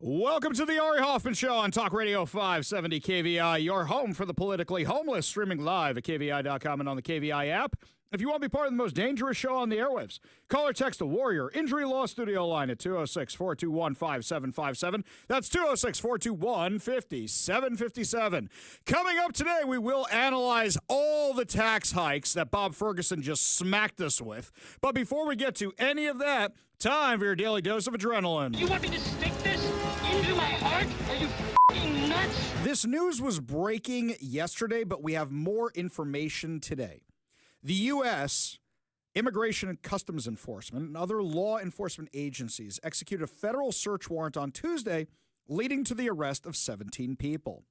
Welcome to the Ari Hoffman Show on Talk Radio 570 KVI, your home for the politically homeless, streaming live at KVI.com and on the KVI app. If you want to be part of the most dangerous show on the airwaves, call or text the Warrior Injury Law Studio line at 206-421-5757. That's 206-421-5757. Coming up today, we will analyze all the tax hikes that Bob Ferguson just smacked us with. But before we get to any of that, time for your daily dose of adrenaline. You want me to stick this into my heart? Are you f***ing nuts? This news was breaking yesterday, but we have more information today. The U.S. Immigration and Customs Enforcement and other law enforcement agencies executed a federal search warrant on Tuesday, leading to the arrest of 17 people.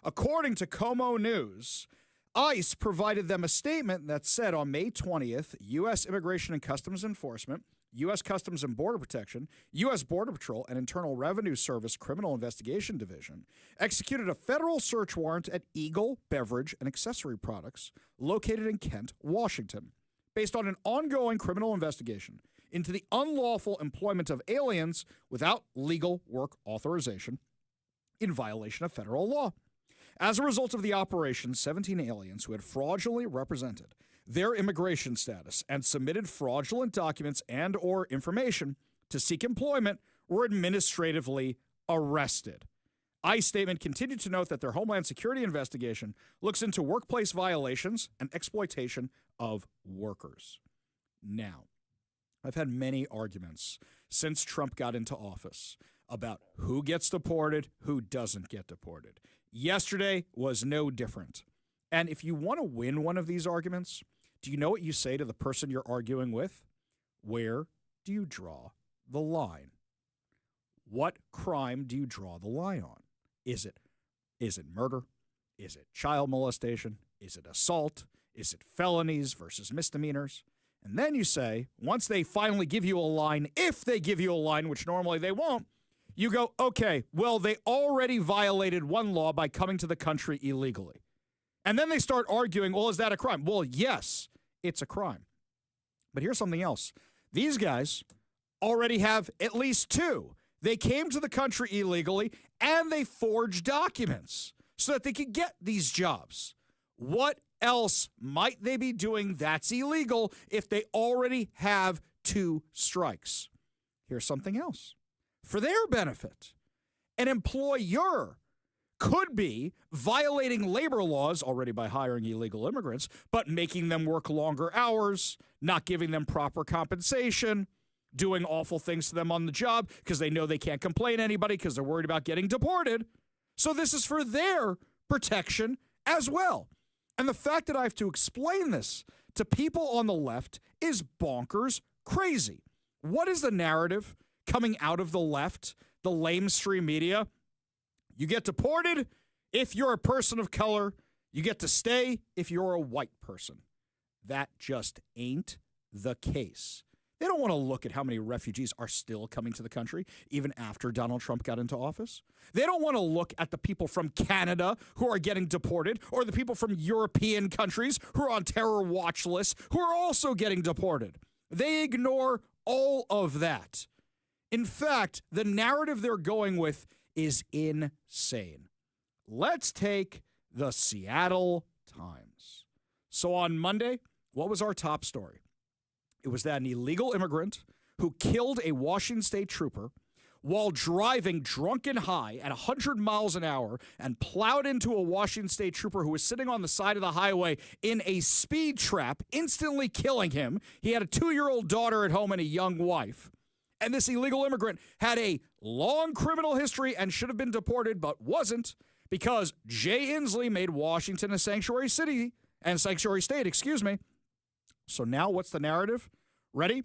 According to Como News, ICE provided them a statement that said on May 20th, U.S. Immigration and Customs Enforcement, U.S. Customs and Border Protection, U.S. Border Patrol, and Internal Revenue Service Criminal Investigation Division executed a federal search warrant at Eagle Beverage and Accessory Products located in Kent, Washington, based on an ongoing criminal investigation into the unlawful employment of aliens without legal work authorization in violation of federal law. As a result of the operation, 17 aliens who had fraudulently represented their immigration status and submitted fraudulent documents and or information to seek employment were administratively arrested. ICE statement continued to note that their Homeland Security investigation looks into workplace violations and exploitation of workers. Now, I've had many arguments since Trump got into office about who gets deported, who doesn't get deported. Yesterday was no different. And if you want to win one of these arguments, do you know what you say to the person you're arguing with? Where do you draw the line? What crime do you draw the line on? Is it murder? Is it child molestation? Is it assault? Is it felonies versus misdemeanors? And then you say, once they finally give you a line, if they give you a line, which normally they won't, you go, okay, well, they already violated one law by coming to the country illegally. And then they start arguing, well, is that a crime? Well, yes, it's a crime. But here's something else. These guys already have at least two. They came to the country illegally, and they forged documents so that they could get these jobs. What else might they be doing that's illegal if they already have two strikes? Here's something else. For their benefit, an employer could be violating labor laws already by hiring illegal immigrants, but making them work longer hours, not giving them proper compensation, doing awful things to them on the job because they know they can't complain to anybody because they're worried about getting deported. So this is for their protection as well. And the fact that I have to explain this to people on the left is bonkers crazy. What is the narrative coming out of the left, the lamestream media? You get deported if you're a person of color. You get to stay if you're a white person. That just ain't the case. They don't want to look at how many refugees are still coming to the country, even after Donald Trump got into office. They don't want to look at the people from Canada who are getting deported, or the people from European countries who are on terror watch lists who are also getting deported. They ignore all of that. In fact, the narrative they're going with is insane. Let's take the Seattle Times. So on Monday, what was our top story? It was that an illegal immigrant who killed a Washington State trooper while driving drunk and high at 100 miles an hour and plowed into a Washington State trooper who was sitting on the side of the highway in a speed trap, instantly killing him. He had a 2-year-old daughter at home and a young wife. And this illegal immigrant had a long criminal history and should have been deported, but wasn't, because Jay Inslee made Washington a sanctuary city and sanctuary state, So now what's the narrative? Ready?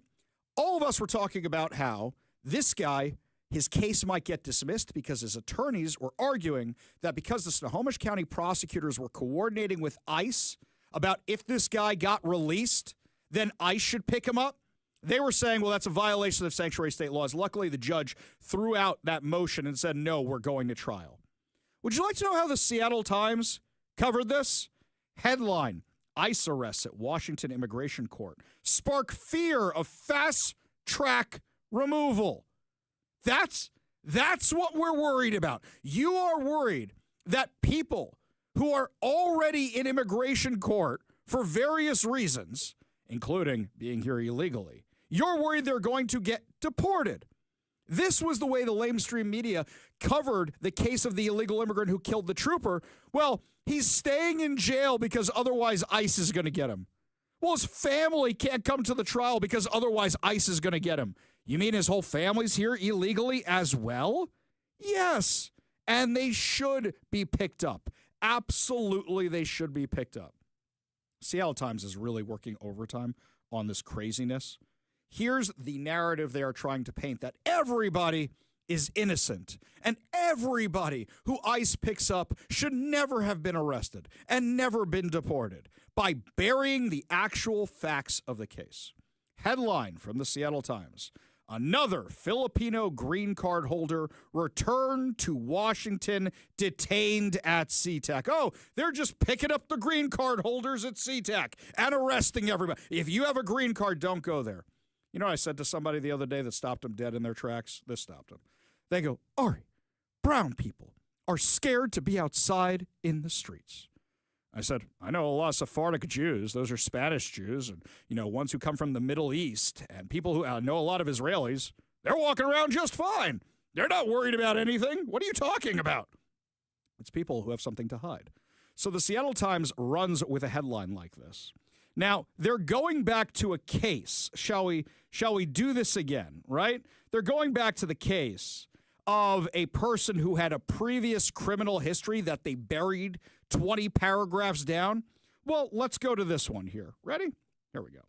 All of us were talking about how this guy, his case might get dismissed because his attorneys were arguing that because the Snohomish County prosecutors were coordinating with ICE about if this guy got released, then ICE should pick him up. They were saying, well, that's a violation of sanctuary state laws. Luckily, the judge threw out that motion and said, no, we're going to trial. Would you like to know how the Seattle Times covered this? Headline: ICE arrests at Washington Immigration Court spark fear of fast-track removal. That's That's what we're worried about. You are worried that people who are already in immigration court for various reasons, including being here illegally, you're worried they're going to get deported. This was the way the lamestream media covered the case of the illegal immigrant who killed the trooper. Well, he's staying in jail because otherwise ICE is going to get him. Well, his family can't come to the trial because otherwise ICE is going to get him. You mean his whole family's here illegally as well? Yes, and they should be picked up. Absolutely, they should be picked up. Seattle Times is really working overtime on this craziness. Here's the narrative they are trying to paint, that everybody is innocent and everybody who ICE picks up should never have been arrested and never been deported, by burying the actual facts of the case. Headline from the Seattle Times: another Filipino green card holder returned to Washington detained at SeaTac. Oh, they're just picking up the green card holders at SeaTac and arresting everybody. If you have a green card, don't go there. You know what I said to somebody the other day that stopped them dead in their tracks? This stopped them. They go, Ari, brown people are scared to be outside in the streets. I said, I know a lot of Sephardic Jews. Those are Spanish Jews, and, ones who come from the Middle East, and people who know a lot of Israelis. They're walking around just fine. They're not worried about anything. What are you talking about? It's people who have something to hide. So the Seattle Times runs with a headline like this. Now, they're going back to a case. Shall we do this again, right? They're going back to the case of a person who had a previous criminal history that they buried 20 paragraphs down. Well, let's go to this one here. Ready? Here we go.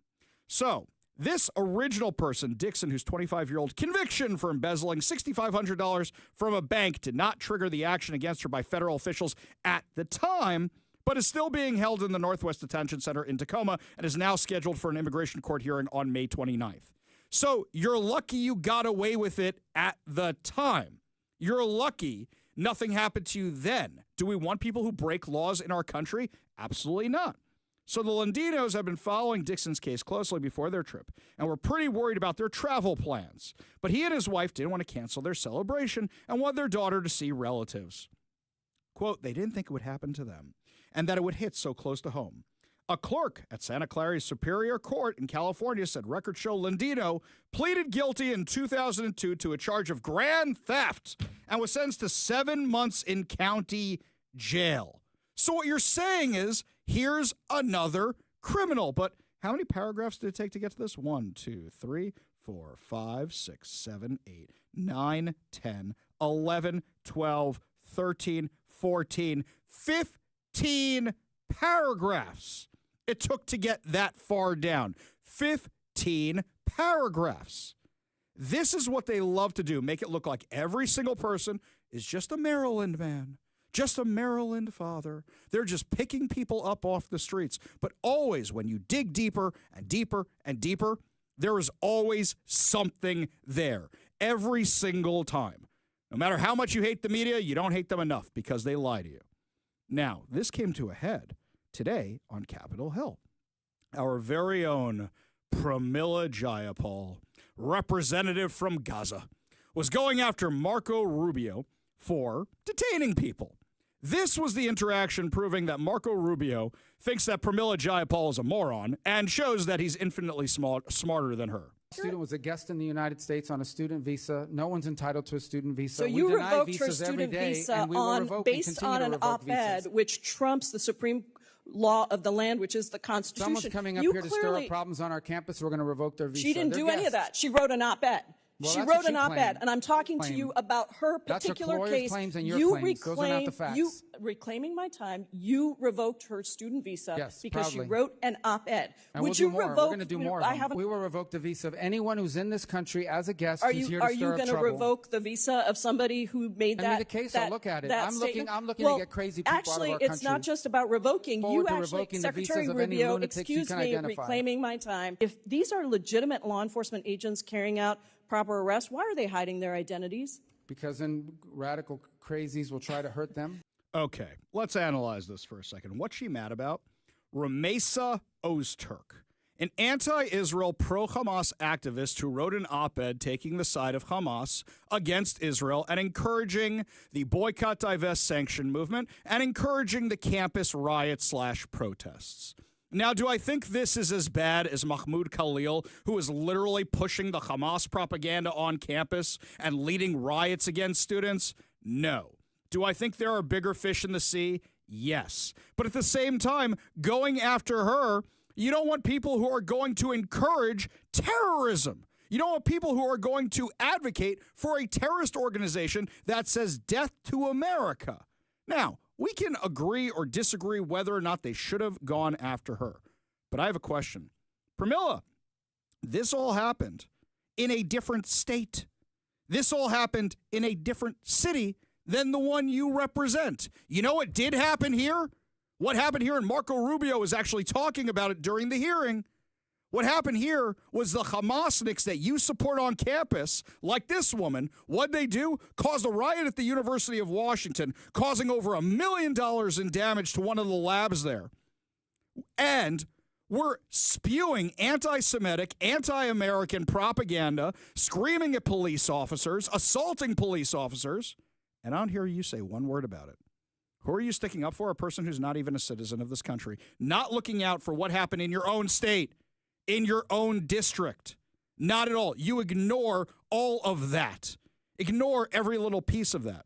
So this original person, Dixon, who's 25-year-old, conviction for embezzling $6,500 from a bank did not trigger the action against her by federal officials at the time, but is still being held in the Northwest Detention Center in Tacoma and is now scheduled for an immigration court hearing on May 29th. So you're lucky you got away with it at the time. You're lucky nothing happened to you then. Do we want people who break laws in our country? Absolutely not. So the Londinos have been following Dixon's case closely before their trip, and were pretty worried about their travel plans. But he and his wife didn't want to cancel their celebration and wanted their daughter to see relatives. Quote, they didn't think it would happen to them, and that it would hit so close to home. A clerk at Santa Clara Superior Court in California said records show Londino pleaded guilty in 2002 to a charge of grand theft and was sentenced to 7 months in county jail. So what you're saying is, here's another criminal. But how many paragraphs did it take to get to this? 1, 2, 3, 4, 5, 6, 7, 8, 9, 10, 11, 12, 13, 14, 15 paragraphs it took to get that far down. 15 paragraphs. This is what they love to do, make it look like every single person is just a Maryland man, just a Maryland father. They're just picking people up off the streets. But always, when you dig deeper and deeper and deeper, there is always something there. Every single time. No matter how much you hate the media, you don't hate them enough because they lie to you. Now, this came to a head today on Capitol Hill. Our very own Pramila Jayapal, representative from Gaza, was going after Marco Rubio for detaining people. This was the interaction proving that Marco Rubio thinks that Pramila Jayapal is a moron and shows that he's infinitely smarter than her. Student was a guest in the United States on a student visa. No one's entitled to a student visa. So you revoked her student visa based on an op-ed which trumps the Supreme law of the land, which is the Constitution. Someone's coming up here to stir up problems on our campus. We're going to revoke their visa. She didn't do any of that. She wrote an op-ed. Well, she wrote an op-ed, and I'm talking to you about her particular case. Claims and your claims. Those are not the facts. You reclaiming my time. You revoked her student visa because proudly. she wrote an op-ed. And Would you revoke? We're going to do more. We will revoke the visa of anyone who's in this country as a guest. Are who's you here to are you going to revoke the visa of somebody who made the case? I'll look at it. I'm looking to get crazy people out of our country. Actually, it's not just about revoking. You actually, revoking Secretary the visas of any Rubio, lunatics excuse you can me, identify. reclaiming my time. If these are legitimate law enforcement agents carrying out proper arrests, why are they hiding their identities? Because then radical crazies will try to hurt them. Okay, let's analyze this for a second. What's she mad about? Ramesa Ozturk, an anti-Israel, pro-Hamas activist who wrote an op-ed taking the side of Hamas against Israel and encouraging the boycott, divest, sanction movement and encouraging the campus riot/protests. Now, do I think this is as bad as Mahmoud Khalil, who is literally pushing the Hamas propaganda on campus and leading riots against students? No. Do I think there are bigger fish in the sea? Yes. But at the same time, going after her, you don't want people who are going to encourage terrorism. You don't want people who are going to advocate for a terrorist organization that says death to America. Now, we can agree or disagree whether or not they should have gone after her. But I have a question. Pramila, this all happened in a different state. This all happened in a different city than the one you represent. You know what did happen here? What happened here, and Marco Rubio was actually talking about it during the hearing. What happened here was the Hamasniks that you support on campus, like this woman, what'd they do? Caused a riot at the University of Washington, causing over $1 million in damage to one of the labs there. And were spewing anti-Semitic, anti-American propaganda, screaming at police officers, assaulting police officers. And I don't hear you say one word about it. Who are you sticking up for? A person who's not even a citizen of this country, not looking out for what happened in your own state, in your own district. Not at all. You ignore all of that. Ignore every little piece of that.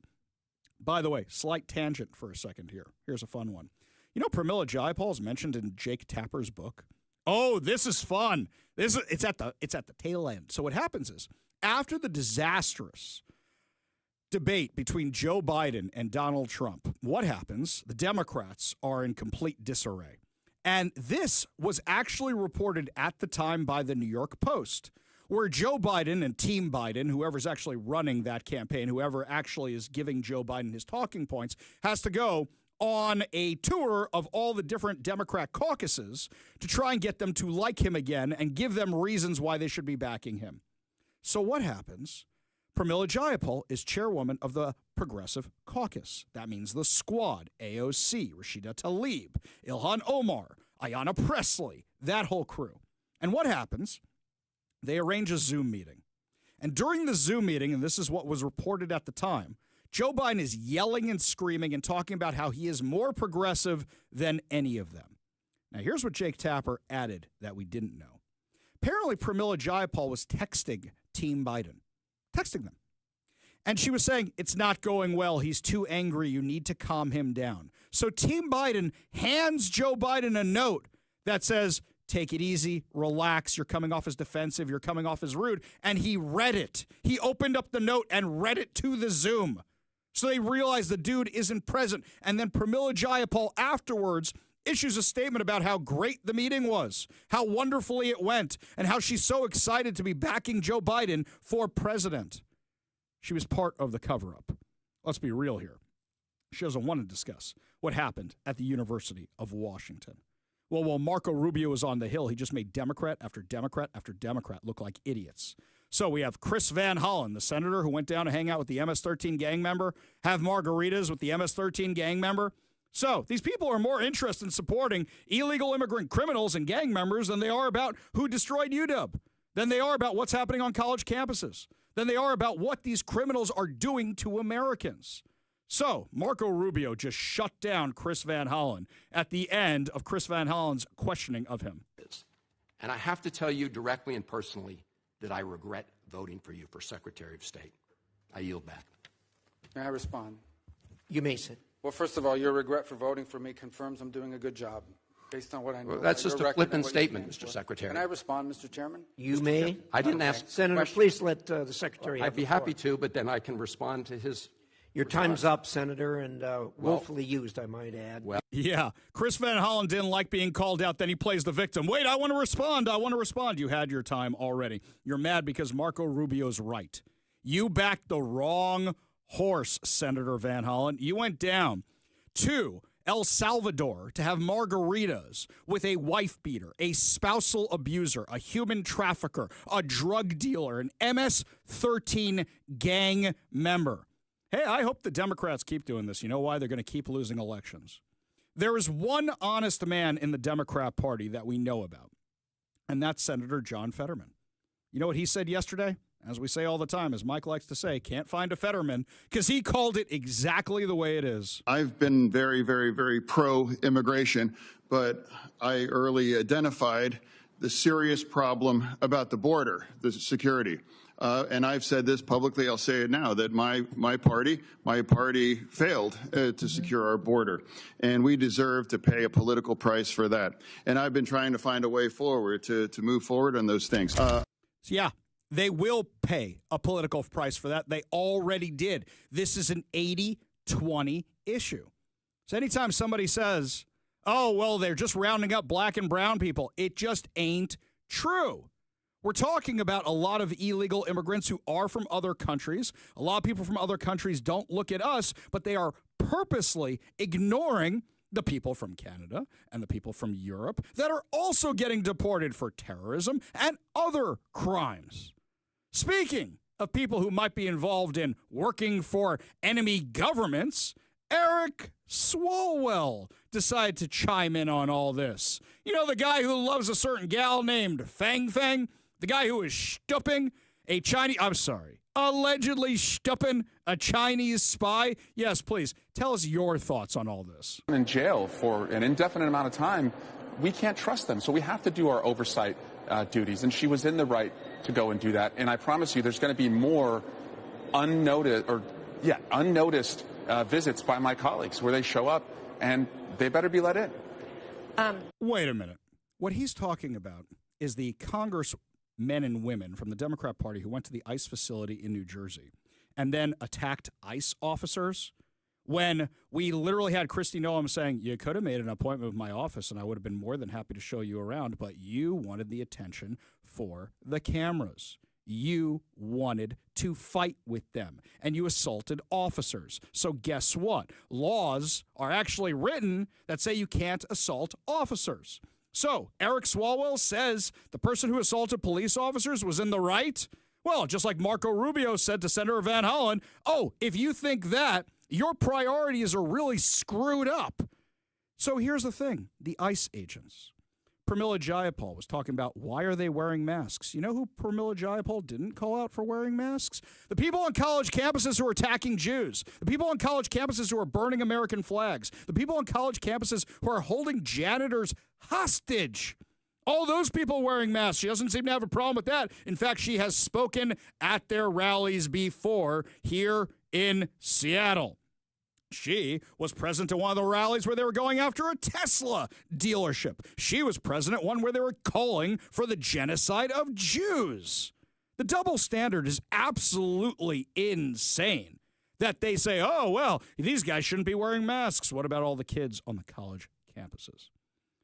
By the way, slight tangent for a second here. Here's a fun one. You know, Pramila Jayapal is mentioned in Jake Tapper's book. Oh, this is fun. It's at the tail end. So what happens is, after the disastrous debate between Joe Biden and Donald Trump, what happens? The Democrats are in complete disarray. And this was actually reported at the time by the New York Post, where Joe Biden and Team Biden, whoever's actually running that campaign, whoever actually is giving Joe Biden his talking points, has to go on a tour of all the different Democrat caucuses to try and get them to like him again and give them reasons why they should be backing him. So what happens? Pramila Jayapal is chairwoman of the Progressive Caucus. That means the Squad, AOC, Rashida Tlaib, Ilhan Omar, Ayanna Pressley, that whole crew. And what happens? They arrange a Zoom meeting. And during the Zoom meeting, and this is what was reported at the time, Joe Biden is yelling and screaming and talking about how he is more progressive than any of them. Now, here's what Jake Tapper added that we didn't know. Apparently, Pramila Jayapal was texting Team Biden. Texting them. And she was saying, it's not going well. He's too angry. You need to calm him down. So Team Biden hands Joe Biden a note that says, take it easy, relax. You're coming off as defensive. You're coming off as rude. And he read it. He opened up the note and read it to the Zoom. So they realized the dude isn't present. And then Pramila Jayapal afterwards issues a statement about how great the meeting was, how wonderfully it went, and how she's so excited to be backing Joe Biden for president. She was part of the cover-up. Let's be real here. She doesn't want to discuss what happened at the University of Washington. Well, while Marco Rubio was on the Hill, he just made Democrat after Democrat after Democrat look like idiots. So we have Chris Van Hollen, the senator who went down to hang out with the MS-13 gang member, have margaritas with the MS-13 gang member. So these people are more interested in supporting illegal immigrant criminals and gang members than they are about who destroyed UW, than they are about what's happening on college campuses, than they are about what these criminals are doing to Americans. So Marco Rubio just shut down Chris Van Hollen at the end of Chris Van Hollen's questioning of him. And I have to tell you directly and personally that I regret voting for you for Secretary of State. I yield back. May I respond? You may sit. Well, first of all, your regret for voting for me confirms I'm doing a good job, based on what I know. Well, that's just a flippant statement, Mr. Secretary. Can I respond, Mr. Chairman? You may. I didn't ask. Senator, please let the Secretary have I'd be the floor. happy to, but then I can respond to his. Your time's up, Senator, and willfully used, I might add. Well, Yeah, Chris Van Hollen didn't like being called out. Then he plays the victim. Wait, I want to respond. I want to respond. You had your time already. You're mad because Marco Rubio's right. You backed the wrong horse, Senator Van Hollen. You went down to El Salvador to have margaritas with a wife beater, a spousal abuser, a human trafficker, a drug dealer, an MS-13 gang member. Hey, I hope the Democrats keep doing this. You know why? They're going to keep losing elections. There is one honest man in the Democrat Party that we know about. and that's Senator John Fetterman. You know what he said yesterday? As we say all the time, as Mike likes to say, can't find a Fetterman, because he called it exactly the way it is. I've been very, very, very pro-immigration, but I early identified the serious problem about the border, the security. And I've said this publicly, I'll say it now, that my party failed to secure our border. And we deserve to pay a political price for that. And I've been trying to find a way forward to move forward on those things. Yeah, they will pay a political price for that. They already did. This is an 80-20 issue. So anytime somebody says, oh, well, they're just rounding up black and brown people, it just ain't true. We're talking about a lot of illegal immigrants who are from other countries. A lot of people from other countries don't look at us, but they are purposely ignoring the people from Canada and the people from Europe that are also getting deported for terrorism and other crimes. Speaking of people who might be involved in working for enemy governments, Eric Swalwell decided to chime in on all this. You know, the guy who loves a certain gal named Fang Fang? The guy who is allegedly stupping a Chinese spy? Yes, please, tell us your thoughts on all this. In jail for an indefinite amount of time, we can't trust them, so we have to do our oversight duties, and she was in the right to go and do that. And I promise you there's going to be more unnoticed visits by my colleagues where they show up, and they better be let in. Wait a minute. What he's talking about is the congressmen and women from the Democrat Party who went to the ICE facility in New Jersey and then attacked ICE officers when we literally had Kristi Noem saying, you could have made an appointment with my office and I would have been more than happy to show you around, but you wanted the attention for the cameras. You wanted to fight with them, and you assaulted officers. So guess what? Laws are actually written that say you can't assault officers. So Eric Swalwell says the person who assaulted police officers was in the right? Well, just like Marco Rubio said to Senator Van Hollen, oh, if you think that, your priorities are really screwed up. So here's the thing. The ICE agents. Pramila Jayapal was talking about why are they wearing masks. You know who Pramila Jayapal didn't call out for wearing masks? The people on college campuses who are attacking Jews. The people on college campuses who are burning American flags. The people on college campuses who are holding janitors hostage. All those people wearing masks. She doesn't seem to have a problem with that. In fact, she has spoken at their rallies before here in Seattle. She was present at one of the rallies where they were going after a Tesla dealership. She was present at one where they were calling for the genocide of Jews. The double standard is absolutely insane. That they say, oh, well, these guys shouldn't be wearing masks. What about all the kids on the college campuses?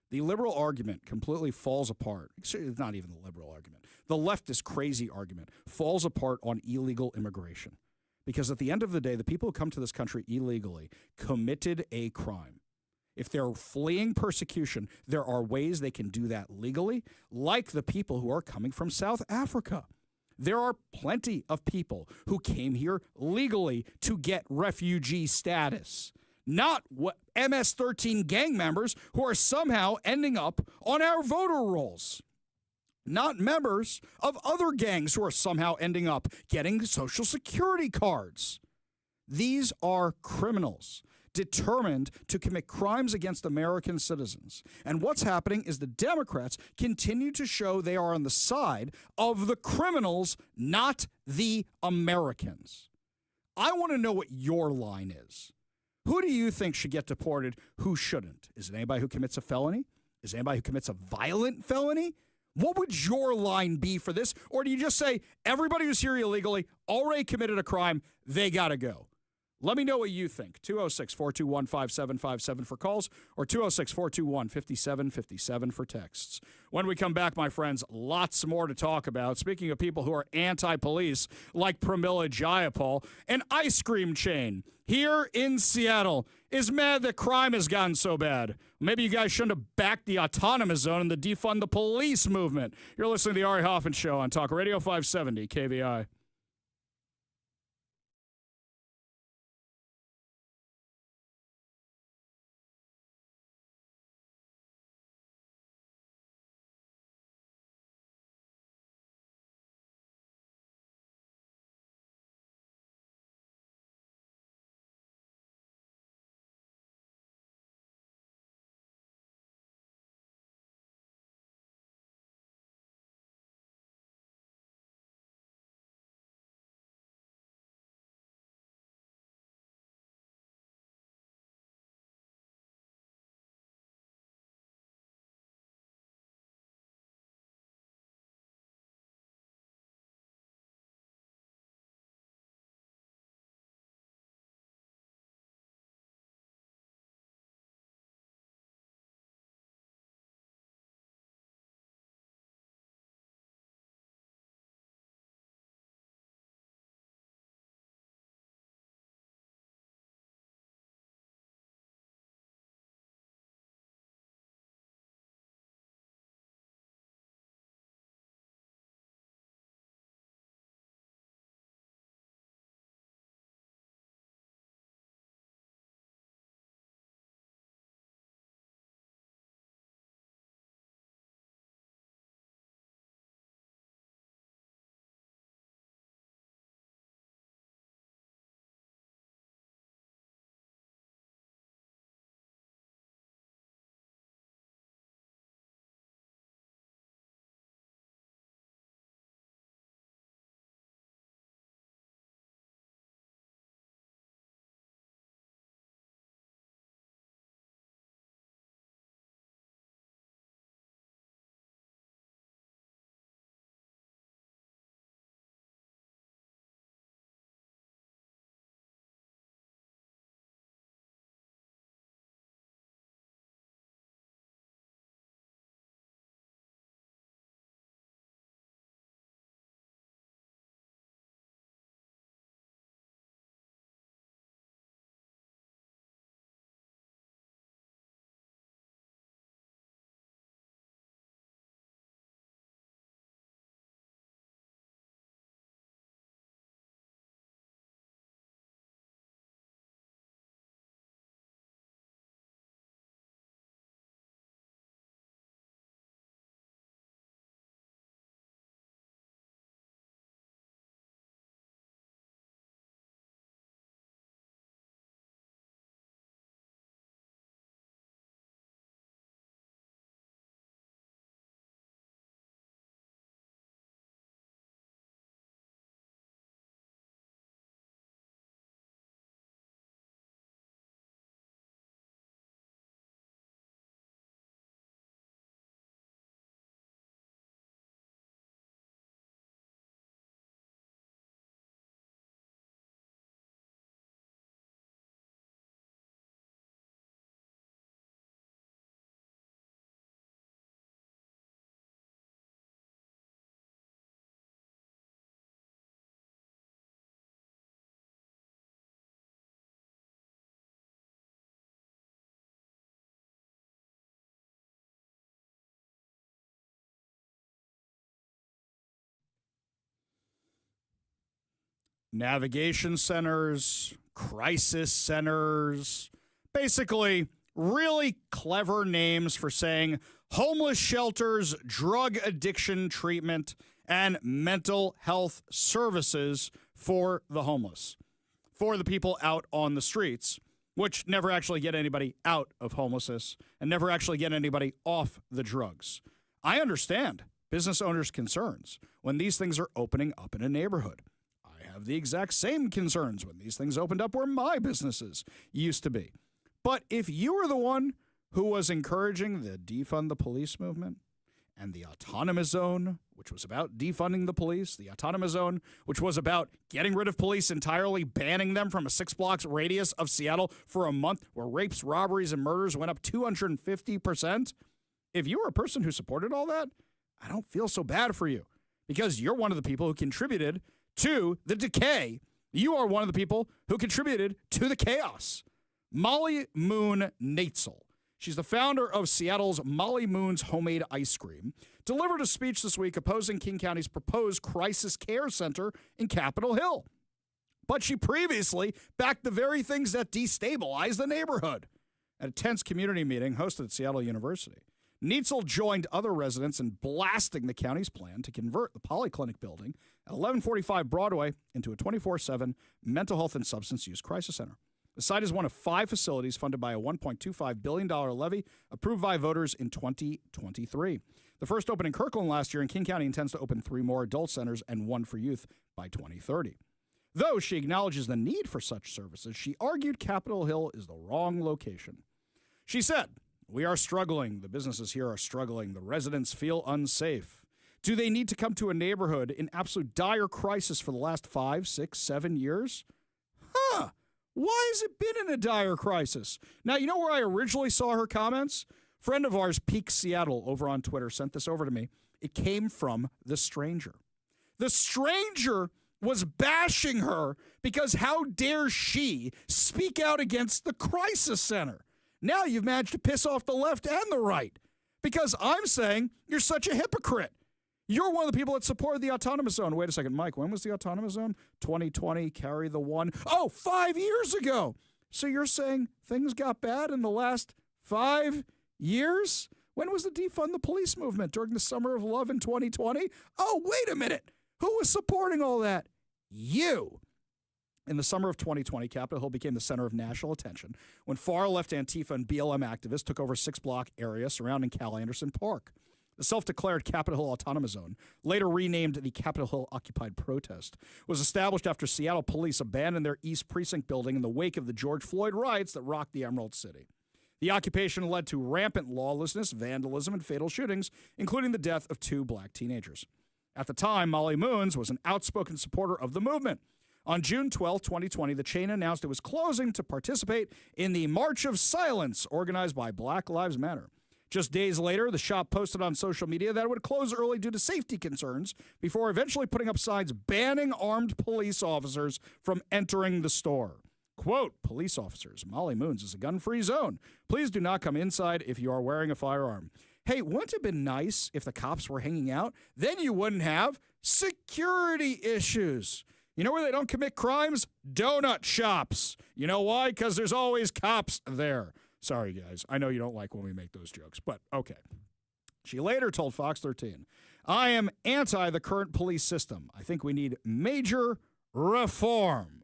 The liberal argument completely falls apart. It's not even the liberal argument. The leftist crazy argument falls apart on illegal immigration. Because at the end of the day, the people who come to this country illegally committed a crime. If they're fleeing persecution, there are ways they can do that legally, like the people who are coming from South Africa. There are plenty of people who came here legally to get refugee status, not MS-13 gang members who are somehow ending up on our voter rolls. Not members of other gangs who are somehow ending up getting Social Security cards. These are criminals determined to commit crimes against American citizens. And what's happening is the Democrats continue to show they are on the side of the criminals, not the Americans. I want to know what your line is. Who do you think should get deported? Who shouldn't? Is it anybody who commits a felony? Is it anybody who commits a violent felony? What would your line be for this? Or do you just say everybody who's here illegally already committed a crime, they got to go? Let me know what you think. 206-421-5757 for calls or 206-421-5757 for texts. When we come back, my friends, lots more to talk about. Speaking of people who are anti-police, like Pramila Jayapal, an ice cream chain here in Seattle is mad that crime has gotten so bad. Maybe you guys shouldn't have backed the autonomous zone and the defund the police movement. You're listening to the Ari Hoffman Show on Talk Radio 570 KVI. navigation centers, crisis centers, basically really clever names for saying homeless shelters, drug addiction treatment, and mental health services for the homeless, for the people out on the streets, which never actually get anybody out of homelessness and never actually get anybody off the drugs. I understand business owners' concerns when these things are opening up in a neighborhood. I have the exact same concerns when these things opened up where my businesses used to be. But if you were the one who was encouraging the defund the police movement and the autonomous zone, which was about defunding the police, the autonomous zone, which was about getting rid of police entirely, banning them from a 6-block radius of Seattle for a month where rapes, robberies, and murders went up 250%, if you were a person who supported all that, I don't feel so bad for you because you're one of the people who contributed to the decay. You are one of the people who contributed to the chaos. Molly Moon Natzel, she's the founder of Seattle's Molly Moon's Homemade Ice Cream, delivered a speech this week opposing King County's proposed crisis care center in Capitol Hill. But she previously backed the very things that destabilize the neighborhood. At a tense community meeting hosted at Seattle University, Neitzel joined other residents in blasting the county's plan to convert the Polyclinic building at 1145 Broadway into a 24/7 mental health and substance use crisis center. The site is one of 5 facilities funded by a $1.25 billion levy approved by voters in 2023. The first opened in Kirkland last year, and King County intends to open 3 more adult centers and 1 for youth by 2030. Though she acknowledges the need for such services, she argued Capitol Hill is the wrong location. She said, "We are struggling. The businesses here are struggling. The residents feel unsafe. Do they need to come to a neighborhood in absolute dire crisis for the last 5, 6, 7 years? Huh. Why has it been in a dire crisis?" Now, you know where I originally saw her comments? Friend of ours, Peak Seattle, over on Twitter, sent this over to me. It came from The Stranger. The Stranger was bashing her because how dare she speak out against the crisis center? Now you've managed to piss off the left and the right because I'm saying you're such a hypocrite. You're one of the people that supported the autonomous zone. Wait a second, Mike, when was the autonomous zone? 2020, carry the one. Oh, 5 years ago. So you're saying things got bad in the last 5 years? When was the defund the police movement? During the summer of love in 2020? Oh, wait a minute. Who was supporting all that? You. In the summer of 2020, Capitol Hill became the center of national attention when far-left Antifa and BLM activists took over a 6-block area surrounding Cal Anderson Park. The self-declared Capitol Hill Autonomous Zone, later renamed the Capitol Hill Occupied Protest, was established after Seattle police abandoned their East Precinct building in the wake of the George Floyd riots that rocked the Emerald City. The occupation led to rampant lawlessness, vandalism, and fatal shootings, including the death of 2 black teenagers. At the time, Molly Moons was an outspoken supporter of the movement. On June 12, 2020, the chain announced it was closing to participate in the March of Silence organized by Black Lives Matter. Just days later, the shop posted on social media that it would close early due to safety concerns before eventually putting up signs banning armed police officers from entering the store. Quote, "Police officers, Molly Moons is a gun-free zone. Please do not come inside if you are wearing a firearm." Hey, wouldn't it have been nice if the cops were hanging out? Then you wouldn't have security issues. You know where they don't commit crimes? Donut shops. You know why? Because there's always cops there. Sorry, guys. I know you don't like when we make those jokes, but okay. She later told Fox 13, "I am anti the current police system. I think we need major reform."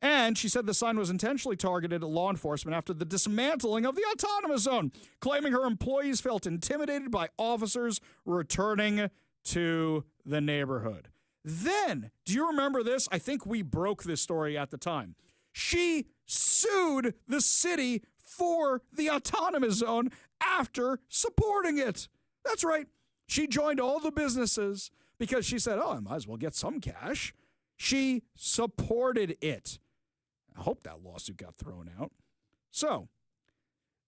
And she said the sign was intentionally targeted at law enforcement after the dismantling of the autonomous zone, claiming her employees felt intimidated by officers returning to the neighborhood. Then, do you remember this? I think we broke this story at the time. She sued the city for the autonomous zone after supporting it. That's right. She joined all the businesses because she said, "Oh, I might as well get some cash." She supported it. I hope that lawsuit got thrown out. So,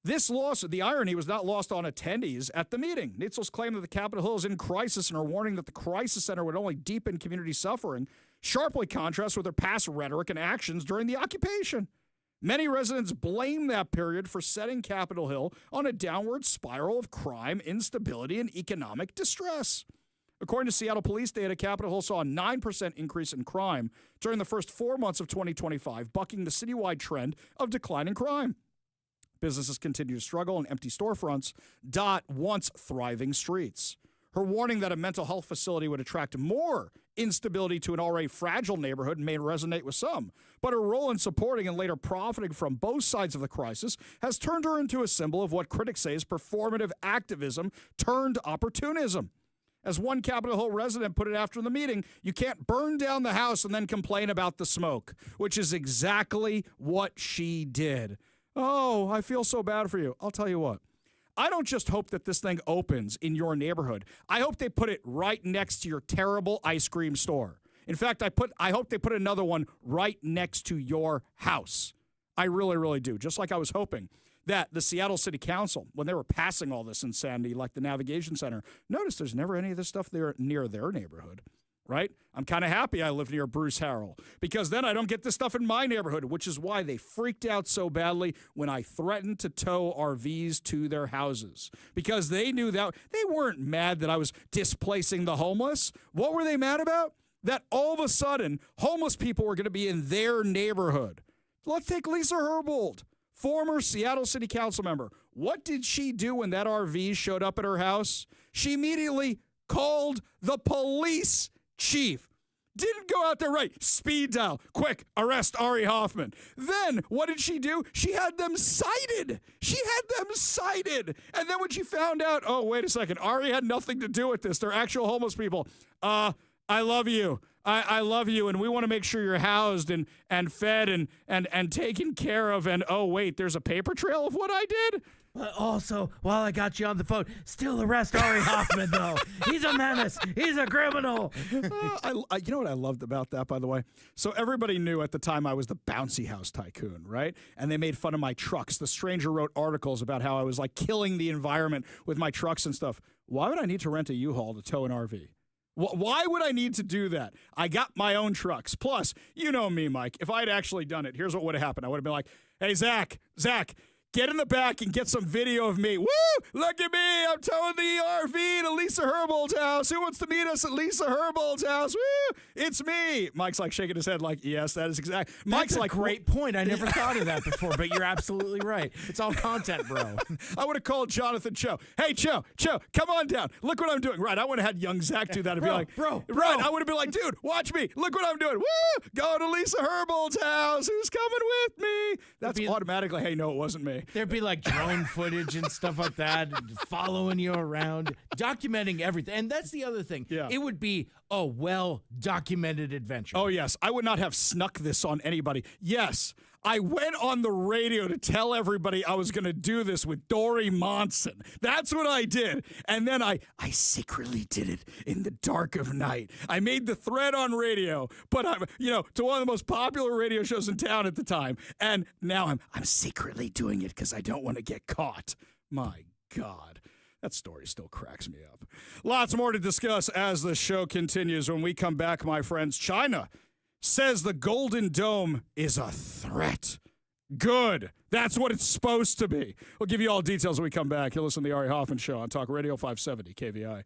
this lawsuit, the irony was not lost on attendees at the meeting. Neitzel's claim that the Capitol Hill is in crisis and her warning that the crisis center would only deepen community suffering sharply contrasts with her past rhetoric and actions during the occupation. Many residents blame that period for setting Capitol Hill on a downward spiral of crime, instability, and economic distress. According to Seattle police data, Capitol Hill saw a 9% increase in crime during the first 4 months of 2025, bucking the citywide trend of declining crime. Businesses continue to struggle, and empty storefronts dot once thriving streets. Her warning that a mental health facility would attract more instability to an already fragile neighborhood may resonate with some, but her role in supporting and later profiting from both sides of the crisis has turned her into a symbol of what critics say is performative activism turned opportunism. As one Capitol Hill resident put it after the meeting, you can't burn down the house and then complain about the smoke, which is exactly what she did. Oh, I feel so bad for you. I'll tell you what. I don't just hope that this thing opens in your neighborhood. I hope they put it right next to your terrible ice cream store. In fact, I hope they put another one right next to your house. I really, really do. Just like I was hoping that the Seattle City Council, when they were passing all this insanity, like the Navigation Center, notice there's never any of this stuff there near their neighborhood. Right? I'm kind of happy I live near Bruce Harrell because then I don't get this stuff in my neighborhood, which is why they freaked out so badly when I threatened to tow RVs to their houses because they knew that they weren't mad that I was displacing the homeless. What were they mad about? That all of a sudden homeless people were going to be in their neighborhood. Let's take Lisa Herbold, former Seattle City Council member. What did she do when that RV showed up at her house? She immediately called the police chief. Didn't go out there right. Speed dial. Quick, arrest Ari Hoffman. Then, what did she do? She had them cited. And then when she found out, oh, wait a second, Ari had nothing to do with this. They're actual homeless people. I love you. I love you, and we want to make sure you're housed and fed and taken care of. And, oh, wait, there's a paper trail of what I did? But also, while I got you on the phone, still arrest Ari Hoffman, though. He's a menace. He's a criminal. You know what I loved about that, by the way? So everybody knew at the time I was the bouncy house tycoon, right? And they made fun of my trucks. The Stranger wrote articles about how I was like killing the environment with my trucks and stuff. Why would I need to rent a U-Haul to tow an RV? Why would I need to do that? I got my own trucks. Plus, you know me, Mike. If I had actually done it, here's what would have happened. I would have been like, hey, Zach, get in the back and get some video of me. Woo! Look at me. I'm towing the RV to Lisa Herbold's house. Who wants to meet us at Lisa Herbold's house? Woo! It's me. Mike's like shaking his head like, yes, that is exact. Mike's That's like, a great point. I never thought of that before, but you're absolutely right. It's all content, bro. I would have called Jonathan Cho. Hey, Cho, come on down. Look what I'm doing. Right, I would have had young Zach do that and be like, bro. Right, I would have been like, dude, watch me. Look what I'm doing. Woo! Go to Lisa Herbold's house. Who's coming with me? That's automatically, hey, no, it wasn't me. There'd be like drone footage and stuff like that, following you around, documenting everything. And that's the other thing. Yeah. It would be a well-documented adventure. Oh, yes. I would not have snuck this on anybody. Yes, I went on the radio to tell everybody I was going to do this with Dory Monson. That's what I did. And then I secretly did it in the dark of night. I made the thread on radio, but I'm, to one of the most popular radio shows in town at the time. And now I'm secretly doing it because I don't want to get caught. My God. That story still cracks me up. Lots more to discuss as the show continues. When we come back, my friends, China says the Golden Dome is a threat. Good. That's what it's supposed to be. We'll give you all details when we come back. You'll listen to the Ari Hoffman Show on Talk Radio 570 KVI.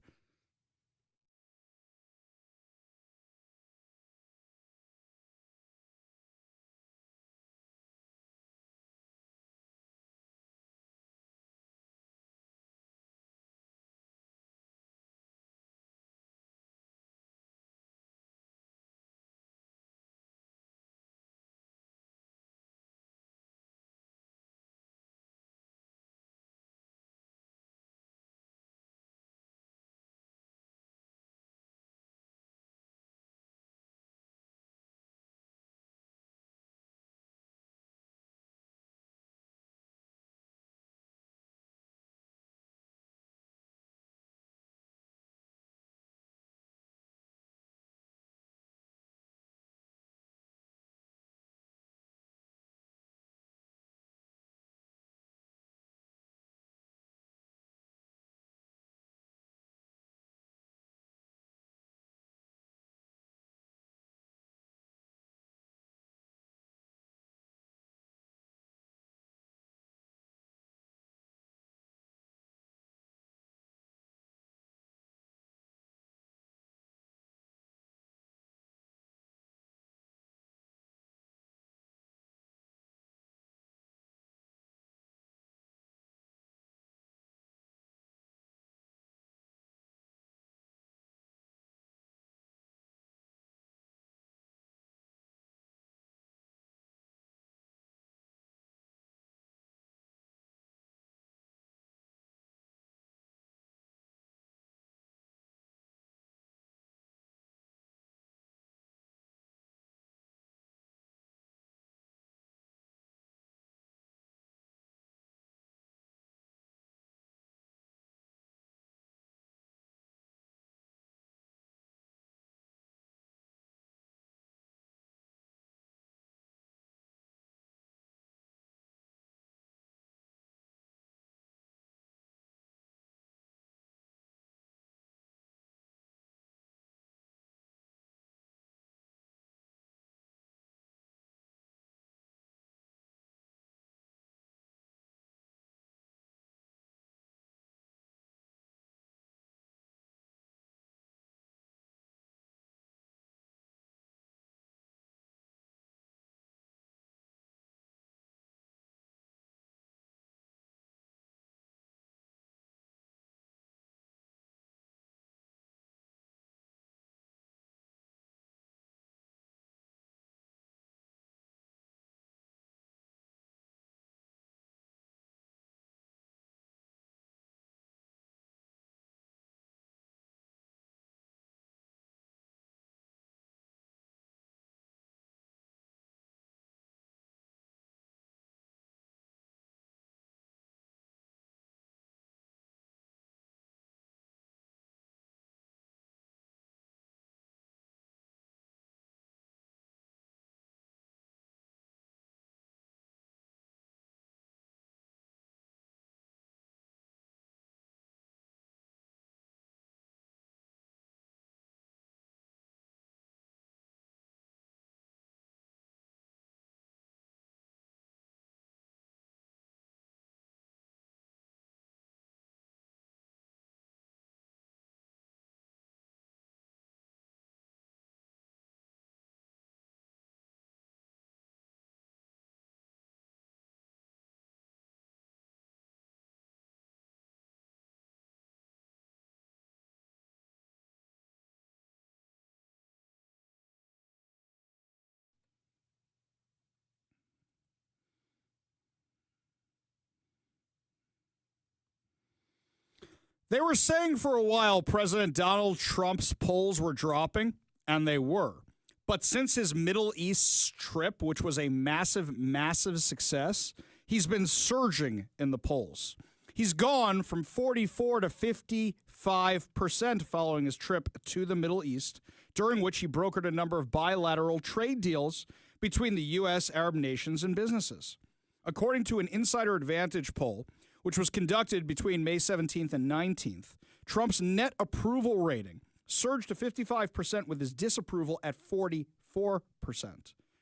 They were saying for a while President Donald Trump's polls were dropping, and they were. But since his Middle East trip, which was a massive, massive success, he's been surging in the polls. He's gone from 44 to 55% following his trip to the Middle East, during which he brokered a number of bilateral trade deals between the U.S., Arab nations, and businesses. According to an Insider Advantage poll, which was conducted between May 17th and 19th, Trump's net approval rating surged to 55% with his disapproval at 44%.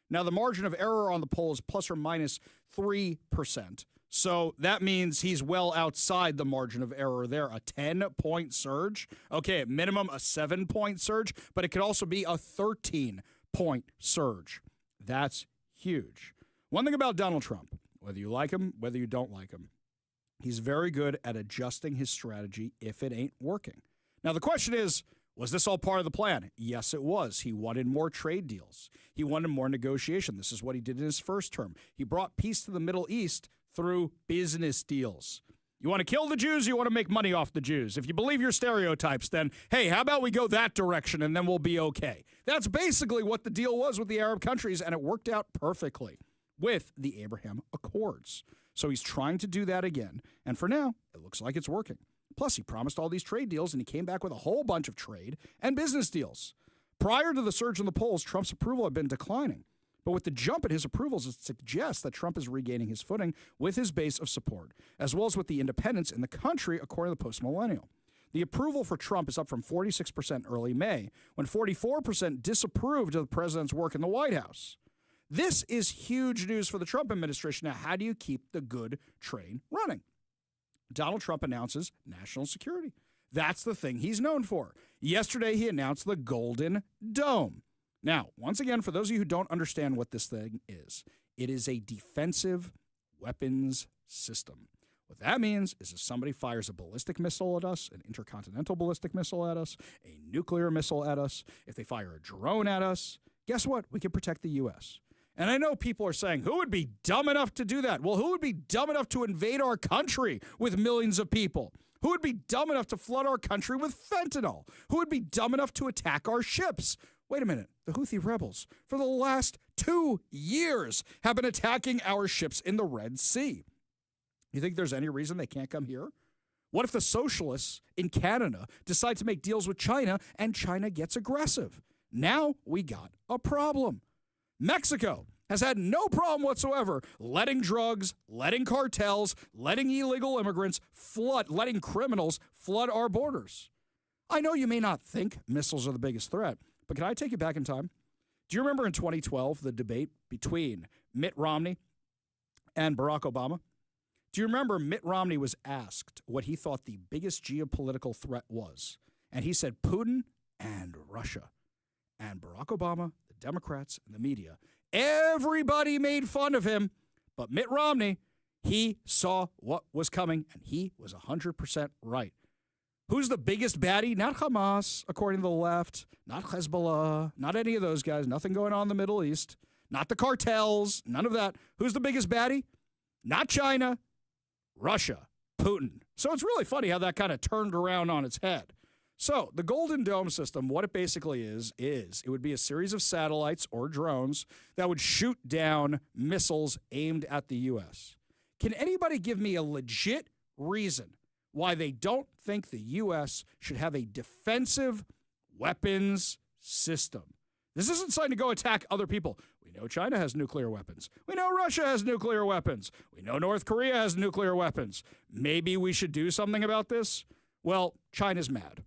Now, the margin of error on the poll is plus or minus 3%. So that means he's well outside the margin of error there. A 10-point surge. Okay, at minimum, a 7-point surge, but it could also be a 13-point surge. That's huge. One thing about Donald Trump, whether you like him, whether you don't like him, he's very good at adjusting his strategy if it ain't working. Now, the question is, was this all part of the plan? Yes, it was. He wanted more trade deals. He wanted more negotiation. This is what he did in his first term. He brought peace to the Middle East through business deals. You want to kill the Jews? You want to make money off the Jews? If you believe your stereotypes, then, hey, how about we go that direction and then we'll be okay? That's basically what the deal was with the Arab countries, and it worked out perfectly with the Abraham Accords. So he's trying to do that again, and for now, it looks like it's working. Plus, he promised all these trade deals, and he came back with a whole bunch of trade and business deals. Prior to the surge in the polls, Trump's approval had been declining. But with the jump in his approvals, it suggests that Trump is regaining his footing with his base of support, as well as with the independents in the country, according to the post-millennial. The approval for Trump is up from 46% early May, when 44% disapproved of the president's work in the White House. This is huge news for the Trump administration. Now, how do you keep the good train running? Donald Trump announces national security. That's the thing he's known for. Yesterday, he announced the Golden Dome. Now, once again, for those of you who don't understand what this thing is, it is a defensive weapons system. What that means is if somebody fires a ballistic missile at us, an intercontinental ballistic missile at us, a nuclear missile at us, if they fire a drone at us, guess what? We can protect the U.S. And I know people are saying, who would be dumb enough to do that? Well, who would be dumb enough to invade our country with millions of people? Who would be dumb enough to flood our country with fentanyl? Who would be dumb enough to attack our ships? Wait a minute. The Houthi rebels, for the last 2 years, have been attacking our ships in the Red Sea. You think there's any reason they can't come here? What if the socialists in Canada decide to make deals with China and China gets aggressive? Now we got a problem. Mexico has had no problem whatsoever letting drugs, letting cartels, letting illegal immigrants letting criminals flood our borders. I know you may not think missiles are the biggest threat, but can I take you back in time? Do you remember in 2012 the debate between Mitt Romney and Barack Obama? Do you remember Mitt Romney was asked what he thought the biggest geopolitical threat was? And he said Putin and Russia. And Barack Obama, the Democrats, and the media, everybody made fun of him. But Mitt Romney, he saw what was coming, and he was 100% right. Who's the biggest baddie? Not Hamas, according to the left, not Hezbollah, not any of those guys, nothing going on in the Middle East, not the cartels, none of that. Who's the biggest baddie? Not China, Russia, Putin. So it's really funny how that kind of turned around on its head. So the Golden Dome system, what it basically is it would be a series of satellites or drones that would shoot down missiles aimed at the U.S. Can anybody give me a legit reason why they don't think the U.S. should have a defensive weapons system? This isn't something to go attack other people. We know China has nuclear weapons. We know Russia has nuclear weapons. We know North Korea has nuclear weapons. Maybe we should do something about this? Well, China's mad.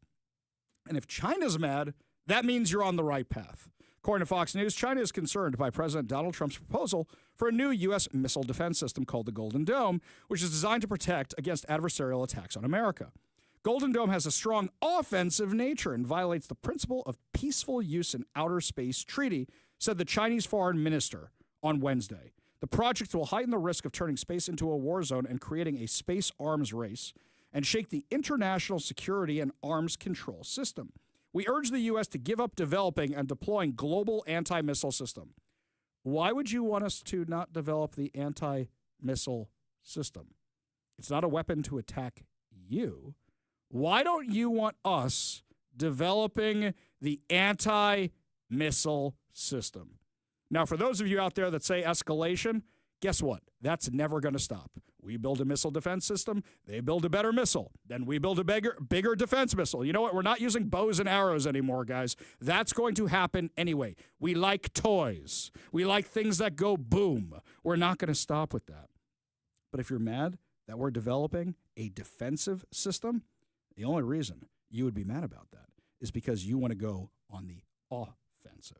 And if China's mad, that means you're on the right path. According to Fox News, China is concerned by President Donald Trump's proposal for a new U.S. missile defense system called the Golden Dome, which is designed to protect against adversarial attacks on America. Golden Dome has a strong offensive nature and violates the principle of peaceful use in outer space treaty, said the Chinese foreign minister on Wednesday. The project will heighten the risk of turning space into a war zone and creating a space arms race and shake the international security and arms control system. We urge the U.S. to give up developing and deploying global anti-missile system. Why would you want us to not develop the anti-missile system? It's not a weapon to attack you. why don't you want us developing the anti-missile system? Now, for those of you out there that say escalation, guess what? That's never going to stop. We build a missile defense system. They build a better missile. Then we build a bigger defense missile. You know what? We're not using bows and arrows anymore, guys. That's going to happen anyway. We like toys. We like things that go boom. We're not going to stop with that. But if you're mad that we're developing a defensive system, the only reason you would be mad about that is because you want to go on the offensive.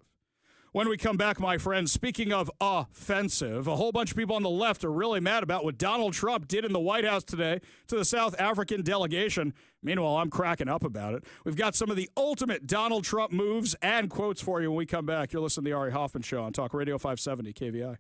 When we come back, my friends, speaking of offensive, a whole bunch of people on the left are really mad about what Donald Trump did in the White House today to the South African delegation. Meanwhile, I'm cracking up about it. We've got some of the ultimate Donald Trump moves and quotes for you when we come back. You're listening to the Ari Hoffman Show on Talk Radio 570 KVI.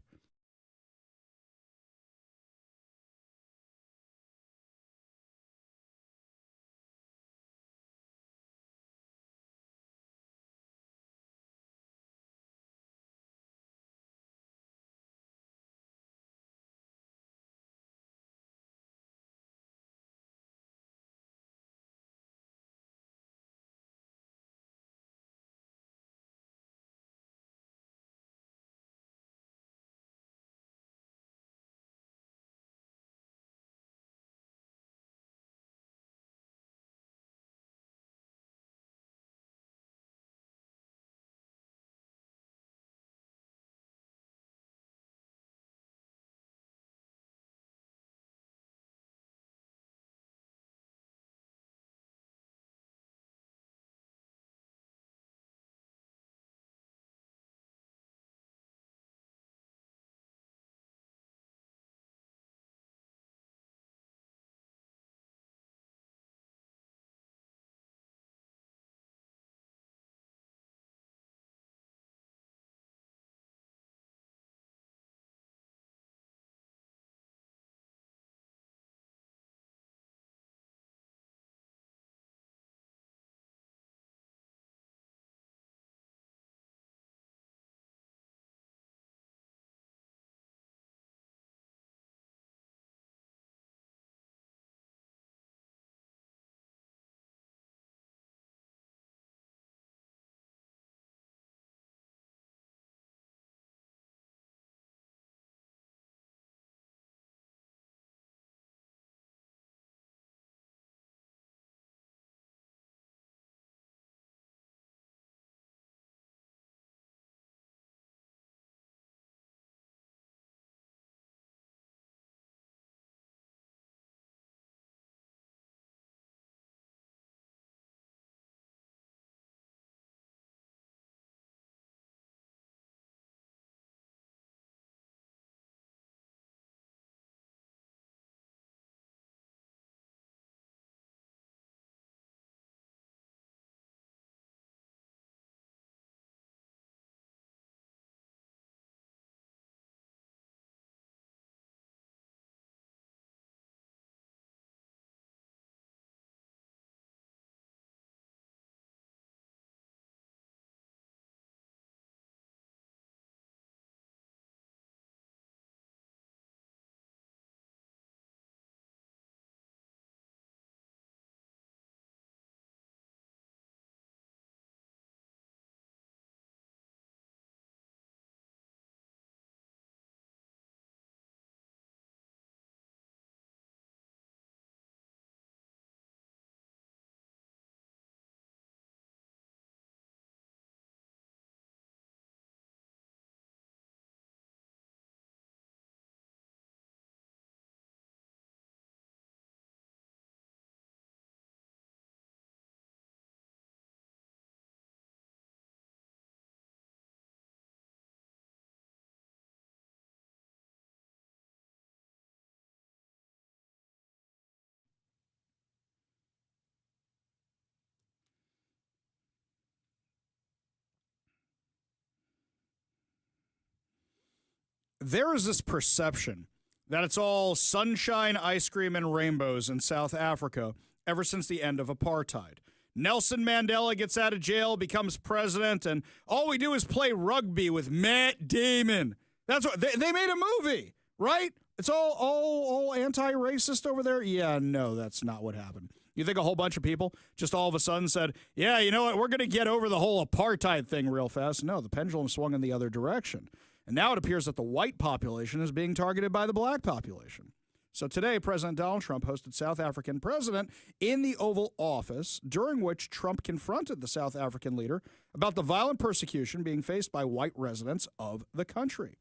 There is this perception that it's all sunshine, ice cream, and rainbows in South Africa ever since the end of apartheid. Nelson Mandela gets out of jail, becomes president, and all we do is play rugby with Matt Damon. That's what they made a movie, right? It's all anti-racist over there. Yeah, no, that's not what happened. You think a whole bunch of people just all of a sudden said, yeah, you know what, we're going to get over the whole apartheid thing real fast? No, the pendulum swung in the other direction. And now it appears that the white population is being targeted by the black population. So today, President Donald Trump hosted South African president in the Oval Office, during which Trump confronted the South African leader about the violent persecution being faced by white residents of the country.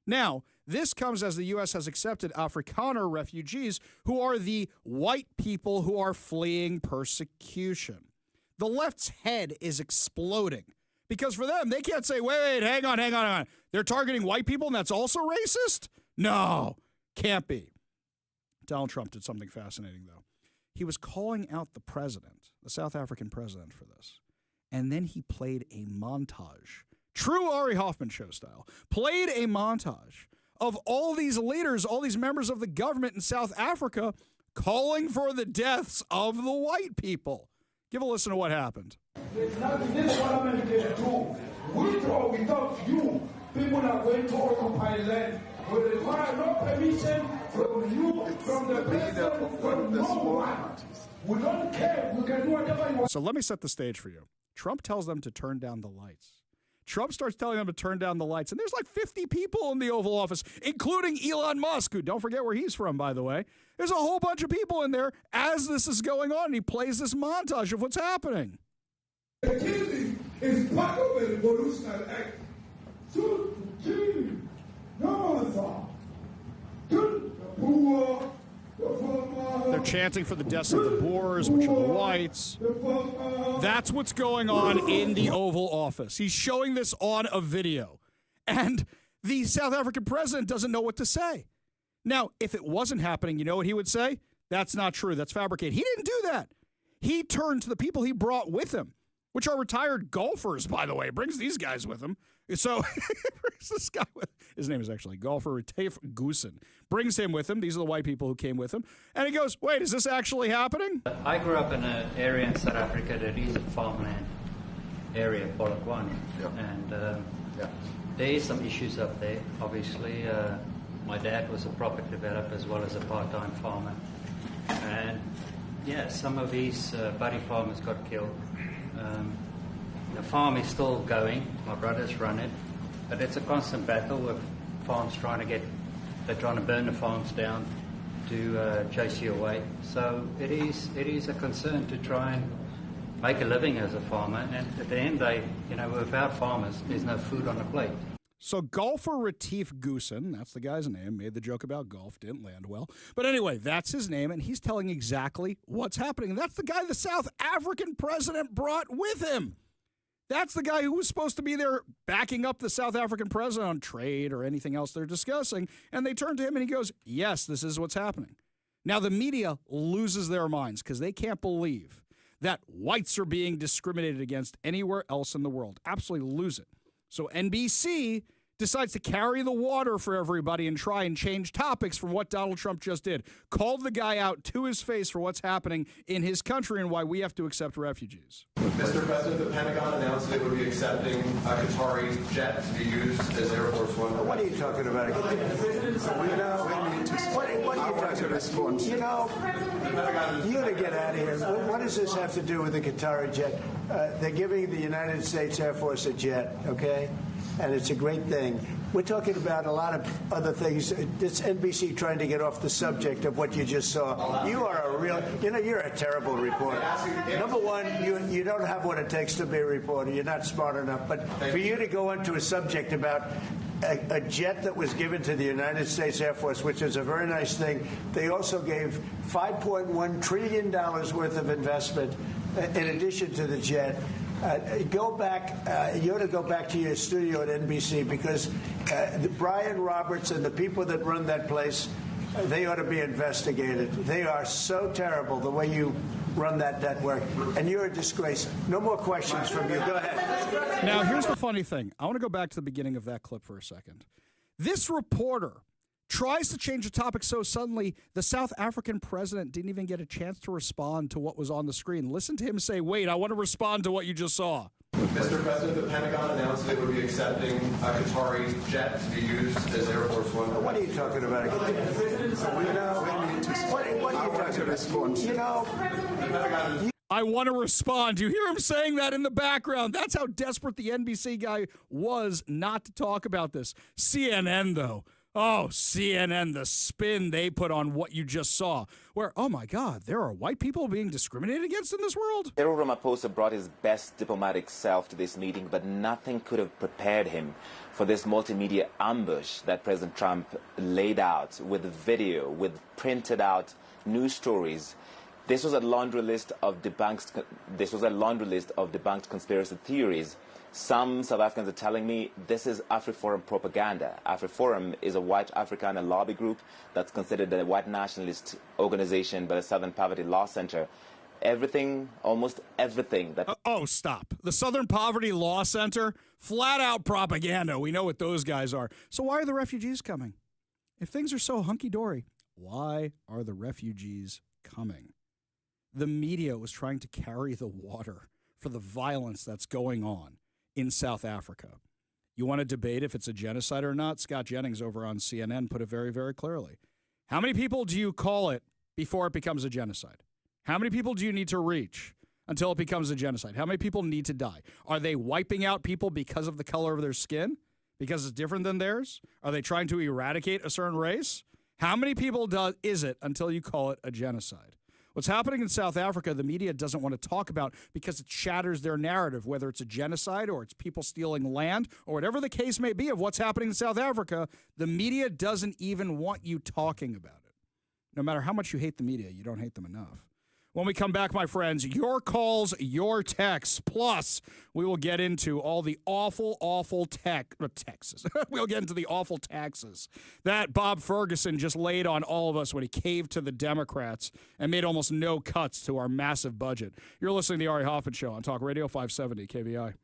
Now, this comes as the U.S. has accepted Afrikaner refugees who are the white people who are fleeing persecution. The left's head is exploding because for them, they can't say, wait, hang on. They're targeting white people and that's also racist? No, can't be. Donald Trump did something fascinating, though. He was calling out the president, the South African president, for this. And then he played a montage, true Ari Hoffman show style, played a montage of all these leaders, all these members of the government in South Africa calling for the deaths of the white people. Give a listen to what happened. There's nothing this parliament can do. With or without you, people are going to occupy land. We require no permission from you, from the president, from no one. We don't care. We can do whatever you want. So let me set the stage for you. Trump tells them to turn down the lights. Trump starts telling them to turn down the lights. And there's like 50 people in the Oval Office, including Elon Musk, who don't forget where he's from, by the way. There's a whole bunch of people in there as this is going on. And he plays this montage of what's happening. The killing is part of a revolutionary act. So to kill no one. Kill the poor, the farmer. They're chanting for the deaths of the Boers, which are the whites. That's what's going on in the Oval Office. He's showing this on a video. And the South African president doesn't know what to say. Now, if it wasn't happening, you know what he would say? That's not true. That's fabricated. He didn't do that. He turned to the people he brought with him, which are retired golfers, by the way. Brings these guys with him. So brings this guy with, his name is actually golfer Retief Goosen. Brings him with him. These are the white people who came with him. And he goes, wait, is this actually happening? I grew up in an area in South Africa that is a farmland area, Polokwane. Yep. And there is some issues up there. Obviously, my dad was a property developer as well as a part-time farmer. And yeah, some of these buddy farmers got killed. The farm is still going. My brothers run it, but it's a constant battle with farms trying to burn the farms down to chase you away. So it is a concern to try and make a living as a farmer. And at the end, without farmers, there's no food on the plate. So golfer Retief Goosen, that's the guy's name, made the joke about golf, didn't land well. But anyway, that's his name, and he's telling exactly what's happening. And that's the guy the South African president brought with him. That's the guy who was supposed to be there backing up the South African president on trade or anything else they're discussing. And they turn to him and he goes, yes, this is what's happening. Now, the media loses their minds because they can't believe that whites are being discriminated against anywhere else in the world. Absolutely lose it. So NBC decides to carry the water for everybody and try and change topics from what Donald Trump just did. Called the guy out to his face for what's happening in his country and why we have to accept refugees. Mr. President, the Pentagon announced it would be accepting a Qatari jet to be used as Air Force One. What are you talking about? What are you talking about? You know, you got to get out of here. What does this have to do with the Qatari jet? They're giving the United States Air Force a jet, okay? And it's a great thing. We're talking about a lot of other things. It's NBC trying to get off the subject of what you just saw. You are a real, you're a terrible reporter. Number one, you don't have what it takes to be a reporter. You're not smart enough. But for you to go into a subject about a jet that was given to the United States Air Force, which is a very nice thing. They also gave $5.1 trillion worth of investment in addition to the jet. Go back. You ought to go back to your studio at NBC because Brian Roberts and the people that run that place, they ought to be investigated. They are so terrible the way you run that network, and you're a disgrace. No more questions from you. Go ahead. Now, here's the funny thing. I want to go back to the beginning of that clip for a second. This reporter tries to change the topic so suddenly the South African president didn't even get a chance to respond to what was on the screen. Listen to him say, wait, I want to respond to what you just saw. Mr. President, the Pentagon announced that it would be accepting a Qatari jet to be used as Air Force One. What are you talking about? What are you talking about? You know, I want to respond. You hear him saying that in the background. That's how desperate the NBC guy was not to talk about this. CNN, though. Oh, CNN, the spin they put on what you just saw. Where, oh my God, there are white people being discriminated against in this world? Cyril Ramaphosa brought his best diplomatic self to this meeting, but nothing could have prepared him for this multimedia ambush that President Trump laid out with video, with printed out news stories. This was a laundry list of debunked conspiracy theories. Some South Africans are telling me this is AfriForum propaganda. AfriForum is a white Afrikaner lobby group that's considered a white nationalist organization by the Southern Poverty Law Center. Everything, almost everything that... Oh, stop. The Southern Poverty Law Center? Flat out propaganda. We know what those guys are. So why are the refugees coming? If things are so hunky-dory, why are the refugees coming? The media was trying to carry the water for the violence that's going on in South Africa. You want to debate if it's a genocide or not? Scott Jennings over on CNN put it very, very clearly. How many people do you call it before it becomes a genocide? How many people do you need to reach until it becomes a genocide? How many people need to die? Are they wiping out people because of the color of their skin? Because it's different than theirs? Are they trying to eradicate a certain race? How many people is it until you call it a genocide? What's happening in South Africa, the media doesn't want to talk about because it shatters their narrative, whether it's a genocide or it's people stealing land or whatever the case may be of what's happening in South Africa. The media doesn't even want you talking about it. No matter how much you hate the media, you don't hate them enough. When we come back, my friends, your calls, your texts. Plus, we will get into all the awful taxes. We'll get into the awful taxes that Bob Ferguson just laid on all of us when he caved to the Democrats and made almost no cuts to our massive budget. You're listening to the Ari Hoffman Show on Talk Radio 570 KVI.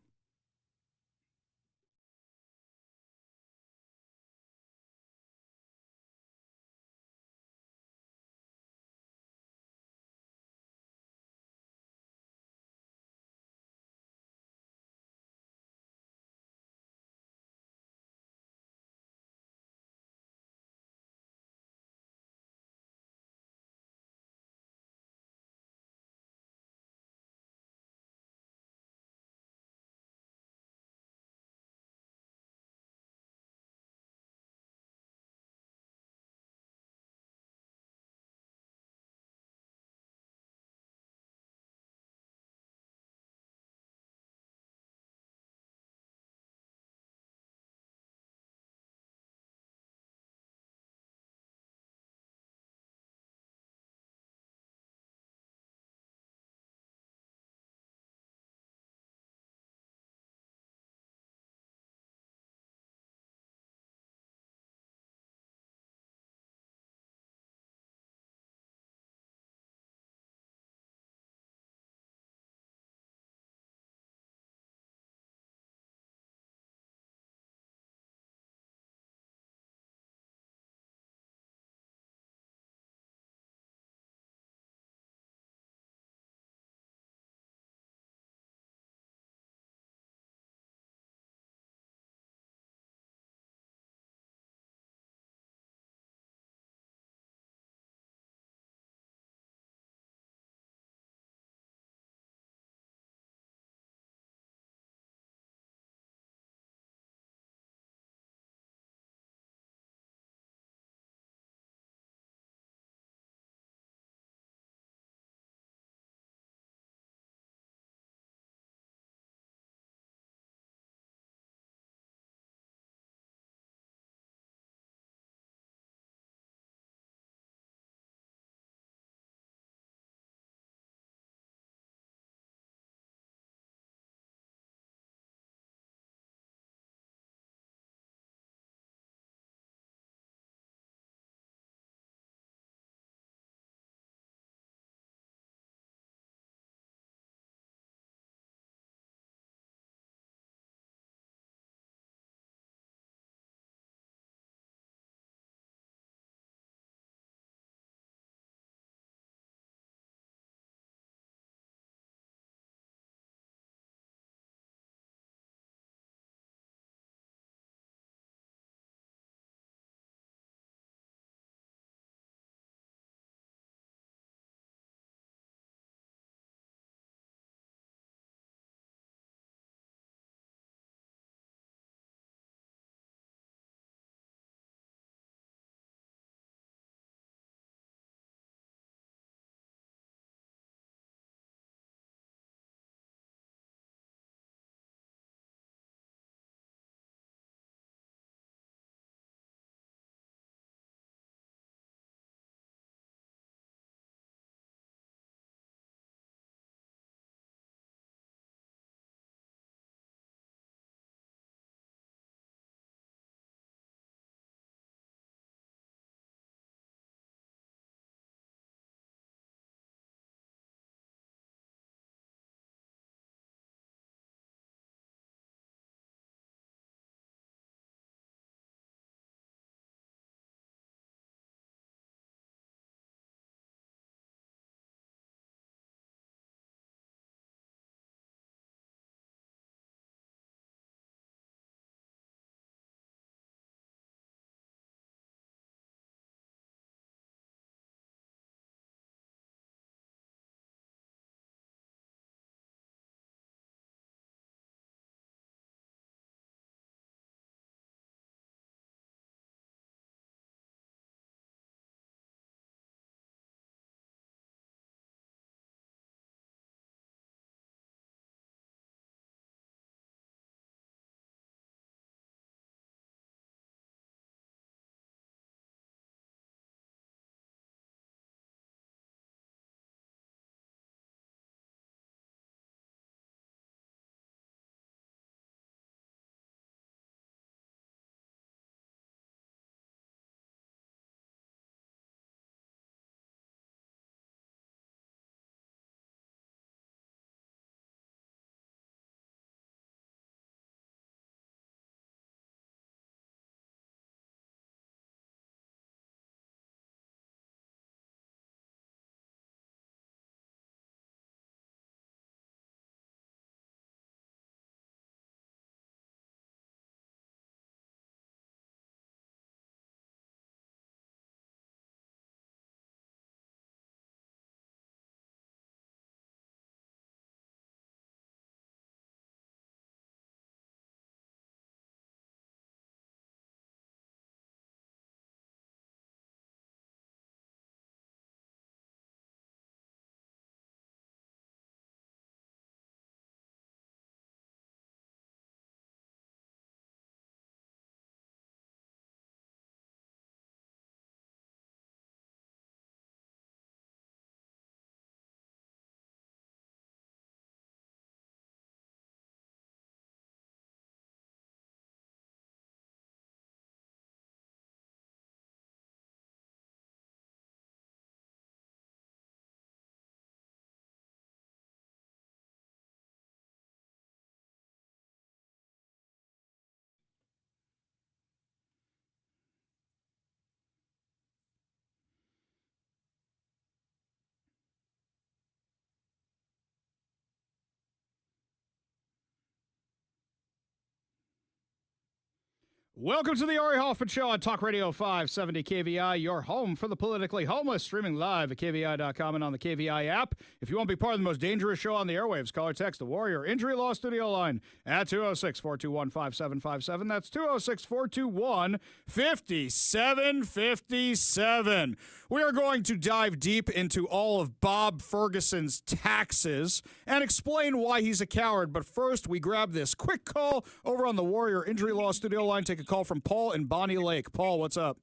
Welcome to the Ari Hoffman Show on Talk Radio 570 KVI, your home for the politically homeless, streaming live at KVI.com and on the KVI app. If you want to be part of the most dangerous show on the airwaves, call or text the Warrior Injury Law Studio line at 206-421-5757. That's 206-421-5757. We are going to dive deep into all of Bob Ferguson's taxes and explain why he's a coward. But first, we grab this quick call over on the Warrior Injury Law Studio line. Take a call from Paul in Bonnie Lake. Paul, what's up?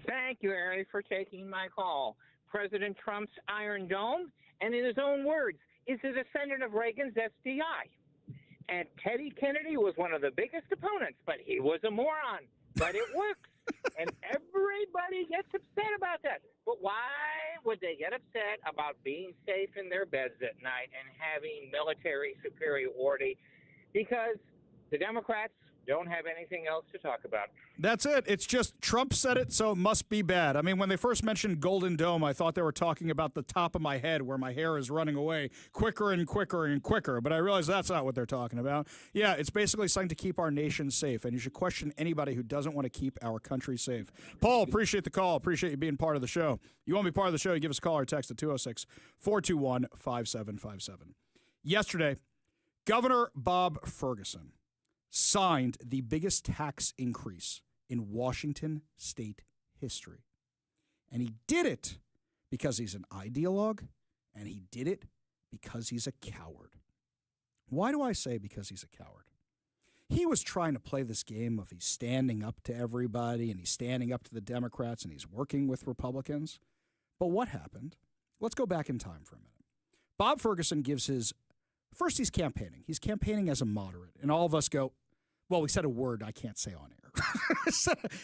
Thank you, Ari, for taking my call. President Trump's Iron Dome, and in his own words, is a descendant of Reagan's SDI. And Teddy Kennedy was one of the biggest opponents, but he was a moron. But it works. And everybody gets upset about that. But why would they get upset about being safe in their beds at night and having military superiority? Because the Democrats don't have anything else to talk about. That's it. It's just Trump said it, so it must be bad. I mean, when they first mentioned Golden Dome, I thought they were talking about the top of my head where my hair is running away quicker and quicker and quicker. But I realize that's not what they're talking about. Yeah, it's basically something to keep our nation safe. And you should question anybody who doesn't want to keep our country safe. Paul, appreciate the call. Appreciate you being part of the show. You want to be part of the show, you give us a call or text at 206-421-5757. Yesterday, Governor Bob Ferguson signed the biggest tax increase in Washington state history. And he did it because he's an ideologue, and he did it because he's a coward. Why do I say because he's a coward? He was trying to play this game of he's standing up to everybody, and he's standing up to the Democrats, and he's working with Republicans. But what happened? Let's go back in time for a minute. Bob Ferguson gives his, first he's campaigning. He's campaigning as a moderate, and all of us go, well, we said a word I can't say on air.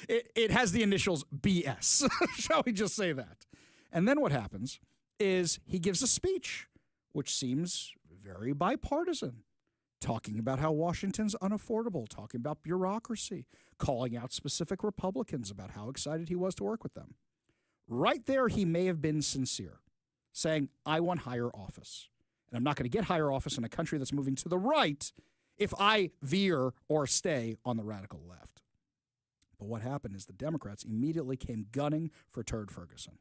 It has the initials BS. Shall we just say that? And then what happens is he gives a speech, which seems very bipartisan, talking about how Washington's unaffordable, talking about bureaucracy, calling out specific Republicans about how excited he was to work with them. Right there, he may have been sincere, saying, I want higher office. And I'm not going to get higher office in a country that's moving to the right if I veer or stay on the radical left. But what happened is the Democrats immediately came gunning for Turd Ferguson.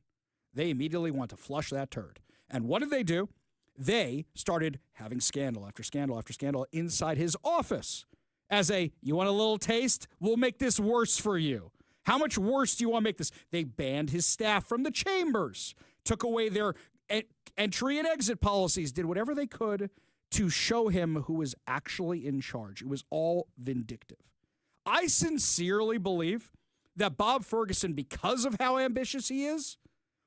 They immediately want to flush that turd. And what did they do? They started having scandal after scandal after scandal inside his office. As a, you want a little taste? We'll make this worse for you. How much worse do you want to make this? They banned his staff from the chambers, took away their entry and exit policies, did whatever they could to show him who was actually in charge. It was all vindictive. I sincerely believe that Bob Ferguson, because of how ambitious he is,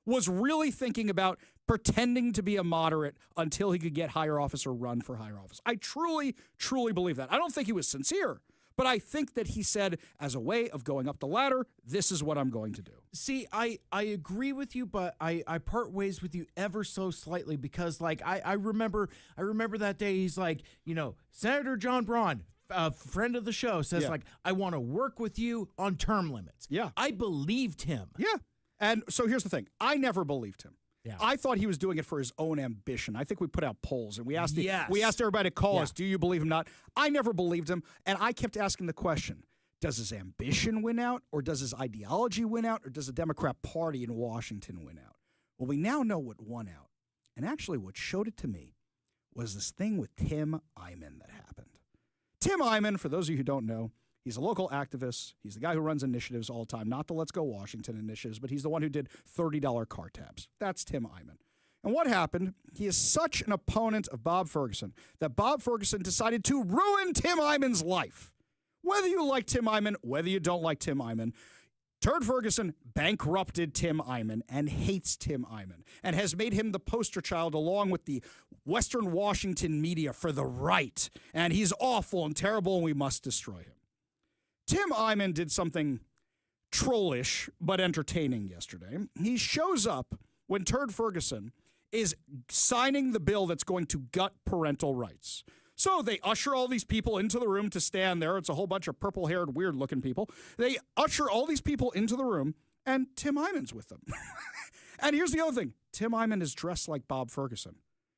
was really thinking about pretending to be a moderate until he could get higher office or run for higher office. I truly, truly believe that. I don't think he was sincere, but I think that he said, as a way of going up the ladder, this is what I'm going to do. See, I agree with you, but I part ways with you ever so slightly because, like, I remember that day he's like, you know, Senator John Braun, a friend of the show, says, like, I want to work with you on term limits. Yeah. I believed him. Yeah. And so here's the thing. I never believed him. Yeah. I thought he was doing it for his own ambition. I think we put out polls and we asked everybody to call us. Do you believe him? Not. I never believed him. And I kept asking the question, does his ambition win out, or does his ideology win out, or does the Democrat Party in Washington win out? Well, we now know what won out. And actually what showed it to me was this thing with Tim Eyman that happened. Tim Eyman, for those of you who don't know, he's a local activist. He's the guy who runs initiatives all the time, not the Let's Go Washington initiatives, but he's the one who did $30 car tabs. That's Tim Eyman. And what happened, he is such an opponent of Bob Ferguson that Bob Ferguson decided to ruin Tim Eyman's life. Whether you like Tim Eyman, whether you don't like Tim Eyman, Turd Ferguson bankrupted Tim Eyman and hates Tim Eyman and has made him the poster child along with the Western Washington media for the right. And he's awful and terrible and we must destroy him. Tim Eyman did something trollish but entertaining yesterday. He shows up when Turd Ferguson is signing the bill that's going to gut parental rights. So they usher all these people into the room to stand there. It's a whole bunch of purple-haired, weird-looking people. They usher all these people into the room, and Tim Eyman's with them. And here's the other thing. Tim Eyman is dressed like Bob Ferguson.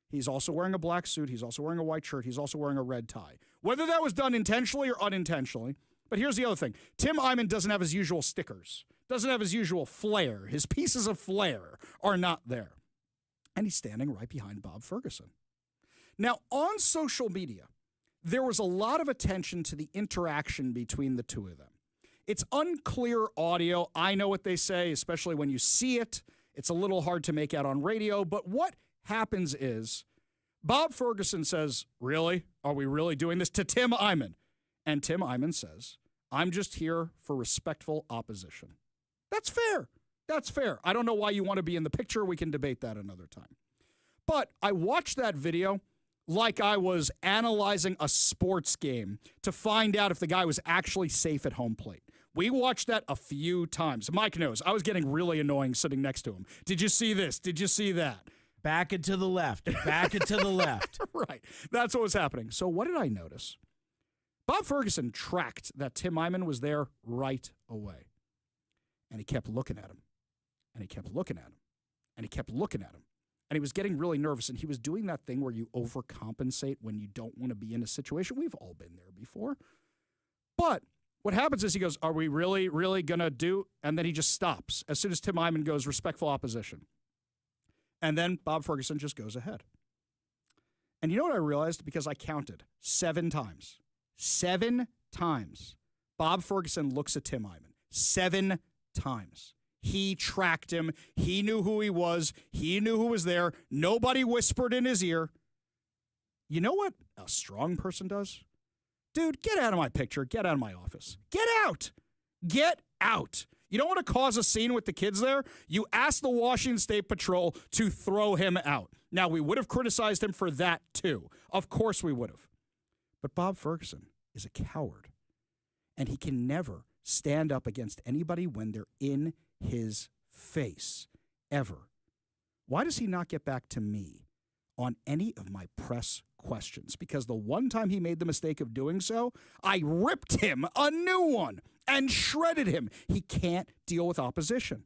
He's also wearing a black suit. He's also wearing a white shirt. He's also wearing a red tie. Whether that was done intentionally or unintentionally, But here's the other thing. Tim Eyman doesn't have his usual stickers, doesn't have his usual flair. His pieces of flair are not there. And he's standing right behind Bob Ferguson. Now, on social media, there was a lot of attention to the interaction between the two of them. It's unclear audio. I know what they say, especially when you see it. It's a little hard to make out on radio. But what happens is Bob Ferguson says, really? Are we really doing this? To Tim Eyman. And Tim Eyman says, I'm just here for respectful opposition. That's fair. That's fair. I don't know why you want to be in the picture. We can debate that another time. But I watched that video like I was analyzing a sports game to find out if the guy was actually safe at home plate. We watched that a few times. Mike knows. I was getting really annoying sitting next to him. Did you see this? Did you see that? Back and to the left. Back and to the left. Right. That's what was happening. So what did I notice? Bob Ferguson tracked that Tim Eyman was there right away. And he kept looking at him. And he kept looking at him. And he kept looking at him. And he was getting really nervous. And he was doing that thing where you overcompensate when you don't want to be in a situation. We've all been there before. But what happens is he goes, are we really, really going to do? And then he just stops as soon as Tim Eyman goes, respectful opposition. And then Bob Ferguson just goes ahead. And you know what I realized? Because I counted 7 times. 7 times. Bob Ferguson looks at Tim Eyman. 7 times. He tracked him. He knew who he was. He knew who was there. Nobody whispered in his ear. You know what a strong person does? Dude, get out of my picture. Get out of my office. Get out. Get out. You don't want to cause a scene with the kids there? You ask the Washington State Patrol to throw him out. Now, we would have criticized him for that, too. Of course we would have. But Bob Ferguson is a coward. And he can never stand up against anybody when they're in his face, ever. Why does he not get back to me on any of my press questions? Because the one time he made the mistake of doing so, I ripped him a new one and shredded him. He can't deal with opposition.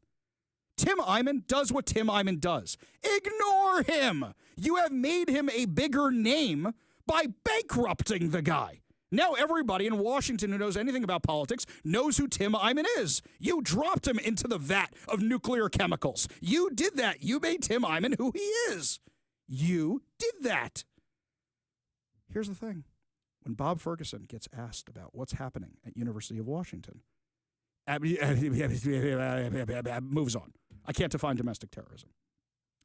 Tim Eyman does what Tim Eyman does. Ignore him. You have made him a bigger name by bankrupting the guy. Now everybody in Washington who knows anything about politics knows who Tim Eyman is. You dropped him into the vat of nuclear chemicals. You did that. You made Tim Eyman who he is. You did that. Here's the thing. When Bob Ferguson gets asked about what's happening at University of Washington, moves on. I can't define domestic terrorism.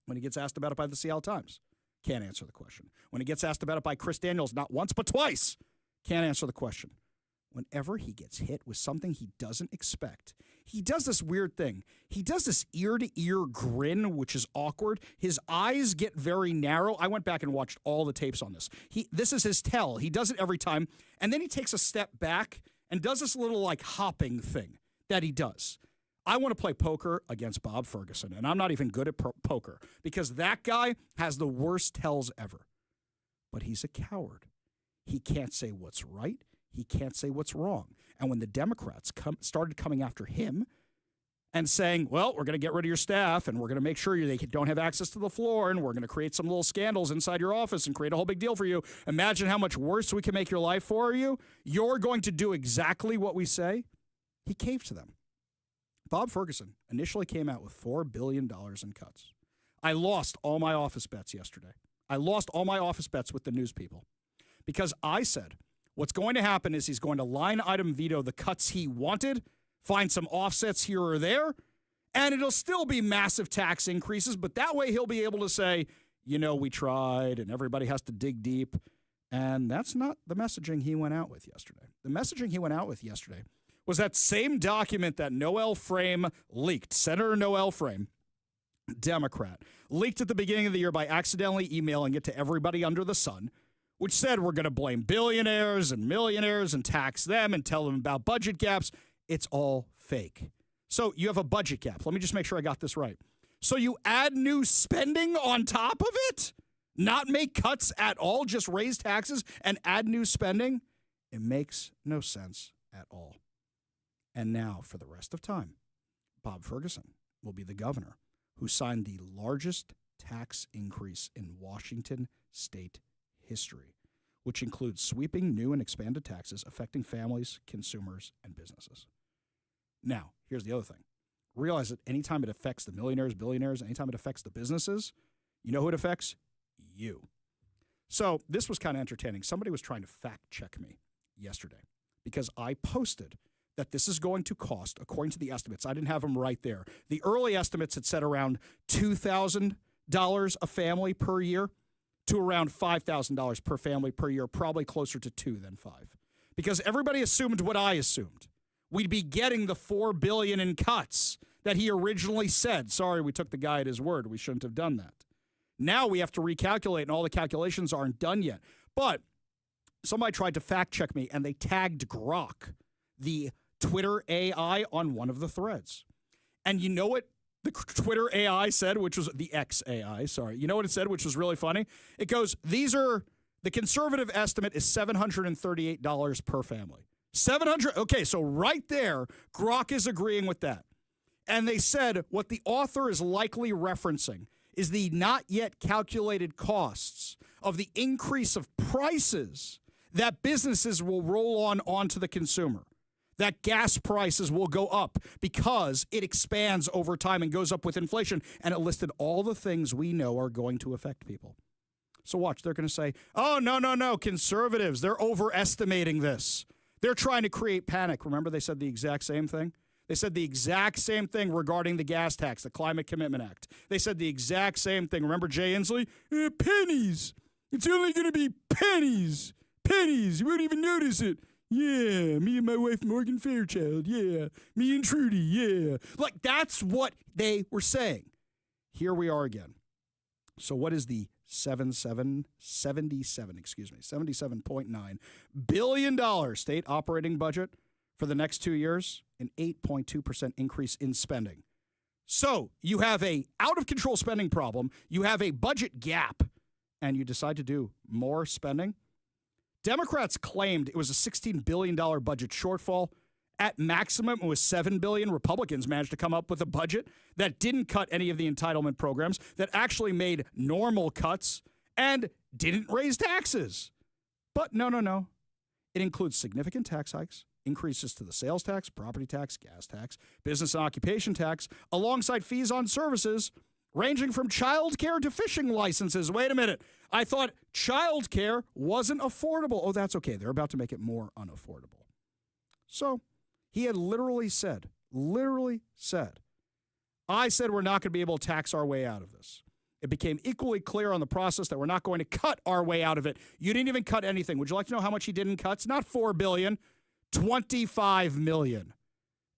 When he gets asked about it by the Seattle Times, can't answer the question. When he gets asked about it by Chris Daniels, not once but twice, can't answer the question. Whenever he gets hit with something he doesn't expect, he does this weird thing. He does this ear-to-ear grin, which is awkward. His eyes get very narrow. I went back and watched all the tapes on this. This is his tell. He does it every time, and then he takes a step back and does this little, like, hopping thing that he does. I want to play poker against Bob Ferguson, and I'm not even good at poker because that guy has the worst tells ever. But he's a coward. He can't say what's right. He can't say what's wrong. And when the Democrats started coming after him and saying, well, we're going to get rid of your staff and we're going to make sure they don't have access to the floor and we're going to create some little scandals inside your office and create a whole big deal for you. Imagine how much worse we can make your life for you. You're going to do exactly what we say. He caved to them. Bob Ferguson initially came out with $4 billion in cuts. I lost all my office bets yesterday. I lost all my office bets with the news people. Because I said, what's going to happen is he's going to line item veto the cuts he wanted, find some offsets here or there, and it'll still be massive tax increases, but that way he'll be able to say, you know, we tried, and everybody has to dig deep. And that's not the messaging he went out with yesterday. The messaging he went out with yesterday was that same document that Noel Frame leaked. Senator Noel Frame, Democrat, leaked at the beginning of the year by accidentally emailing it to everybody under the sun, which said we're going to blame billionaires and millionaires and tax them and tell them about budget gaps. It's all fake. So you have a budget gap. Let me just make sure I got this right. So you add new spending on top of it? Not make cuts at all, just raise taxes and add new spending? It makes no sense at all. And now, for the rest of time, Bob Ferguson will be the governor who signed the largest tax increase in Washington state history, which includes sweeping new and expanded taxes affecting families, consumers, and businesses. Now, here's the other thing. Realize that anytime it affects the millionaires, billionaires, anytime it affects the businesses, you know who it affects? You. So this was kind of entertaining. Somebody was trying to fact check me yesterday because I posted that this is going to cost, according to the estimates, I didn't have them right there. The early estimates had said around $2,000 a family per year to around $5,000 per family per year, probably closer to 2 than 5. Because everybody assumed what I assumed. We'd be getting the $4 billion in cuts that he originally said. Sorry, we took the guy at his word. We shouldn't have done that. Now we have to recalculate, and all the calculations aren't done yet. But somebody tried to fact check me, and they tagged Grok, the Twitter AI, on one of the threads. And you know what the Twitter AI said, which was the X AI, sorry. You know what it said, which was really funny? It goes, the conservative estimate is $738 per family. 700. Okay, so right there, Grok is agreeing with that. And they said what the author is likely referencing is the not yet calculated costs of the increase of prices that businesses will roll onto the consumer. That gas prices will go up because it expands over time and goes up with inflation. And it listed all the things we know are going to affect people. So watch, they're going to say, oh, no, conservatives, they're overestimating this. They're trying to create panic. Remember, they said the exact same thing? They said the exact same thing regarding the gas tax, the Climate Commitment Act. They said the exact same thing. Remember Jay Inslee? Pennies. It's only going to be pennies. Pennies. You won't even notice it. Yeah, me and my wife, Morgan Fairchild. Yeah, me and Trudy. Yeah. Like, that's what they were saying. Here we are again. So what is the $77.9 billion state operating budget for the next 2 years? An 8.2% increase in spending. So you have a out-of-control spending problem, you have a budget gap, and you decide to do more spending? Democrats claimed it was a $16 billion budget shortfall. At maximum, it was $7 billion. Republicans managed to come up with a budget that didn't cut any of the entitlement programs, that actually made normal cuts, and didn't raise taxes. But no. It includes significant tax hikes, increases to the sales tax, property tax, gas tax, business and occupation tax, alongside fees on services ranging from childcare to fishing licenses. Wait a minute. I thought childcare wasn't affordable. Oh, that's okay. They're about to make it more unaffordable. So he had literally said, I said we're not going to be able to tax our way out of this. It became equally clear on the process that we're not going to cut our way out of it. You didn't even cut anything. Would you like to know how much he didn't cut? It's not $4 billion, $25 million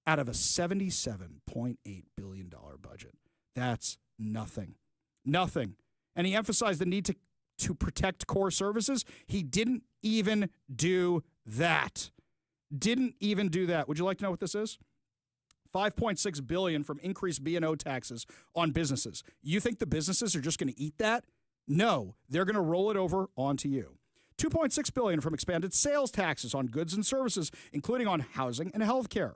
out of a $77.8 billion budget. That's nothing. Nothing. And he emphasized the need to protect core services. He didn't even do that. Would you like to know what this is? $5.6 billion from increased B&O taxes on businesses. You think the businesses are just going to eat that? No, they're going to roll it over onto you. $2.6 billion from expanded sales taxes on goods and services, including on housing and health care.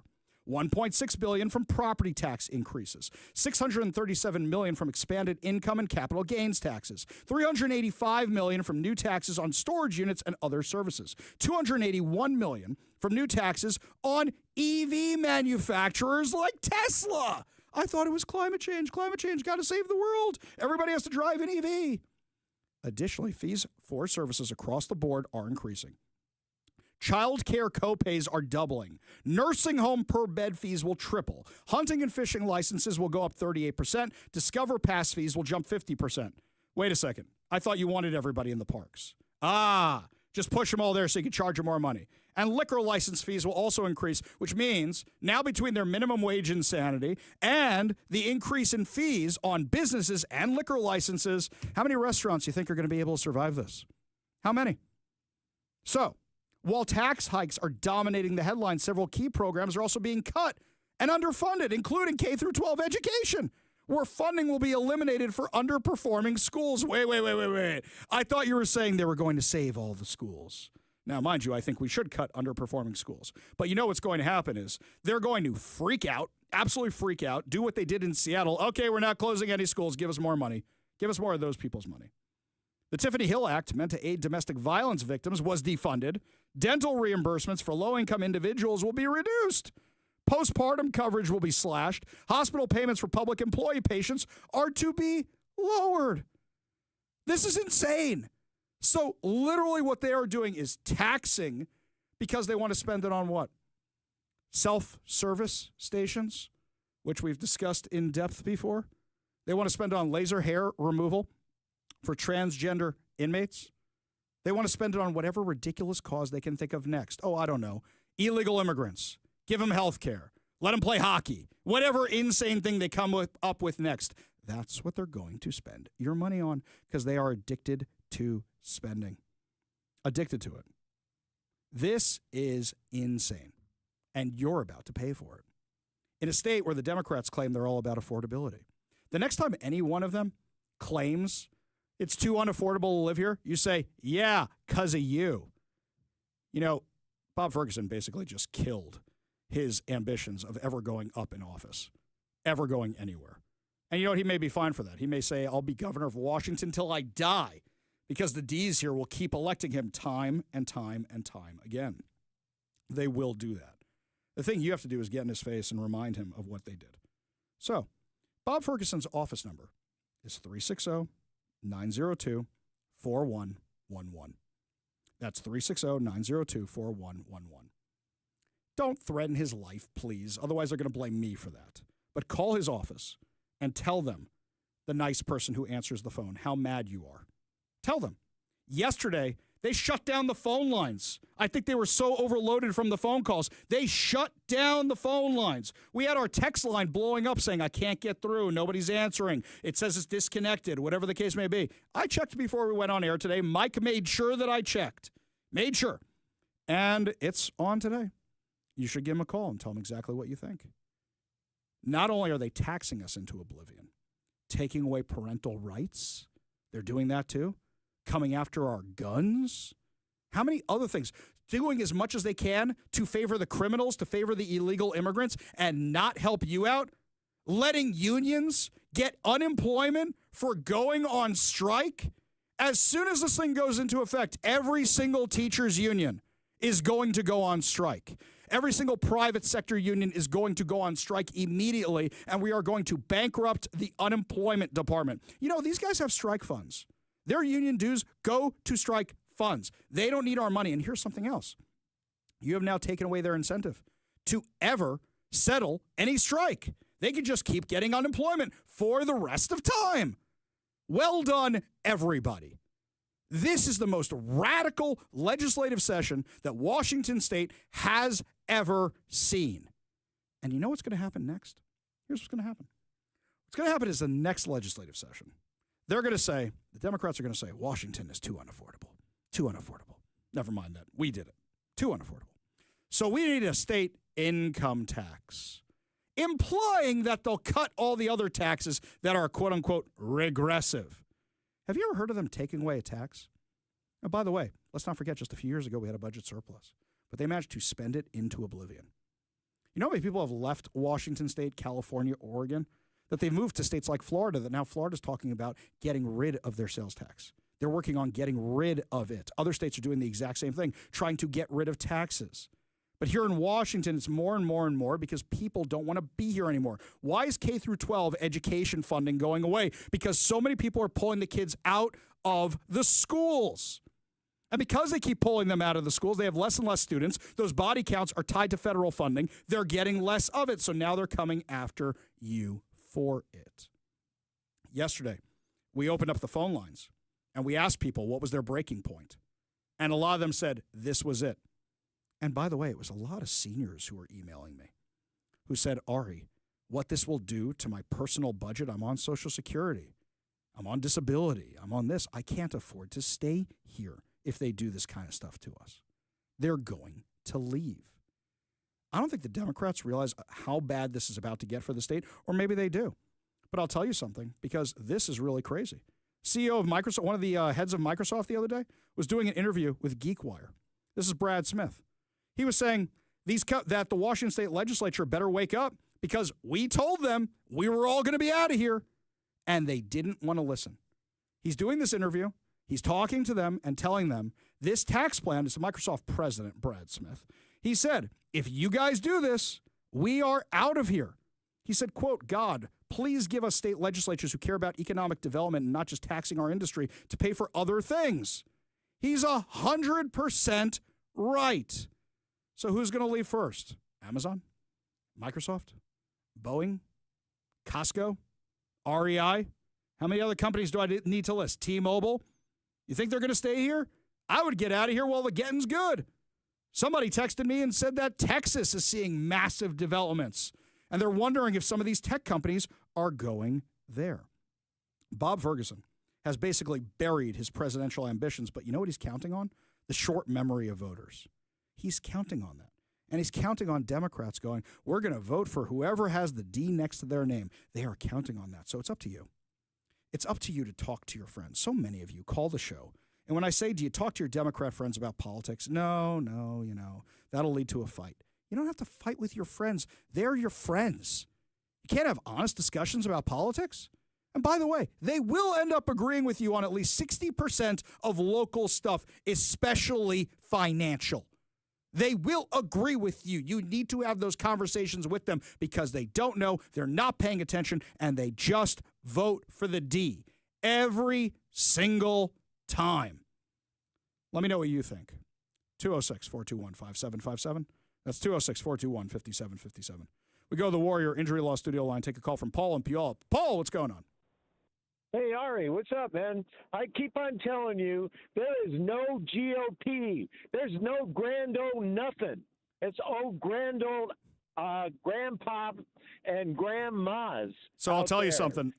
$1.6 billion from property tax increases, $637 million from expanded income and capital gains taxes, $385 million from new taxes on storage units and other services, $281 million from new taxes on EV manufacturers like Tesla. I thought it was climate change. Climate change, got to save the world. Everybody has to drive an EV. Additionally, fees for services across the board are increasing. Child care copays are doubling. Nursing home per bed fees will triple. Hunting and fishing licenses will go up 38%. Discover Pass fees will jump 50%. Wait a second. I thought you wanted everybody in the parks. Just push them all there so you can charge them more money. And liquor license fees will also increase, which means now between their minimum wage insanity and the increase in fees on businesses and liquor licenses, how many restaurants do you think are going to be able to survive this? How many? So, while tax hikes are dominating the headlines, several key programs are also being cut and underfunded, including K-12 education, where funding will be eliminated for underperforming schools. Wait. I thought you were saying they were going to save all the schools. Now, mind you, I think we should cut underperforming schools. But you know what's going to happen is they're going to freak out, absolutely freak out, do what they did in Seattle. Okay, we're not closing any schools. Give us more money. Give us more of those people's money. The Tiffany Hill Act, meant to aid domestic violence victims, was defunded. Dental reimbursements for low-income individuals will be reduced. Postpartum coverage will be slashed. Hospital payments for public employee patients are to be lowered. This is insane. So literally what they are doing is taxing because they want to spend it on what? Self-service stations, which we've discussed in depth before. They want to spend on laser hair removal for transgender inmates. They want to spend it on whatever ridiculous cause they can think of next. Oh, I don't know. Illegal immigrants. Give them health care. Let them play hockey. Whatever insane thing they come up with next. That's what they're going to spend your money on because they are addicted to spending. Addicted to it. This is insane. And you're about to pay for it. In a state where the Democrats claim they're all about affordability. The next time any one of them claims it's too unaffordable to live here, you say, yeah, because of you. You know, Bob Ferguson basically just killed his ambitions of ever going up in office, ever going anywhere. And you know what? He may be fine for that. He may say, I'll be governor of Washington till I die because the D's here will keep electing him time and time and time again. They will do that. The thing you have to do is get in his face and remind him of what they did. So, Bob Ferguson's office number is 360-902-4111. That's 360-902-4111. Don't threaten his life, please. Otherwise, they're going to blame me for that. But call his office and tell them, the nice person who answers the phone, how mad you are. Tell them. Yesterday, they shut down the phone lines. I think they were so overloaded from the phone calls. They shut down the phone lines. We had our text line blowing up saying, I can't get through. Nobody's answering. It says it's disconnected, whatever the case may be. I checked before we went on air today. Mike made sure that I checked. Made sure. And it's on today. You should give him a call and tell him exactly what you think. Not only are they taxing us into oblivion, taking away parental rights, they're doing that too. Coming after our guns. How many other things? Doing as much as they can to favor the criminals, to favor the illegal immigrants, and not help you out. Letting unions get unemployment for going on strike. As soon as this thing goes into effect, every single teachers union is going to go on strike. Every single private sector union is going to go on strike immediately, and we are going to bankrupt the unemployment department. You know, these guys have strike funds. Their union dues go to strike funds. They don't need our money. And here's something else. You have now taken away their incentive to ever settle any strike. They can just keep getting unemployment for the rest of time. Well done, everybody. This is the most radical legislative session that Washington State has ever seen. And you know what's going to happen next? Here's what's going to happen. What's going to happen is the next legislative session. They're going to say, the Democrats are going to say, Washington is too unaffordable. Too unaffordable. Never mind that. We did it. Too unaffordable. So we need a state income tax, implying that they'll cut all the other taxes that are, quote unquote, regressive. Have you ever heard of them taking away a tax? Oh, by the way, let's not forget, just a few years ago, we had a budget surplus, but they managed to spend it into oblivion. You know how many people have left Washington State, California, Oregon, that they've moved to states like Florida, that now Florida's talking about getting rid of their sales tax. They're working on getting rid of it. Other states are doing the exact same thing, trying to get rid of taxes. But here in Washington, it's more and more and more because people don't want to be here anymore. Why is K through 12 education funding going away? Because so many people are pulling the kids out of the schools. And because they keep pulling them out of the schools, they have less and less students. Those body counts are tied to federal funding. They're getting less of it. So now they're coming after you for it. Yesterday, we opened up the phone lines and we asked people what was their breaking point. And a lot of them said this was it. And by the way, it was a lot of seniors who were emailing me who said, Ari, what this will do to my personal budget, I'm on Social Security, I'm on disability, I'm on this. I can't afford to stay here if they do this kind of stuff to us. They're going to leave. I don't think the Democrats realize how bad this is about to get for the state, or maybe they do. But I'll tell you something, because this is really crazy. CEO of Microsoft, one of the heads of Microsoft the other day, was doing an interview with GeekWire. This is Brad Smith. He was saying that the Washington State Legislature better wake up because we told them we were all going to be out of here, and they didn't want to listen. He's doing this interview. He's talking to them and telling them this tax plan is Microsoft president, Brad Smith. He said, if you guys do this, we are out of here. He said, quote, God, please give us state legislatures who care about economic development and not just taxing our industry to pay for other things. He's 100% right. So who's going to leave first? Amazon? Microsoft? Boeing? Costco? REI? How many other companies do I need to list? T-Mobile? You think they're going to stay here? I would get out of here while the getting's good. Somebody texted me and said that Texas is seeing massive developments, and they're wondering if some of these tech companies are going there. Bob Ferguson has basically buried his presidential ambitions, but you know what he's counting on? The short memory of voters. He's counting on that. And he's counting on Democrats going, we're going to vote for whoever has the D next to their name. They are counting on that. So it's up to you. It's up to you to talk to your friends. So many of you call the show. And when I say, do you talk to your Democrat friends about politics? No, that'll lead to a fight. You don't have to fight with your friends. They're your friends. You can't have honest discussions about politics. And by the way, they will end up agreeing with you on at least 60% of local stuff, especially financial. They will agree with you. You need to have those conversations with them because they don't know, they're not paying attention, and they just vote for the D every single time. Let me know what you think. 206-421-5757. That's 206-421-5757. We go to the Warrior Injury Law Studio line, take a call from Paul and Puyallup. Paul, what's going on? Hey, Ari, what's up, man? I keep on telling you, there is no GOP. There's no grand old nothing. It's old grand old grandpop and grandmas. So I'll tell you something.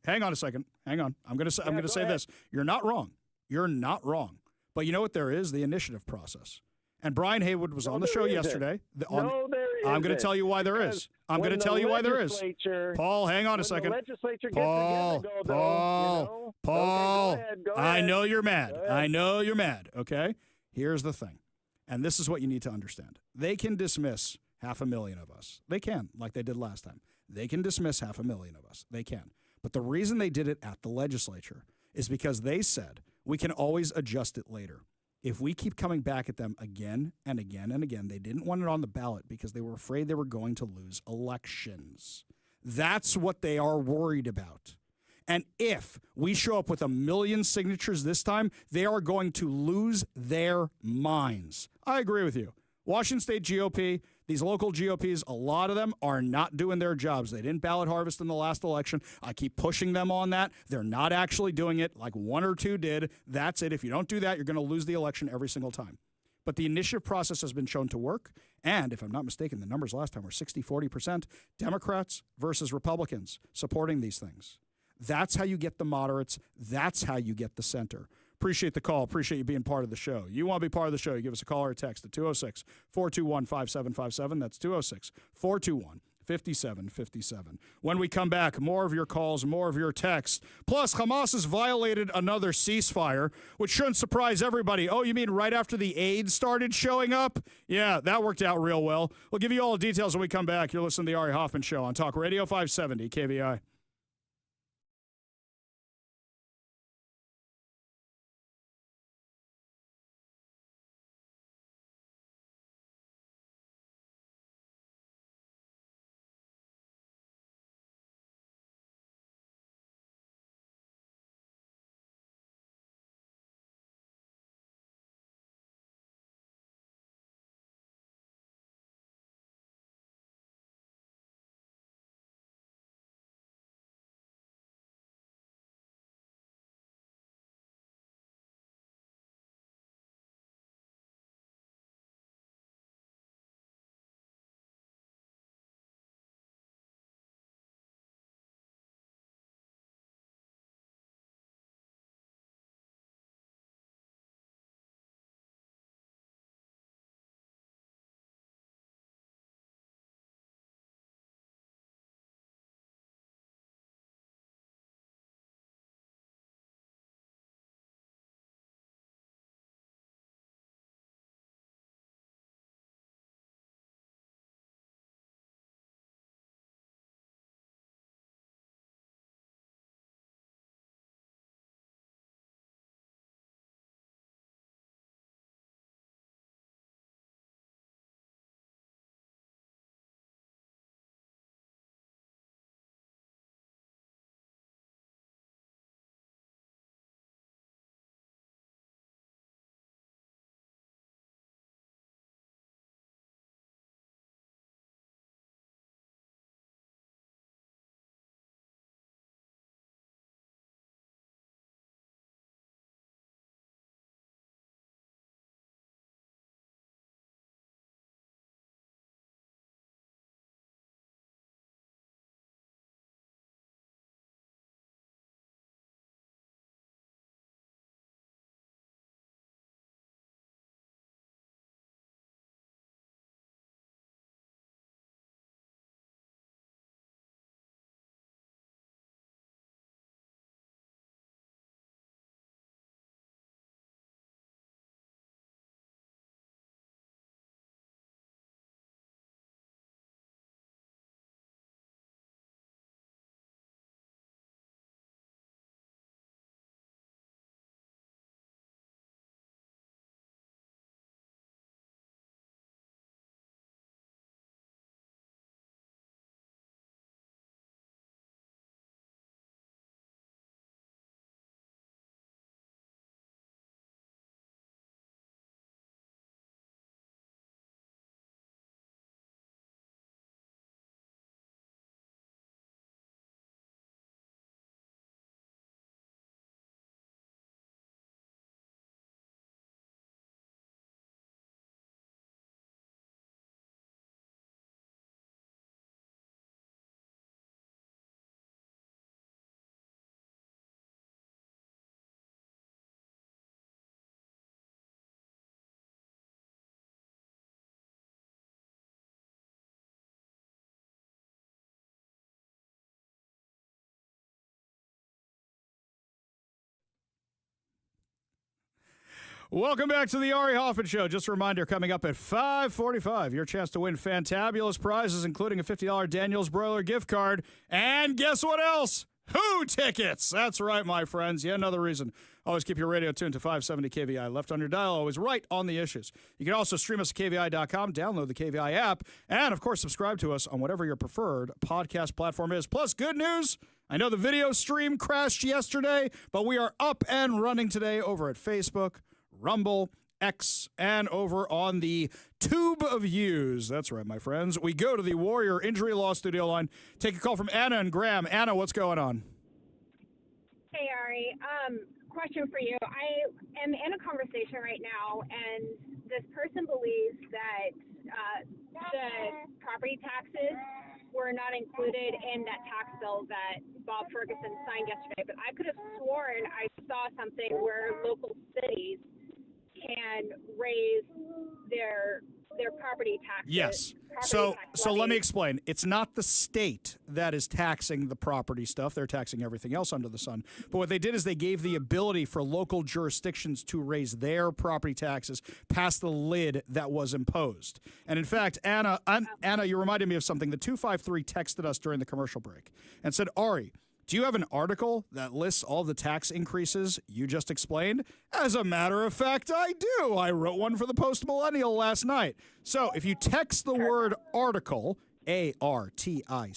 Hang on a second. Hang on. I'm going to say this. You're not wrong. You're not wrong. But you know what there is? The initiative process. And Brian Haywood was on the show yesterday. No, there isn't. I'm going to tell you why there is. I'm going to tell you why there is. Paul, hang on a second. The legislature gets Paul, together, go, Paul, okay, go ahead. I know you're mad. I know you're mad, okay? Here's the thing, and this is what you need to understand. They can dismiss 500,000 of us. They can, like they did last time. They can dismiss 500,000 of us. They can. But the reason they did it at the legislature is because they said we can always adjust it later. If we keep coming back at them again and again and again, they didn't want it on the ballot because they were afraid they were going to lose elections. That's what they are worried about. And if we show up with 1 million signatures this time, they are going to lose their minds. I agree with you. Washington State GOP, these local GOPs, a lot of them are not doing their jobs. They didn't ballot harvest in the last election. I keep pushing them on that. They're not actually doing it like 1 or 2 did. That's it. If you don't do that, you're going to lose the election every single time. But the initiative process has been shown to work. And if I'm not mistaken, the numbers last time were 60-40%, Democrats versus Republicans supporting these things. That's how you get the moderates. That's how you get the center. Appreciate the call. Appreciate you being part of the show. You want to be part of the show, you give us a call or a text at 206-421-5757. That's 206-421-5757. When we come back, more of your calls, more of your texts. Plus, Hamas has violated another ceasefire, which shouldn't surprise everybody. Oh, you mean right after the aid started showing up? Yeah, that worked out real well. We'll give you all the details when we come back. You're listening to the Ari Hoffman Show on Talk Radio 570 KVI. Welcome back to the Ari Hoffman Show. Just a reminder, coming up at 5:45, your chance to win fantabulous prizes, including a $50 Daniel's Broiler gift card. And guess what else? Who tickets? That's right, my friends. Yet another reason. Always keep your radio tuned to 570 KVI. Left on your dial, always right on the issues. You can also stream us at KVI.com, download the KVI app, and, of course, subscribe to us on whatever your preferred podcast platform is. Plus, good news. I know the video stream crashed yesterday, but we are up and running today over at Facebook, Rumble, X, and over on the Tube of Views. That's right, my friends. We go to the Warrior Injury Law Studio line. Take a call from Anna and Graham. Anna, what's going on? Hey, Ari. Question for you. I am in a conversation right now, and this person believes that the property taxes were not included in that tax bill that Bob Ferguson signed yesterday. But I could have sworn I saw something where local cities can raise their property taxes. Yes. So let me explain. It's not the state that is taxing the property stuff. They're taxing everything else under the sun. But what they did is they gave the ability for local jurisdictions to raise their property taxes past the lid that was imposed. And in fact, Anna, you reminded me of something. The 253 texted us during the commercial break and said, Ari, do you have an article that lists all the tax increases you just explained? As a matter of fact, I do. I wrote one for the Post Millennial last night. So if you text the word article, ARTICLE,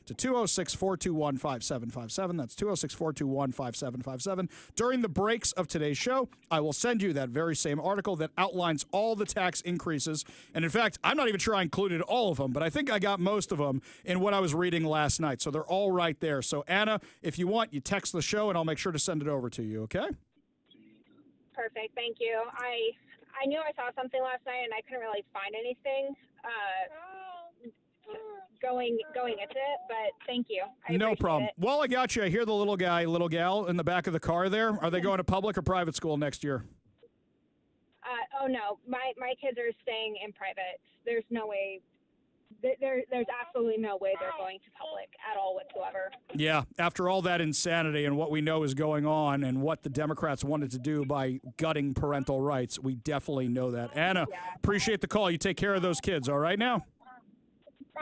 to 206-421-5757. That's 206-421-5757. During the breaks of today's show, I will send you that very same article that outlines all the tax increases. And in fact, I'm not even sure I included all of them, but I think I got most of them in what I was reading last night. So they're all right there. So Anna, if you want, you text the show and I'll make sure to send it over to you, okay? Perfect. Thank you. I knew I saw something last night and I couldn't really find anything going into it, but thank you. No problem. While I got you, I hear the little gal in the back of the car there. Are they going to public or private school next year? Oh no, my kids are staying in private. There's no way. There's absolutely no way they're going to public at all whatsoever. Yeah, after all that insanity and what we know is going on and what the Democrats wanted to do by gutting parental rights, we definitely know that. Anna, appreciate the call. You take care of those kids, all right now?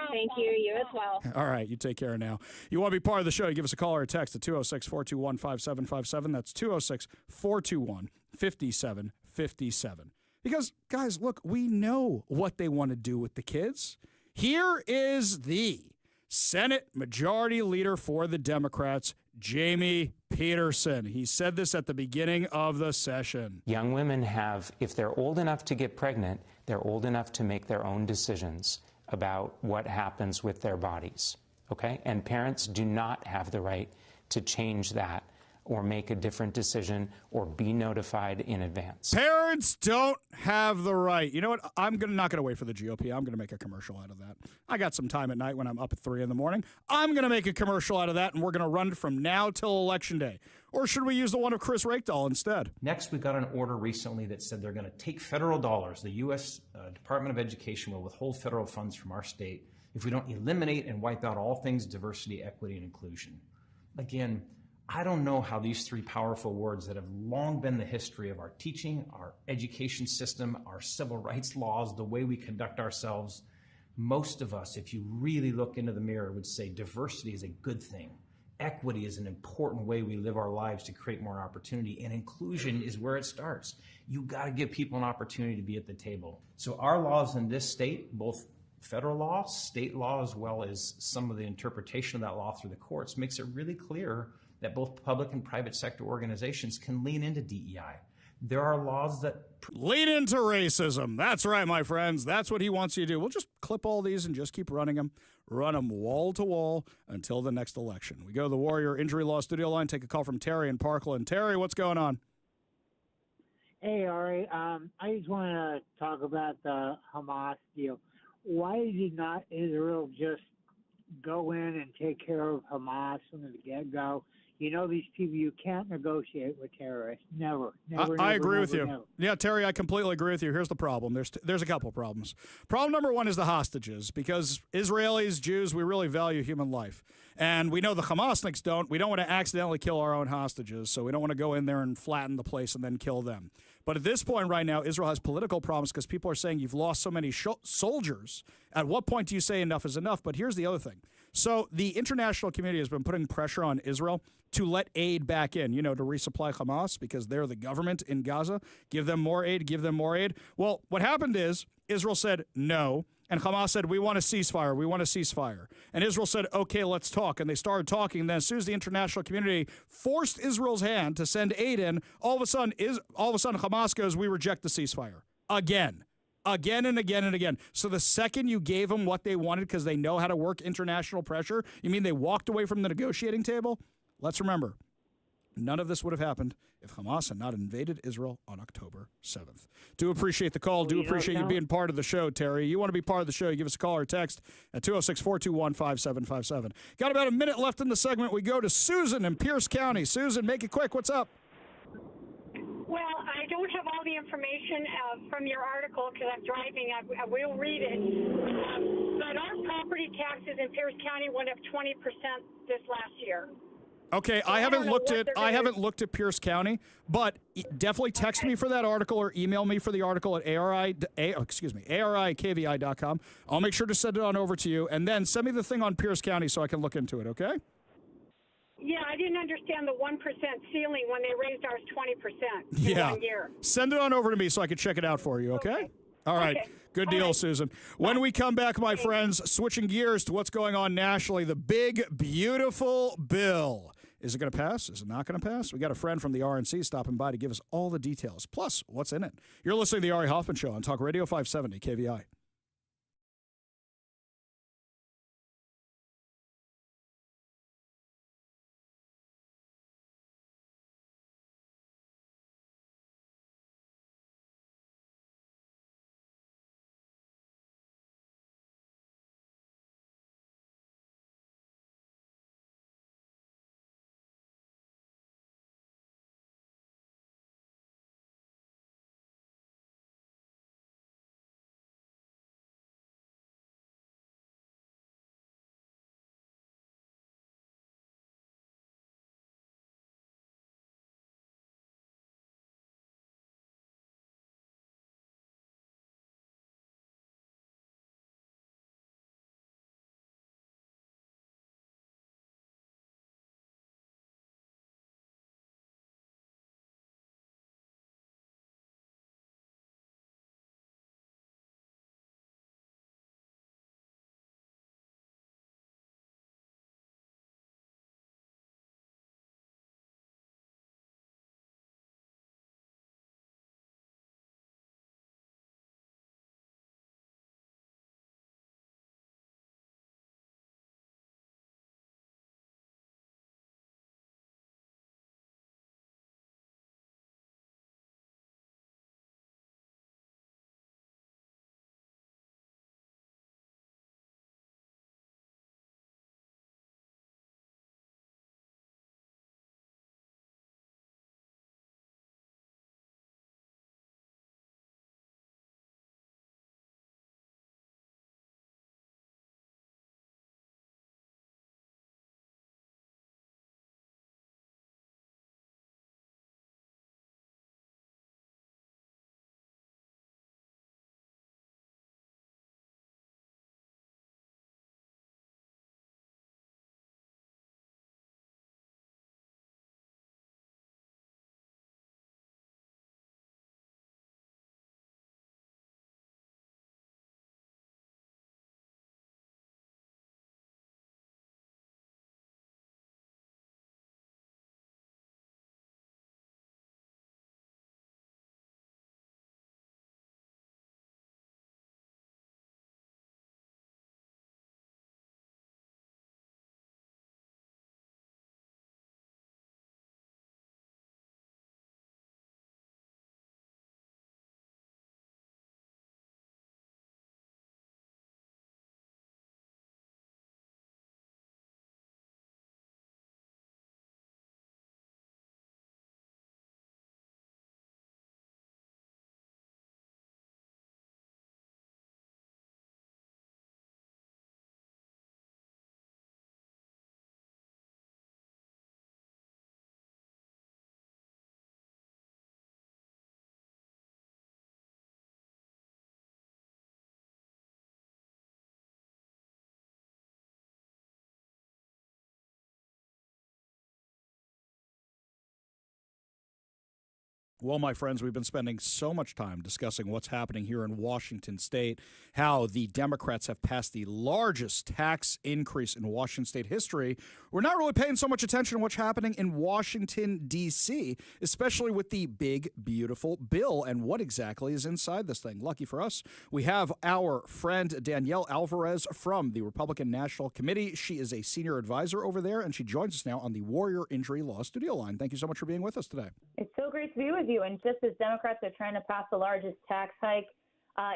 Thank you. You as well. All right, you take care now. You want to be part of the show, you give us a call or a text at 206-421-5757. That's 206-421-5757. Because, guys, look, we know what they want to do with the kids. Here is the Senate Majority Leader for the Democrats, Jamie Peterson. He said this at the beginning of the session. Young women have, if they're old enough to get pregnant, they're old enough to make their own decisions about what happens with their bodies, okay? And parents do not have the right to change that or make a different decision or be notified in advance. Parents don't have the right. You know what? I'm not going to wait for the GOP. I'm going to make a commercial out of that. I got some time at night when I'm up at 3 in the morning. I'm going to make a commercial out of that, and we're going to run it from now till Election Day. Or should we use the one of Chris Rakedahl instead? Next, we got an order recently that said they're going to take federal dollars. The U.S. Department of Education will withhold federal funds from our state if we don't eliminate and wipe out all things diversity, equity, and inclusion. Again, I don't know how these three powerful words that have long been the history of our teaching, our education system, our civil rights laws, the way we conduct ourselves, most of us, if you really look into the mirror, would say diversity is a good thing. Equity is an important way we live our lives to create more opportunity, and inclusion is where it starts. You got to give people an opportunity to be at the table. So our laws in this state, both federal law, state law, as well as some of the interpretation of that law through the courts, makes it really clear that both public and private sector organizations can lean into DEI. There are laws that lean into racism. That's right, my friends. That's what he wants you to do. We'll just clip all these and just keep running them. Run them wall to wall until the next election. We go to the Warrior Injury Law Studio line. Take a call from Terry in Parkland. Terry, what's going on? Hey, Ari. I just want to talk about the Hamas deal. Why did not Israel just go in and take care of Hamas from the get-go? You know these people, you can't negotiate with terrorists. Never. I agree with you. Never. Yeah, Terry, I completely agree with you. Here's the problem. There's a couple problems. Problem number one is the hostages, because Israelis, Jews, we really value human life. And we know the Hamasniks don't. We don't want to accidentally kill our own hostages, so we don't want to go in there and flatten the place and then kill them. But at this point right now, Israel has political problems because people are saying you've lost so many soldiers. At what point do you say enough is enough? But here's the other thing. So the international community has been putting pressure on Israel to let aid back in, to resupply Hamas because they're the government in Gaza. Give them more aid, give them more aid. Well, what happened is Israel said no, and Hamas said, we want a ceasefire, we want a ceasefire. And Israel said, okay, let's talk. And they started talking. And then as soon as the international community forced Israel's hand to send aid in, all of a sudden Hamas goes, we reject the ceasefire. Again and again and again. So the second you gave them what they wanted because they know how to work international pressure, you mean they walked away from the negotiating table? Let's remember, none of this would have happened if Hamas had not invaded Israel on October 7th. Do appreciate the call. Do appreciate you being part of the show, Terry. You want to be part of the show, you give us a call or text at 206-421-5757. Got about a minute left in the segment. We go to Susan in Pierce County. Susan, make it quick. What's up? Well, I don't have all the information from your article because I'm driving. I will read it. But our property taxes in Pierce County went up 20% this last year. Okay, So I haven't looked at Pierce County, but definitely text me for that article or email me for the article at arikvi.com. I'll make sure to send it on over to you, and then send me the thing on Pierce County so I can look into it, okay? Yeah, I didn't understand the 1% ceiling when they raised ours 20% in 1 year. Send it on over to me so I can check it out for you, okay? All right. Okay. Good deal, Susan. When we come back, my friends, switching gears to what's going on nationally, the big, beautiful bill. Is it going to pass? Is it not going to pass? We got a friend from the RNC stopping by to give us all the details, plus what's in it. You're listening to the Ari Hoffman Show on Talk Radio 570 KVI. Well, my friends, we've been spending so much time discussing what's happening here in Washington state, how the Democrats have passed the largest tax increase in Washington state history. We're not really paying so much attention to what's happening in Washington, D.C., especially with the big, beautiful bill and what exactly is inside this thing. Lucky for us, we have our friend Danielle Alvarez from the Republican National Committee. She is a senior advisor over there, and she joins us now on the Warrior Injury Law studio line. Thank you so much for being with us today. It's so great to be with you. And just as Democrats are trying to pass the largest tax hike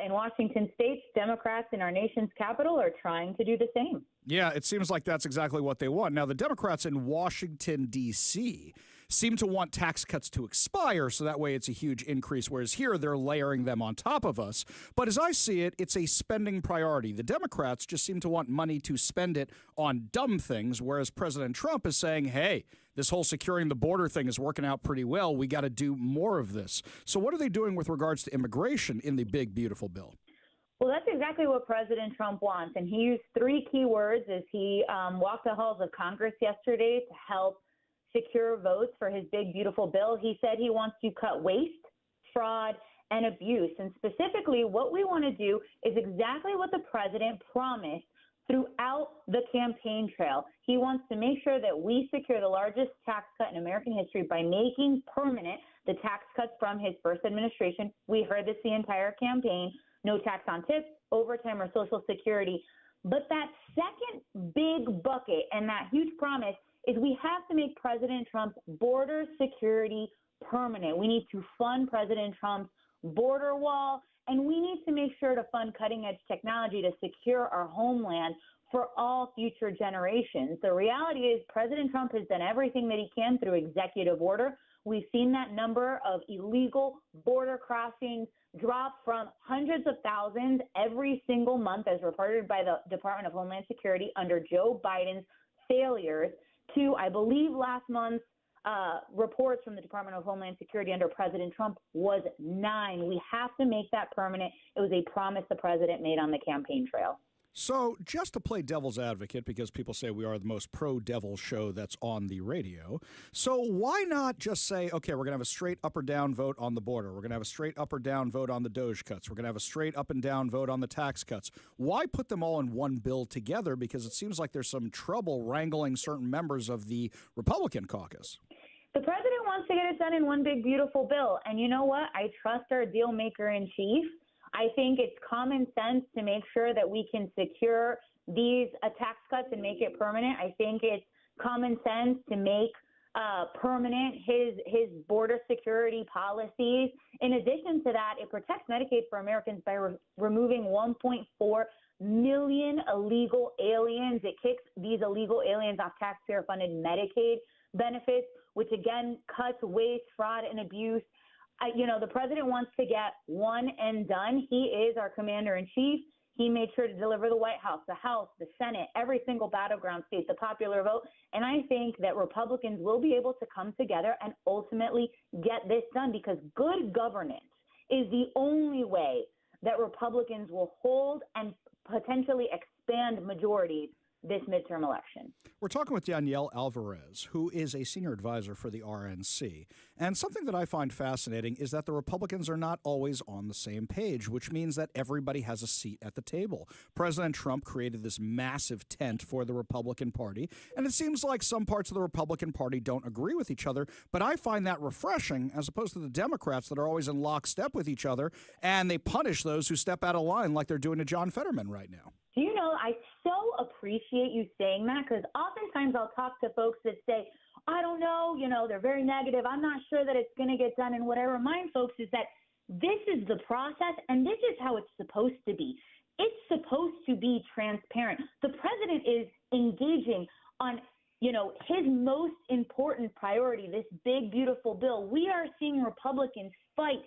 in Washington state, Democrats in our nation's capital are trying to do the same. Yeah, it seems like that's exactly what they want. Now, the Democrats in Washington, D.C. seem to want tax cuts to expire, so that way it's a huge increase, whereas here they're layering them on top of us. But as I see it, it's a spending priority. The Democrats just seem to want money to spend it on dumb things, whereas President Trump is saying, hey, this whole securing the border thing is working out pretty well. We got to do more of this. So what are they doing with regards to immigration in the big, beautiful bill? Well, that's exactly what President Trump wants. And he used three key words as he walked the halls of Congress yesterday to help secure votes for his big, beautiful bill. He said he wants to cut waste, fraud, and abuse. And specifically, what we want to do is exactly what the president promised throughout the campaign trail. He wants to make sure that we secure the largest tax cut in American history by making permanent the tax cuts from his first administration. We heard this the entire campaign. No tax on tips, overtime, or Social Security. But that second big bucket and that huge promise is we have to make President Trump's border security permanent. We need to fund President Trump's border wall, and we need to make sure to fund cutting-edge technology to secure our homeland for all future generations. The reality is President Trump has done everything that he can through executive order. We've seen that number of illegal border crossings drop from hundreds of thousands every single month as reported by the Department of Homeland Security under Joe Biden's failures to, I believe, last month's reports from the Department of Homeland Security under President Trump was 9. We have to make that permanent. It was a promise the president made on the campaign trail. So just to play devil's advocate, because people say we are the most pro-devil show that's on the radio, so why not just say, okay, we're going to have a straight up or down vote on the border. We're going to have a straight up or down vote on the DOJ cuts. We're going to have a straight up and down vote on the tax cuts. Why put them all in one bill together? Because it seems like there's some trouble wrangling certain members of the Republican caucus. The president wants to get it done in one big, beautiful bill. And you know what? I trust our deal maker in chief. I think it's common sense to make sure that we can secure these tax cuts and make it permanent. I think it's common sense to make permanent his border security policies. In addition to that, it protects Medicaid for Americans by removing 1.4 million illegal aliens. It kicks these illegal aliens off taxpayer-funded Medicaid benefits, which again cuts waste, fraud, and abuse. The president wants to get one and done. He is our commander-in-chief. He made sure to deliver the White House, the House, the Senate, every single battleground state, the popular vote. And I think that Republicans will be able to come together and ultimately get this done because good governance is the only way that Republicans will hold and potentially expand majorities this midterm election. We're talking with Danielle Alvarez, who is a senior advisor for the RNC. And something that I find fascinating is that the Republicans are not always on the same page, which means that everybody has a seat at the table. President Trump created this massive tent for the Republican Party, and it seems like some parts of the Republican Party don't agree with each other, but I find that refreshing as opposed to the Democrats that are always in lockstep with each other, and they punish those who step out of line like they're doing to John Fetterman right now. Do you know, I so appreciate you saying that because oftentimes I'll talk to folks that say, I don't know, they're very negative. I'm not sure that it's going to get done. And what I remind folks is that this is the process and this is how it's supposed to be. It's supposed to be transparent. The president is engaging on, his most important priority, this big, beautiful bill. We are seeing Republicans fight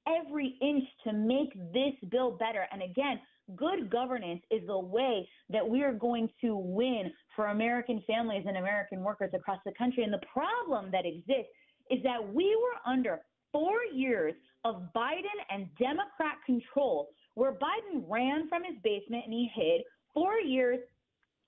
every inch to make this bill better. And again, good governance is the way that we are going to win for American families and American workers across the country. And the problem that exists is that we were under 4 years of Biden and Democrat control, where Biden ran from his basement and he hid, 4 years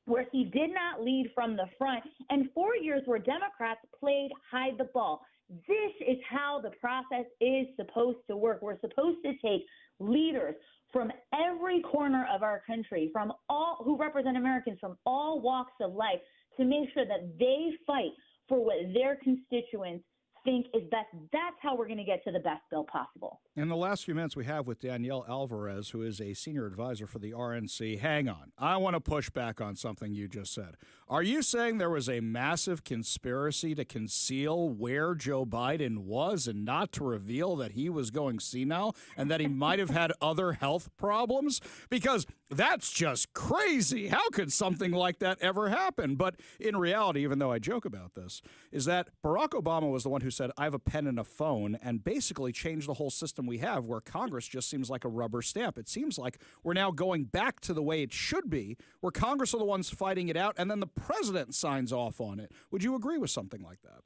where he did not lead from the front, and 4 years where Democrats played hide the ball. This is how the process is supposed to work. We're supposed to take leaders from every corner of our country, from all who represent Americans from all walks of life, to make sure that they fight for what their constituents think is best. That's how we're going to get to the best bill possible. In the last few minutes we have with Danielle Alvarez, who is a senior advisor for the RNC. Hang on. I want to push back on something you just said. Are you saying there was a massive conspiracy to conceal where Joe Biden was and not to reveal that he was going senile and that he might have had other health problems? Because that's just crazy. How could something like that ever happen? But in reality, even though I joke about this, is that Barack Obama was the one who said, I have a pen and a phone, and basically changed the whole system we have, where Congress just seems like a rubber stamp. It seems like we're now going back to the way it should be, where Congress are the ones fighting it out, and then the president signs off on it. Would you agree with something like that?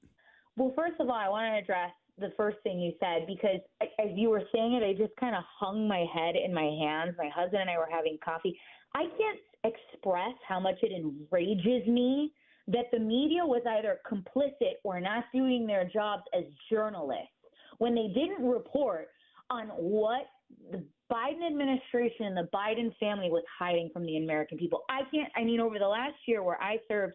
Well, first of all, I want to address the first thing you said, because as you were saying it, I just kind of hung my head in my hands. My husband and I were having coffee. I can't express how much it enrages me that the media was either complicit or not doing their jobs as journalists when they didn't report on what the Biden administration and the Biden family was hiding from the American people. Over the last year where I served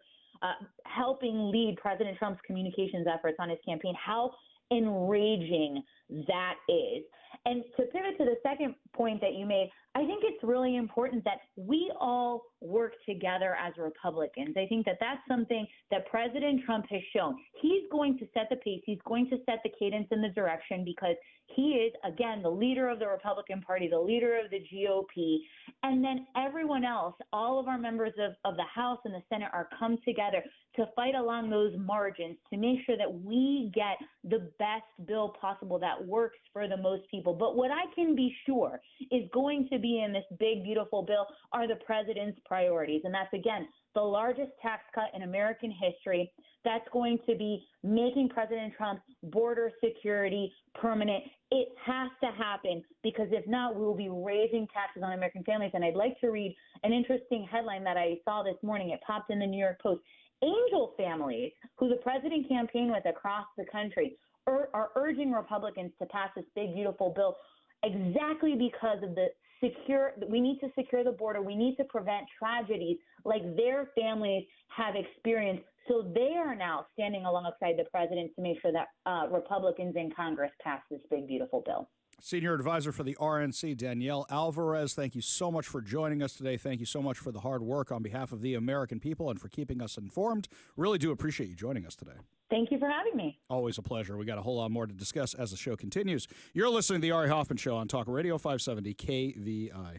helping lead President Trump's communications efforts on his campaign, how enraging that is. And to pivot to the second point that you made, I think it's really important that we all work together as Republicans. I think that that's something that President Trump has shown. He's going to set the pace. He's going to set the cadence and the direction, because he is, again, the leader of the Republican Party, the leader of the GOP. And then everyone else, all of our members of the House and the Senate are come together to fight along those margins to make sure that we get the best bill possible that works for the most people. But what I can be sure is going to be in this big, beautiful bill are the president's priorities. And that's, again, the largest tax cut in American history. That's going to be making President Trump's border security permanent. It has to happen, because if not, we will be raising taxes on American families. And I'd like to read an interesting headline that I saw this morning. It popped in the New York Post. Angel families, who the president campaigned with across the country, are urging Republicans to pass this big, beautiful bill exactly because of we need to secure the border. We need to prevent tragedies like their families have experienced. So they are now standing alongside the president to make sure that Republicans in Congress pass this big, beautiful bill. Senior advisor for the RNC, Danielle Alvarez, thank you so much for joining us today. Thank you so much for the hard work on behalf of the American people and for keeping us informed. Really do appreciate you joining us today. Thank you for having me. Always a pleasure. We got a whole lot more to discuss as the show continues. You're listening to the Ari Hoffman Show on Talk Radio 570 KVI.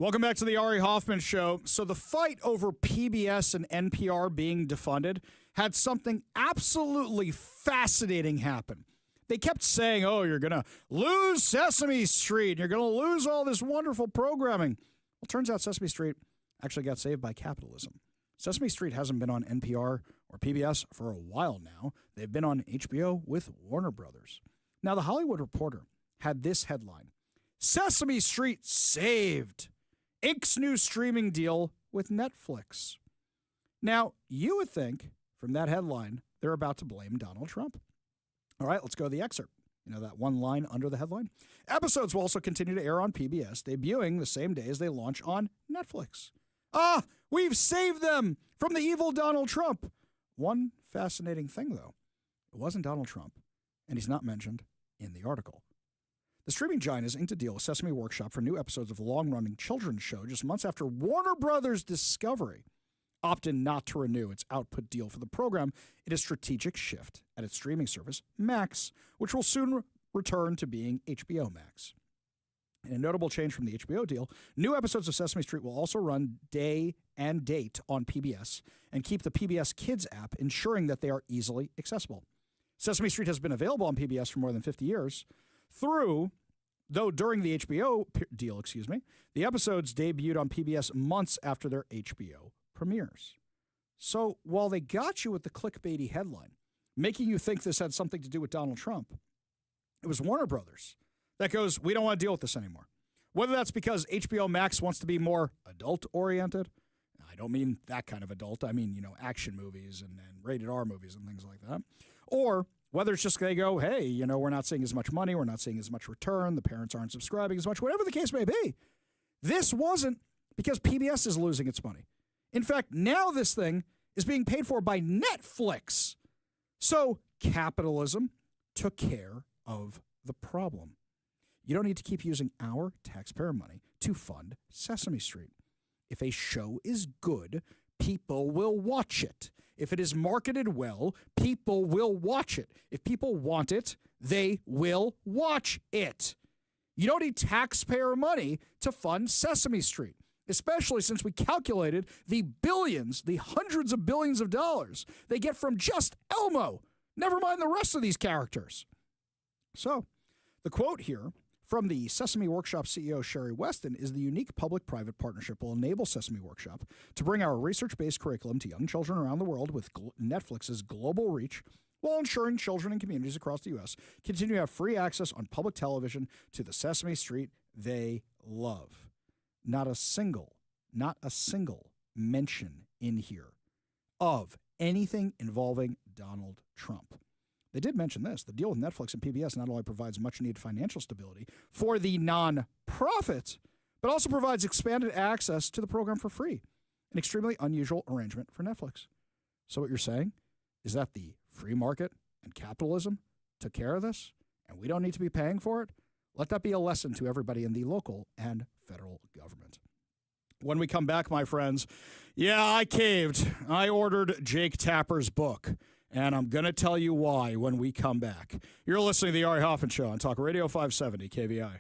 Welcome back to the Ari Hoffman Show. So the fight over PBS and NPR being defunded had something absolutely fascinating happen. They kept saying, oh, you're going to lose Sesame Street. You're going to lose all this wonderful programming. Well, turns out Sesame Street actually got saved by capitalism. Sesame Street hasn't been on NPR or PBS for a while now. They've been on HBO with Warner Brothers. Now, The Hollywood Reporter had this headline: Sesame Street saved. Inc.'s new streaming deal with Netflix. Now, you would think from that headline, they're about to blame Donald Trump. All right, let's go to the excerpt. You know, that one line under the headline? Episodes will also continue to air on PBS, debuting the same day as they launch on Netflix. Ah, we've saved them from the evil Donald Trump. One fascinating thing, though, it wasn't Donald Trump, and he's not mentioned in the article. The streaming giant has inked a deal with Sesame Workshop for new episodes of the long-running children's show just months after Warner Brothers Discovery opted not to renew its output deal for the program in a strategic shift at its streaming service, Max, which will soon return to being HBO Max. In a notable change from the HBO deal, new episodes of Sesame Street will also run day and date on PBS and keep the PBS Kids app, ensuring that they are easily accessible. Sesame Street has been available on PBS for more than 50 years. Though during the HBO deal, the episodes debuted on PBS months after their HBO premieres. So while they got you with the clickbaity headline, making you think this had something to do with Donald Trump, it was Warner Brothers that goes, we don't want to deal with this anymore. Whether that's because HBO Max wants to be more adult-oriented, I don't mean that kind of adult, I mean, action movies and rated R movies and things like that, or whether it's just they go, hey, we're not seeing as much money, we're not seeing as much return, the parents aren't subscribing as much, whatever the case may be. This wasn't because PBS is losing its money. In fact, now this thing is being paid for by Netflix. So capitalism took care of the problem. You don't need to keep using our taxpayer money to fund Sesame Street. If a show is good, people will watch it. If it is marketed well, people will watch it. If people want it, they will watch it. You don't need taxpayer money to fund Sesame Street, especially since we calculated the billions, the hundreds of billions of dollars they get from just Elmo. Never mind the rest of these characters. So, the quote here from the Sesame Workshop CEO Sherry Weston is the unique public-private partnership will enable Sesame Workshop to bring our research-based curriculum to young children around the world with Netflix's global reach while ensuring children and communities across the U.S. continue to have free access on public television to the Sesame Street they love. Not a single mention in here of anything involving Donald Trump. They did mention this. The deal with Netflix and PBS not only provides much-needed financial stability for the non-profit, but also provides expanded access to the program for free, an extremely unusual arrangement for Netflix. So what you're saying is that the free market and capitalism took care of this, and we don't need to be paying for it? Let that be a lesson to everybody in the local and federal government. When we come back, my friends, I caved. I ordered Jake Tapper's book. And I'm going to tell you why when we come back. You're listening to The Ari Hoffman Show on Talk Radio 570 KVI.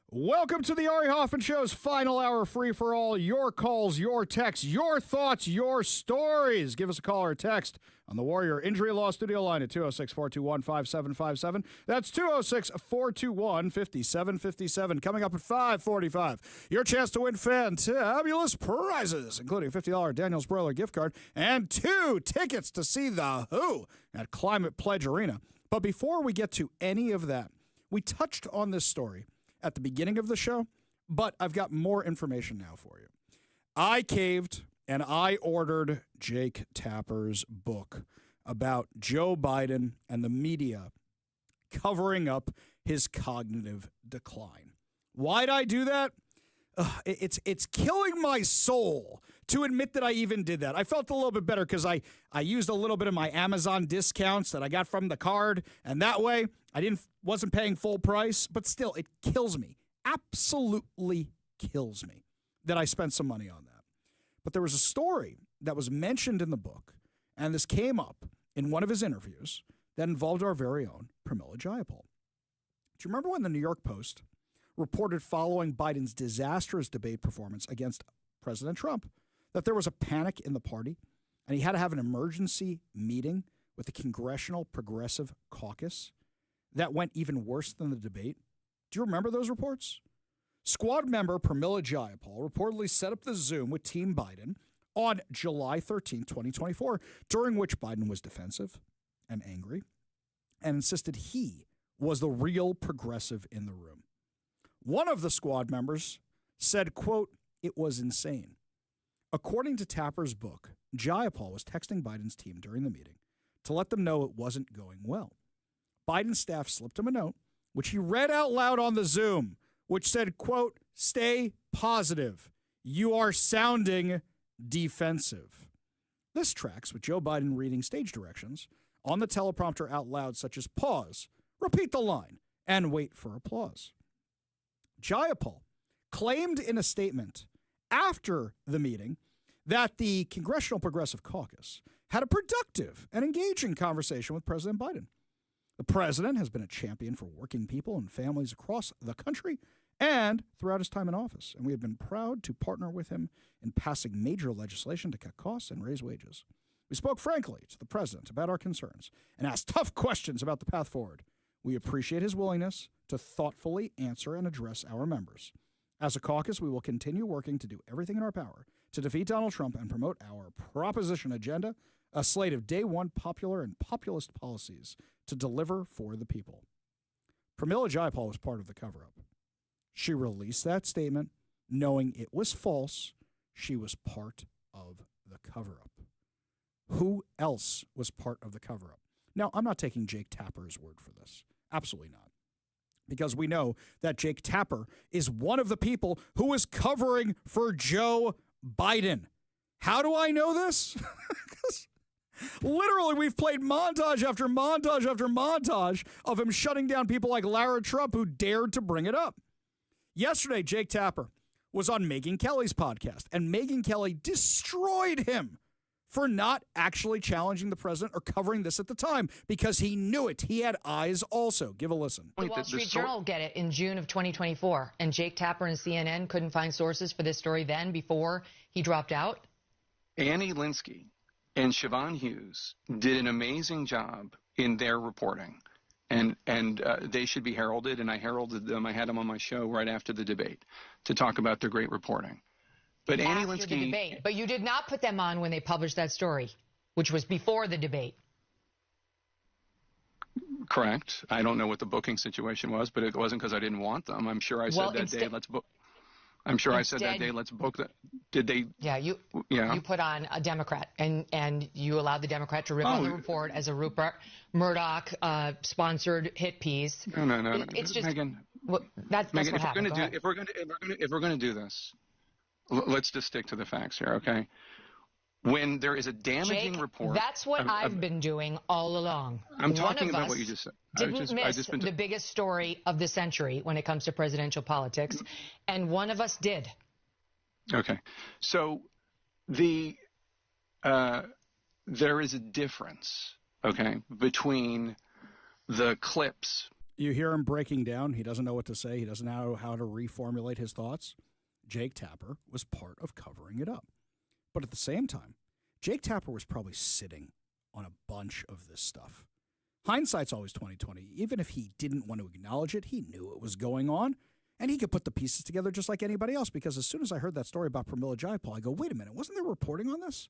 Welcome to the Ari Hoffman Show's final hour free for all. Your calls, your texts, your thoughts, your stories. Give us a call or a text on the Warrior Injury Law Studio line at 206-421-5757. That's 206-421-5757. Coming up at 5:45, your chance to win fantabulous prizes, including a $50 Daniel's Broiler gift card and 2 tickets to see The Who at Climate Pledge Arena. But before we get to any of that, we touched on this story at the beginning of the show, but I've got more information now for you. I caved and I ordered Jake Tapper's book about Joe Biden and the media covering up his cognitive decline. Why'd I do that? It's killing my soul to admit that I even did that. I felt a little bit better because I used a little bit of my Amazon discounts that I got from the card, and that way I wasn't paying full price, but still, it kills me. Absolutely kills me that I spent some money on that. But there was a story that was mentioned in the book, and this came up in one of his interviews that involved our very own Pramila Jayapal. Do you remember when the New York Post reported following Biden's disastrous debate performance against President Trump that there was a panic in the party and he had to have an emergency meeting with the Congressional Progressive Caucus that went even worse than the debate? Do you remember those reports? Squad member Pramila Jayapal reportedly set up the Zoom with Team Biden on July 13, 2024, during which Biden was defensive and angry and insisted he was the real progressive in the room. One of the squad members said, quote, "It was insane." According to Tapper's book, Jayapal was texting Biden's team during the meeting to let them know it wasn't going well. Biden's staff slipped him a note, which he read out loud on the Zoom, which said, quote, "Stay positive. You are sounding defensive." This tracks with Joe Biden reading stage directions on the teleprompter out loud, such as pause, repeat the line, and wait for applause. Jayapal claimed in a statement after the meeting that the Congressional Progressive Caucus had a productive and engaging conversation with President Biden. The president has been a champion for working people and families across the country and throughout his time in office, and we have been proud to partner with him in passing major legislation to cut costs and raise wages. We spoke frankly to the president about our concerns and asked tough questions about the path forward. We appreciate his willingness to thoughtfully answer and address our members. As a caucus, we will continue working to do everything in our power to defeat Donald Trump and promote our proposition agenda, a slate of day one popular and populist policies to deliver for the people. Pramila Jayapal was part of the cover-up. She released that statement knowing it was false. She was part of the cover-up. Who else was part of the cover-up? Now, I'm not taking Jake Tapper's word for this. Absolutely not. Because we know that Jake Tapper is one of the people who is covering for Joe Biden. How do I know this? Because literally we've played montage after montage after montage of him shutting down people like Lara Trump who dared to bring it up. Yesterday, Jake Tapper was on Megyn Kelly's podcast, and Megyn Kelly destroyed him for not actually challenging the president or covering this at the time because he knew it. He had eyes also. Give a listen. The Wall Street Journal get it in June of 2024, and Jake Tapper and CNN couldn't find sources for this story then before he dropped out? Annie Linsky and Siobhan Hughes did an amazing job in their reporting, and they should be heralded, and I heralded them. I had them on my show right after the debate to talk about their great reporting. But Annie Linsky, the debate. But you did not put them on when they published that story, which was before the debate. Correct. I don't know what the booking situation was, but it wasn't because I didn't want them. I'm sure I said that day, let's book. I'm sure I said that day, let's book that. Did they? Yeah, you put on a Democrat, and you allowed the Democrat to rip on the report as a Rupert Murdoch sponsored hit piece. No. It's just Megyn, that's Megyn, what happened. If we're going to do this, let's just stick to the facts here, okay? When there is a damaging Jake, report, that's what I've been doing all along. I'm talking about what you just said. Didn't miss the biggest story of the century when it comes to presidential politics, and one of us did. Okay, so there is a difference, okay, between the clips You hear him breaking down. He doesn't know what to say. He doesn't know how to reformulate his thoughts. Jake Tapper was part of covering it up. But at the same time, Jake Tapper was probably sitting on a bunch of this stuff. Hindsight's always 20/20. Even if he didn't want to acknowledge it, he knew it was going on. And he could put the pieces together just like anybody else, because as soon as I heard that story about Pramila Jayapal, I go, wait a minute, wasn't there reporting on this?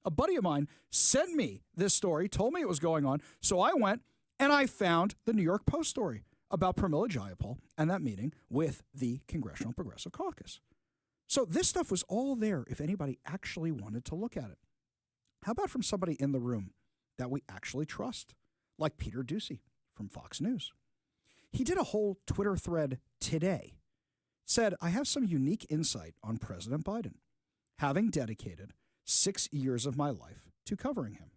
A buddy of mine sent me this story, told me it was going on, so I went and I found the New York Post story about Pramila Jayapal and that meeting with the Congressional Progressive Caucus. So this stuff was all there if anybody actually wanted to look at it. How about from somebody in the room that we actually trust, like Peter Doocy from Fox News? He did a whole Twitter thread today. Said, I have some unique insight on President Biden, having dedicated 6 years of my life to covering him.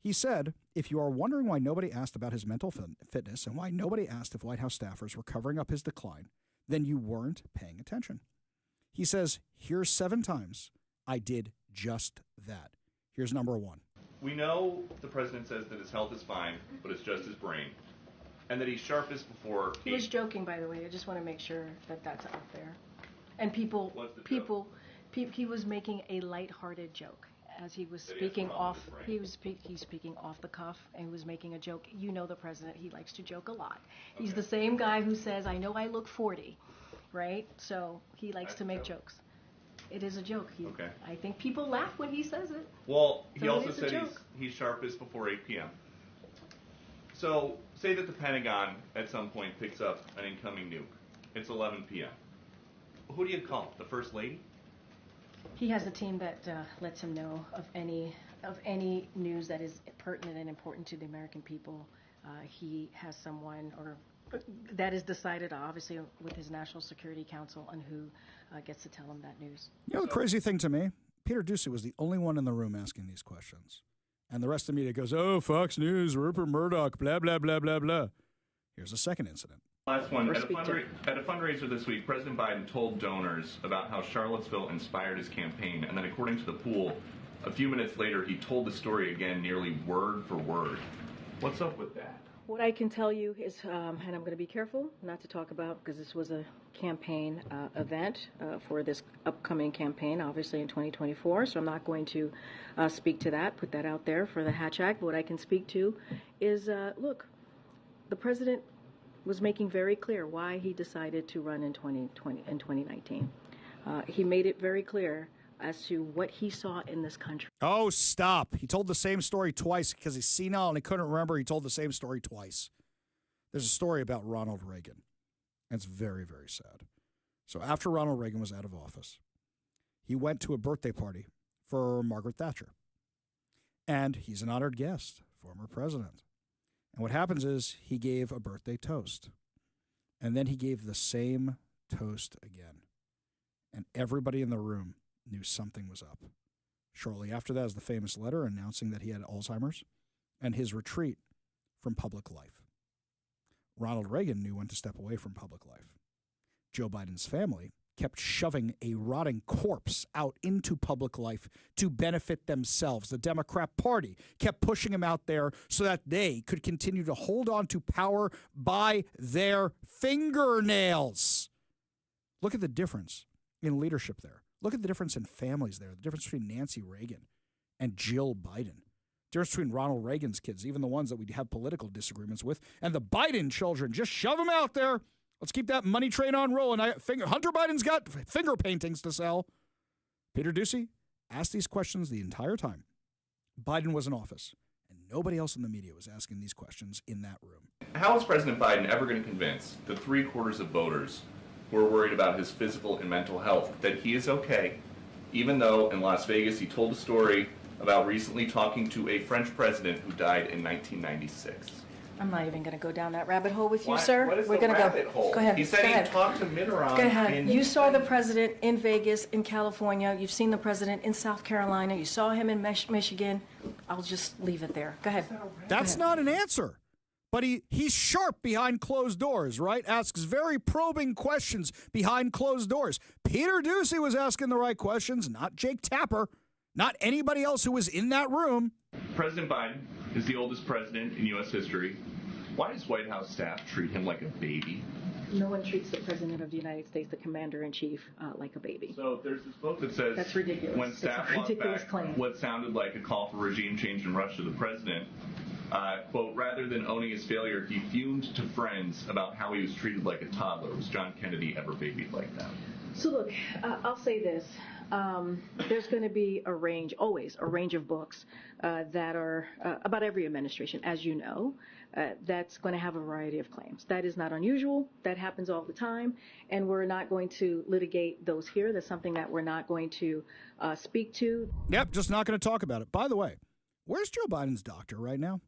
He said, if you are wondering why nobody asked about his mental fitness and why nobody asked if White House staffers were covering up his decline, then you weren't paying attention. He says, here's 7 times I did just that. Here's number 1. We know the president says that his health is fine, but it's just his brain. And that he's sharpest before... He was joking, by the way. I just want to make sure that that's out there. And he was making a lighthearted joke as he was speaking off. He's speaking off the cuff, and he was making a joke. You know the president; he likes to joke a lot. Okay. He's the same guy who says, "I know I look 40," right? So he likes to make jokes. It is a joke. Okay. I think people laugh when he says it. Well, he so also said he's sharpest before 8 p.m. So, say that the Pentagon at some point picks up an incoming nuke. It's 11 p.m. Who do you call? The First Lady? He has a team that lets him know of any news that is pertinent and important to the American people. He has someone that is decided, obviously, with his National Security Council on who gets to tell him that news. You know the crazy thing to me? Peter Doocy was the only one in the room asking these questions. And the rest of the media goes, oh, Fox News, Rupert Murdoch, blah, blah, blah, blah, blah. Here's a second incident. Last one. At a fundraiser this week, President Biden told donors about how Charlottesville inspired his campaign. And then according to the pool, a few minutes later, he told the story again nearly word for word. What's up with that? What I can tell you is, and I'm going to be careful not to talk about, because this was a campaign event for this upcoming campaign, obviously in 2024, so I'm not going to speak to that, put that out there for the Hatch Act. But what I can speak to is, look, the president was making very clear why he decided to run in 2019. He made it very clear as to what he saw in this country. Oh, stop. He told the same story twice because he's senile and he couldn't remember. He told the same story twice. There's a story about Ronald Reagan. It's very, very sad. So after Ronald Reagan was out of office, he went to a birthday party for Margaret Thatcher. And he's an honored guest, former president. And what happens is he gave a birthday toast. And then he gave the same toast again. And everybody in the room knew something was up. Shortly after that is the famous letter announcing that he had Alzheimer's and his retreat from public life. Ronald Reagan knew when to step away from public life. Joe Biden's family kept shoving a rotting corpse out into public life to benefit themselves. The Democrat Party kept pushing him out there so that they could continue to hold on to power by their fingernails. Look at the difference in leadership there. Look at the difference in families there, the difference between Nancy Reagan and Jill Biden. The difference between Ronald Reagan's kids, even the ones that we have political disagreements with, and the Biden children. Just shove them out there. Let's keep that money train on rolling. Hunter Biden's got finger paintings to sell. Peter Doocy asked these questions the entire time Biden was in office, and nobody else in the media was asking these questions in that room. How is President Biden ever going to convince the 3/4 of voters who are worried about his physical and mental health that he is okay, even though in Las Vegas he told a story about recently talking to a French president who died in 1996? I'm not even going to go down that rabbit hole with you, Why? sir. What is We're the going to rabbit go. hole? Go ahead. He said go he ahead. talked to Mitterrand. Go ahead. You saw the president in Vegas, in California. You've seen the president in South Carolina. You saw him in Michigan. I'll just leave it there. Go ahead. That's not an answer. But he's sharp behind closed doors, right? Asks very probing questions behind closed doors. Peter Doocy was asking the right questions, not Jake Tapper, not anybody else who was in that room. President Biden is the oldest president in U.S. history. Why does White House staff treat him like a baby? No one treats the President of the United States, the Commander-in-Chief, like a baby. So there's this book that says that's ridiculous. When staff walked back claim. What sounded like a call for regime change in Russia, the president, quote, rather than owning his failure, he fumed to friends about how he was treated like a toddler. Was John Kennedy ever babied like that? So look, I'll say this. There's going to be always a range of books that are about every administration, as you know, that's going to have a variety of claims. That is not unusual. That happens all the time, and we're not going to litigate those here. That's something that we're not going to speak to. Yep, just not going to talk about it. By the way, where's Joe Biden's doctor right now?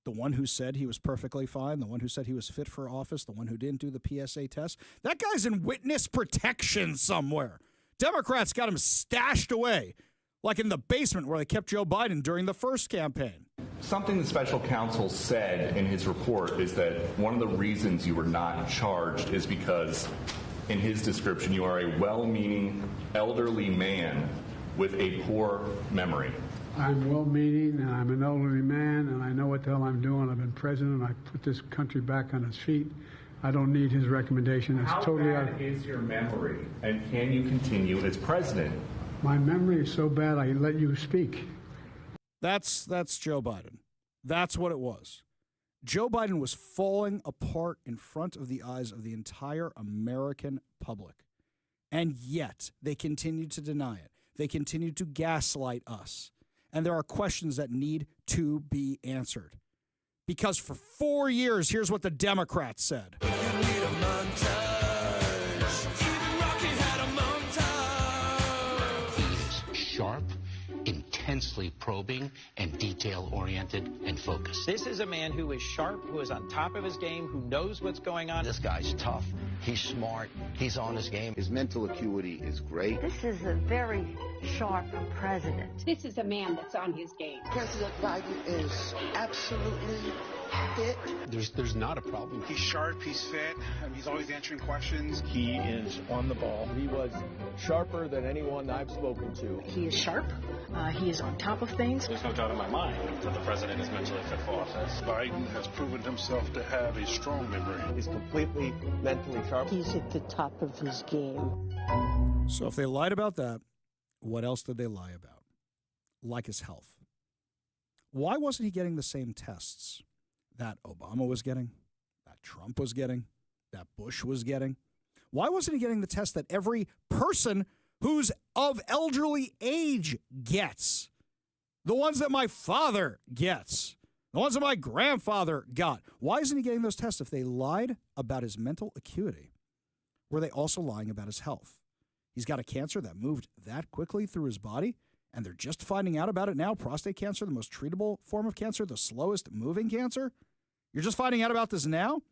The one who said he was perfectly fine, the one who said he was fit for office, the one who didn't do the PSA test. That guy's in witness protection somewhere. Democrats got him stashed away, like in the basement where they kept Joe Biden during the first campaign. Something the special counsel said in his report is that one of the reasons you were not charged is because, in his description, you are a well-meaning elderly man with a poor memory. I'm well-meaning, and I'm an elderly man, and I know what the hell I'm doing. I've been president. I put this country back on its feet. I don't need his recommendation. It's totally How bad is your memory, and can you continue as president? My memory is so bad, I let you speak. That's Joe Biden. That's what it was. Joe Biden was falling apart in front of the eyes of the entire American public. And yet, they continue to deny it. They continue to gaslight us. And there are questions that need to be answered. Because for 4 years, here's what the Democrats said. He's sharp, intensely probing, and detail-oriented and focused. This is a man who is sharp, who is on top of his game, who knows what's going on. This guy's tough. He's smart. He's on his game. His mental acuity is great. This is a very sharp president. This is a man that's on his game. President Biden is absolutely fit. There's not a problem. He's sharp, he's fit, he's always answering questions. He is on the ball. He was sharper than anyone I've spoken to. He is sharp. He is on top of things. There's no doubt in my mind that the president is mentally fit for office. Biden has proven himself to have a strong memory. He's completely mentally sharp. He's at the top of his game. So if they lied about that, what else did they lie about? Like his health. Why wasn't he getting the same tests that Obama was getting, that Trump was getting, that Bush was getting? Why wasn't he getting the test that every person who's of elderly age gets? The ones that my father gets, the ones that my grandfather got. Why isn't he getting those tests? If they lied about his mental acuity, were they also lying about his health? He's got a cancer that moved that quickly through his body, and they're just finding out about it now. Prostate cancer, the most treatable form of cancer, the slowest moving cancer. You're just finding out about this now?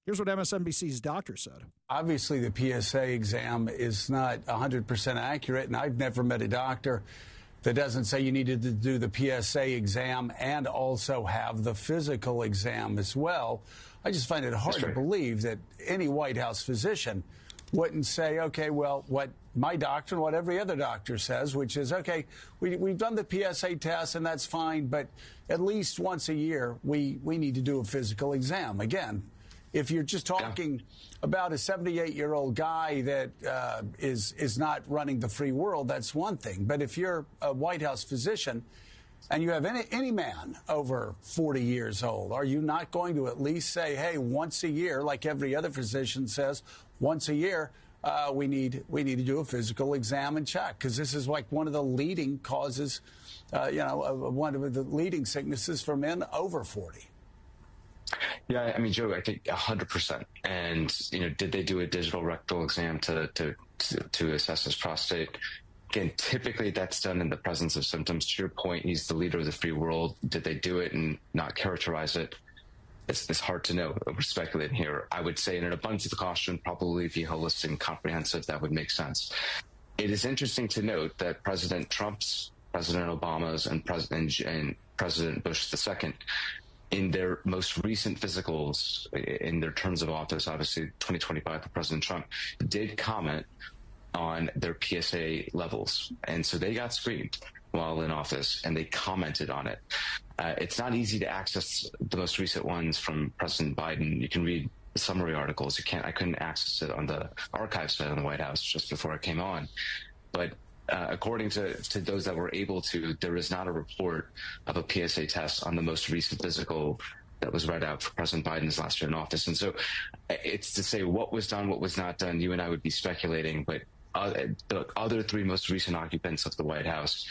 Here's what MSNBC's doctor said. Obviously, the PSA exam is not 100% accurate, and I've never met a doctor that doesn't say you needed to do the PSA exam and also have the physical exam as well. I just find it hard to believe that any White House physician wouldn't say, okay, well, what my doctor and what every other doctor says, which is, okay, we've done the PSA test and that's fine, but at least once a year, we need to do a physical exam. Again, if you're just talking about a 78-year-old guy that is not running the free world, that's one thing. But if you're a White House physician and you have any man over 40 years old, are you not going to at least say, hey, once a year, like every other physician says, once a year, we need to do a physical exam and check? Because this is like one of the leading causes, one of the leading sicknesses for men over 40. Yeah, I mean, Joe, I think 100%. And, did they do a digital rectal exam to assess his prostate? Again, typically that's done in the presence of symptoms. To your point, he's the leader of the free world. Did they do it and not characterize it? It's hard to know. We're speculating here. I would say in an abundance of caution, probably be holistic and comprehensive. That would make sense. It is interesting to note that President Trump's, President Obama's, and President Bush II, in their most recent physicals, in their terms of office, obviously 2025 for President Trump, did comment on their PSA levels. And so they got screened while in office, and they commented on it. It's not easy to access the most recent ones from President Biden. You can read the summary articles. I couldn't access it on the archive site on the White House just before I came on. But according to those that were able to, there is not a report of a PSA test on the most recent physical that was read out for President Biden's last year in office. And so it's to say what was done, what was not done. You and I would be speculating, but the other three most recent occupants of the White House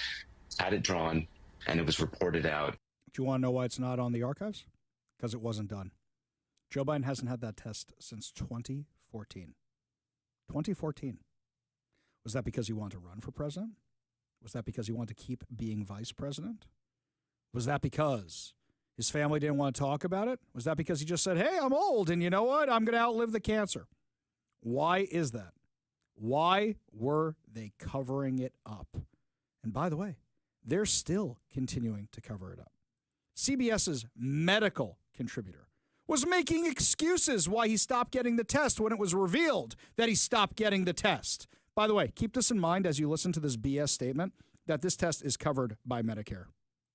had it drawn, and it was reported out. Do you want to know why it's not on the archives? Because it wasn't done. Joe Biden hasn't had that test since 2014. 2014. Was that because he wanted to run for president? Was that because he wanted to keep being vice president? Was that because his family didn't want to talk about it? Was that because he just said, hey, I'm old, and you know what? I'm going to outlive the cancer. Why is that? Why were they covering it up? And by the way, they're still continuing to cover it up. CBS's medical contributor was making excuses why he stopped getting the test when it was revealed that he stopped getting the test. By the way, keep this in mind as you listen to this BS statement that this test is covered by Medicare.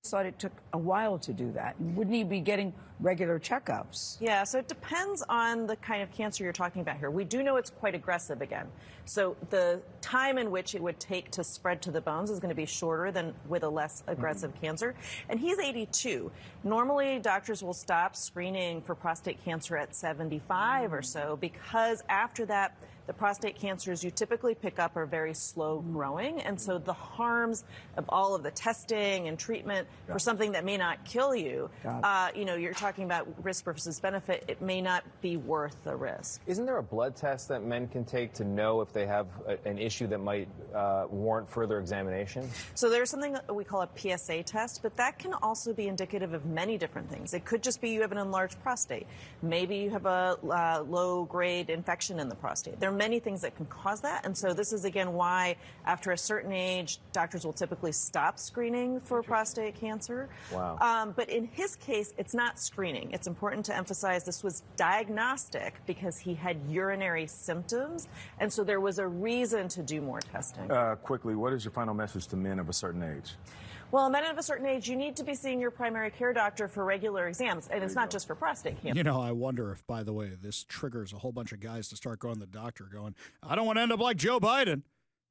Thought it took a while to do that. Wouldn't he be getting regular checkups? Yeah, so it depends on the kind of cancer you're talking about here. We do know it's quite aggressive again. So the time in which it would take to spread to the bones is going to be shorter than with a less aggressive cancer. And he's 82. Normally, doctors will stop screening for prostate cancer at 75 or so because after that, the prostate cancers you typically pick up are very slow growing. And so the harms of all of the testing and treatment for something that may not kill you, you're talking about risk versus benefit. It may not be worth the risk. Isn't there a blood test that men can take to know if they have an issue that might warrant further examination? So there's something that we call a PSA test, but that can also be indicative of many different things. It could just be you have an enlarged prostate. Maybe you have a low-grade infection in the prostate. There are many things that can cause that, and so this is, again, why after a certain age, doctors will typically stop screening for prostate cancer. Wow. But in his case, it's not screening. It's important to emphasize this was diagnostic because he had urinary symptoms, and so there was a reason to do more testing. Quickly, what is your final message to men of a certain age? Well, men of a certain age, you need to be seeing your primary care doctor for regular exams, and it's not just for prostate cancer. You know, I wonder if, by the way, this triggers a whole bunch of guys to start going to the doctor going, I don't want to end up like Joe Biden.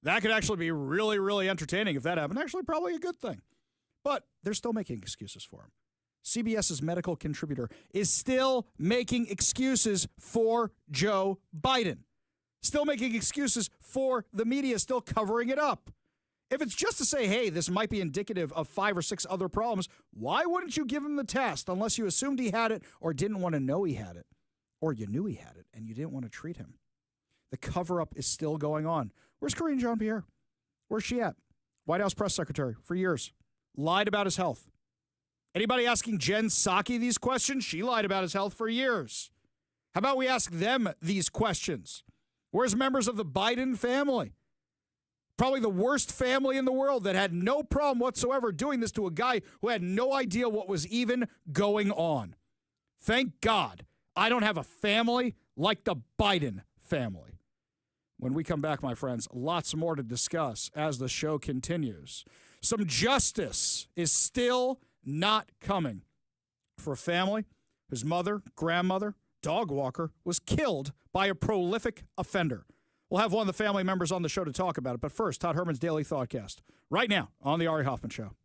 That could actually be really, really entertaining if that happened. Actually, probably a good thing. But they're still making excuses for him. CBS's medical contributor is still making excuses for Joe Biden. Still making excuses for the media, still covering it up. If it's just to say, hey, this might be indicative of 5 or 6 other problems, why wouldn't you give him the test unless you assumed he had it or didn't want to know he had it? Or you knew he had it and you didn't want to treat him. The cover-up is still going on. Where's Karine Jean-Pierre? Where's she at? White House press secretary for years. Lied about his health. Anybody asking Jen Psaki these questions? She lied about his health for years. How about we ask them these questions? Where's members of the Biden family? Probably the worst family in the world that had no problem whatsoever doing this to a guy who had no idea what was even going on. Thank God I don't have a family like the Biden family. When we come back, my friends, lots more to discuss as the show continues. Some justice is still not coming for a family whose mother, grandmother, dog walker was killed by a prolific offender. We'll have one of the family members on the show to talk about it. But first, Todd Herman's Daily Thoughtcast, right now on The Ari Hoffman Show.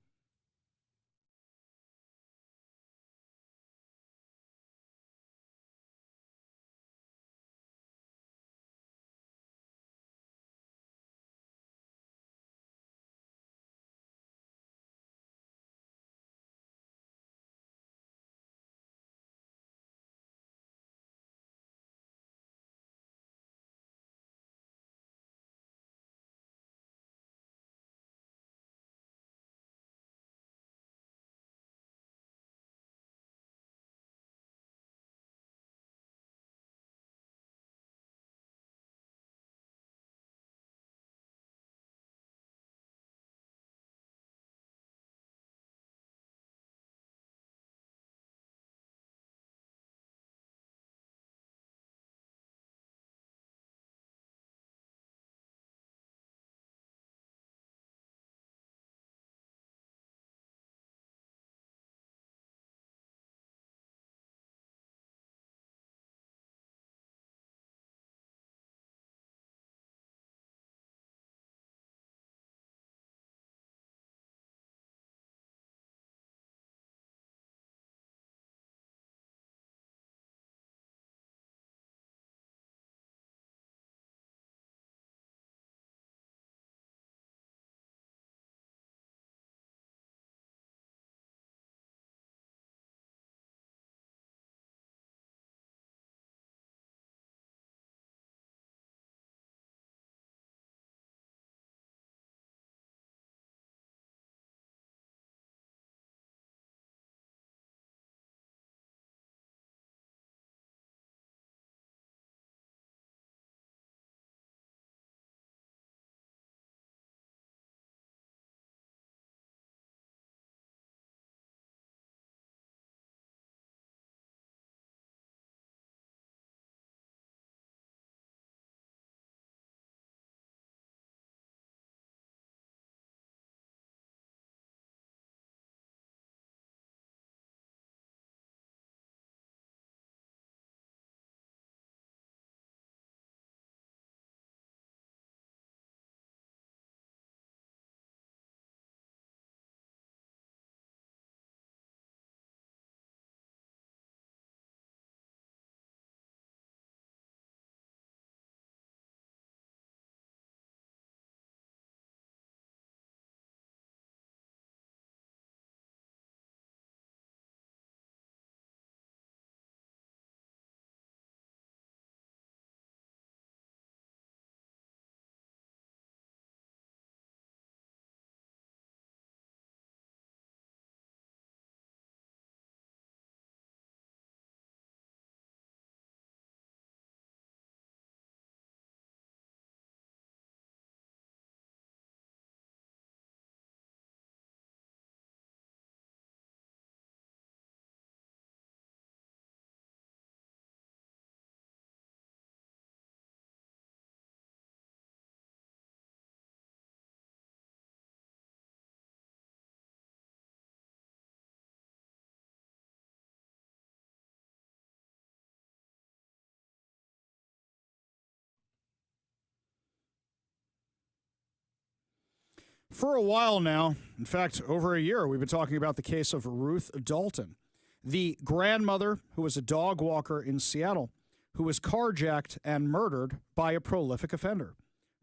For a while now, in fact, over a year, we've been talking about the case of Ruth Dalton, the grandmother who was a dog walker in Seattle, who was carjacked and murdered by a prolific offender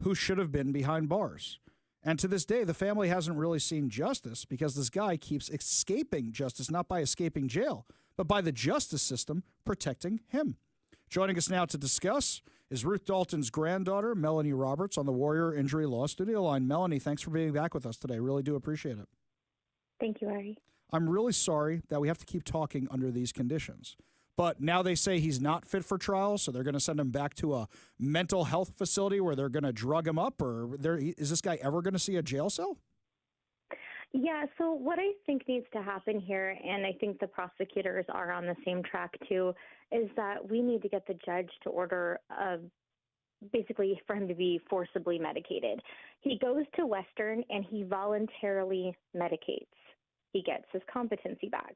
who should have been behind bars. And to this day, the family hasn't really seen justice because this guy keeps escaping justice, not by escaping jail, but by the justice system protecting him. Joining us now to discuss is Ruth Dalton's granddaughter, Melanie Roberts, on the Warrior Injury Law Studio line. Melanie, thanks for being back with us today. Really do appreciate it. Thank you, Ari. I'm really sorry that we have to keep talking under these conditions. But now they say he's not fit for trial, so they're going to send him back to a mental health facility where they're going to drug him up, or is this guy ever going to see a jail cell? Yeah, so what I think needs to happen here, and I think the prosecutors are on the same track too, is that we need to get the judge to order basically for him to be forcibly medicated. He goes to Western and he voluntarily medicates. He gets his competency back.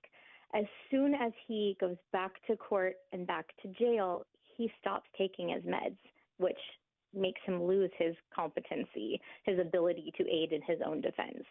As soon as he goes back to court and back to jail, he stops taking his meds, which makes him lose his competency, his ability to aid in his own defense.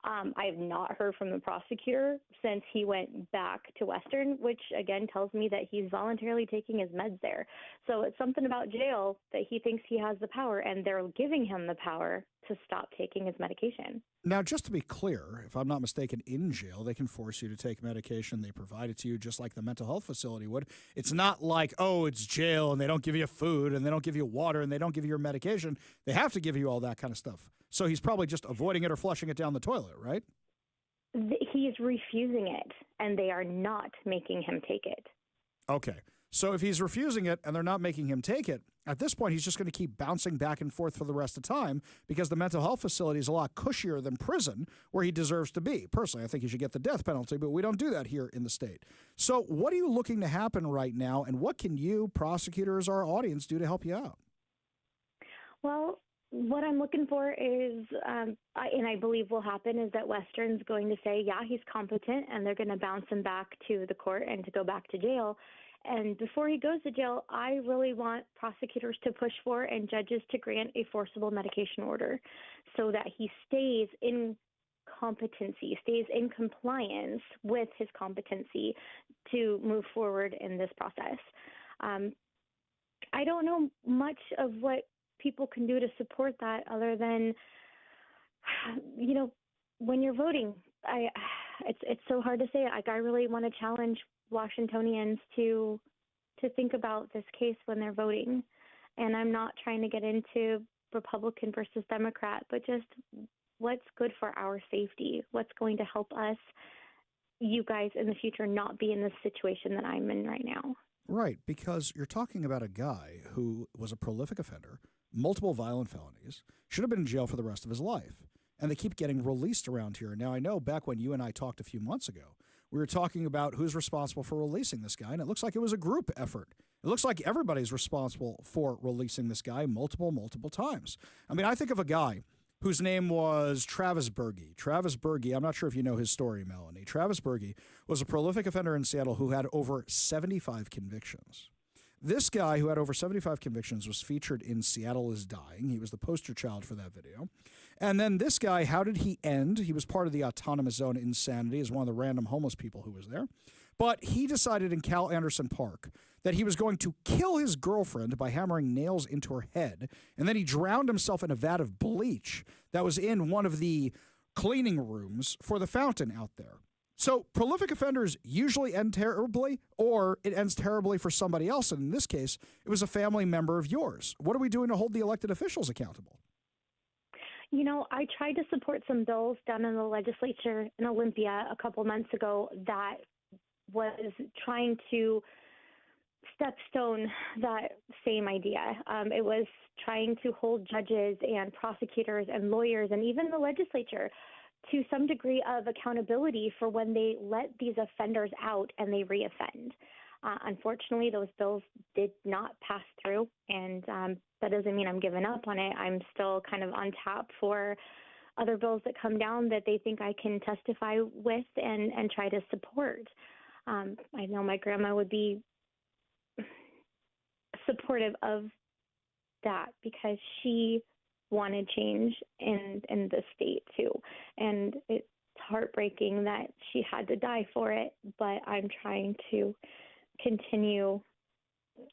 I have not heard from the prosecutor since he went back to Western, which again tells me that he's voluntarily taking his meds there. So it's something about jail that he thinks he has the power, and they're giving him the power to stop taking his medication. Now, just to be clear, if I'm not mistaken, in jail, they can force you to take medication. They provide it to you just like the mental health facility would. It's not like, oh, it's jail and they don't give you food and they don't give you water and they don't give you your medication. They have to give you all that kind of stuff. So he's probably just avoiding it or flushing it down the toilet, right? He's refusing it, and they are not making him take it. Okay. So if he's refusing it and they're not making him take it, at this point, he's just going to keep bouncing back and forth for the rest of the time because the mental health facility is a lot cushier than prison where he deserves to be. Personally, I think he should get the death penalty, but we don't do that here in the state. So what are you looking to happen right now, and what can you, prosecutors, our audience, do to help you out? Well, what I'm looking for is, and I believe will happen, is that Western's going to say, yeah, he's competent, and they're going to bounce him back to the court and to go back to jail. And before he goes to jail, I really want prosecutors to push for and judges to grant a forcible medication order so that he stays in competency, stays in compliance with his competency to move forward in this process. I don't know much of what people can do to support that other than, when you're voting, it's so hard to say. Like, I really want to challenge Washingtonians to think about this case when they're voting. And I'm not trying to get into Republican versus Democrat, but just what's good for our safety, what's going to help us, you guys, in the future not be in this situation that I'm in right now. Right, because you're talking about a guy who was a prolific offender, multiple violent felonies, should have been in jail for the rest of his life. And they keep getting released around here. Now, I know back when you and I talked a few months ago, we were talking about who's responsible for releasing this guy, and it looks like it was a group effort. It looks like everybody's responsible for releasing this guy multiple times. I mean, I think of a guy whose name was Travis Fergie. Travis Fergie, I'm not sure if you know his story, Melanie. Travis Fergie was a prolific offender in Seattle who had over 75 convictions. This guy who had over 75 convictions was featured in Seattle is Dying. He was the poster child for that video. And then this guy, how did he end? He was part of the Autonomous Zone Insanity as one of the random homeless people who was there. But he decided in Cal Anderson Park that he was going to kill his girlfriend by hammering nails into her head. And then he drowned himself in a vat of bleach that was in one of the cleaning rooms for the fountain out there. So prolific offenders usually end terribly, or it ends terribly for somebody else. And in this case, it was a family member of yours. What are we doing to hold the elected officials accountable? I tried to support some bills down in the legislature in Olympia a couple months ago that was trying to stepstone that same idea. It was trying to hold judges and prosecutors and lawyers and even the legislature to some degree of accountability for when they let these offenders out and they reoffend. Unfortunately, those bills did not pass through, and that doesn't mean I'm giving up on it. I'm still kind of on tap for other bills that come down that they think I can testify with and try to support. I know my grandma would be supportive of that because she wanted change in the state too. And it's heartbreaking that she had to die for it, but I'm trying to continue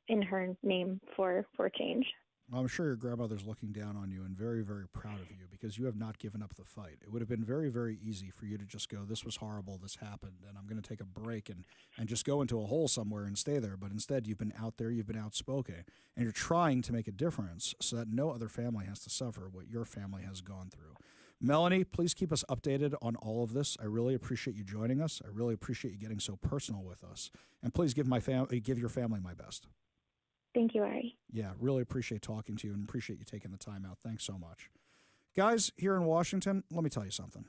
in her name for change. Well, I'm sure your grandmother's looking down on you and very, very proud of you because you have not given up the fight. It would have been very, very easy for you to just go, this was horrible, this happened, and I'm going to take a break and just go into a hole somewhere and stay there. But instead, you've been out there, you've been outspoken, and you're trying to make a difference so that no other family has to suffer what your family has gone through. Melanie, please keep us updated on all of this. I really appreciate you joining us. I really appreciate you getting so personal with us. And please give your family my best. Thank you, Ari. Yeah, really appreciate talking to you and appreciate you taking the time out. Thanks so much. Guys, here in Washington, let me tell you something.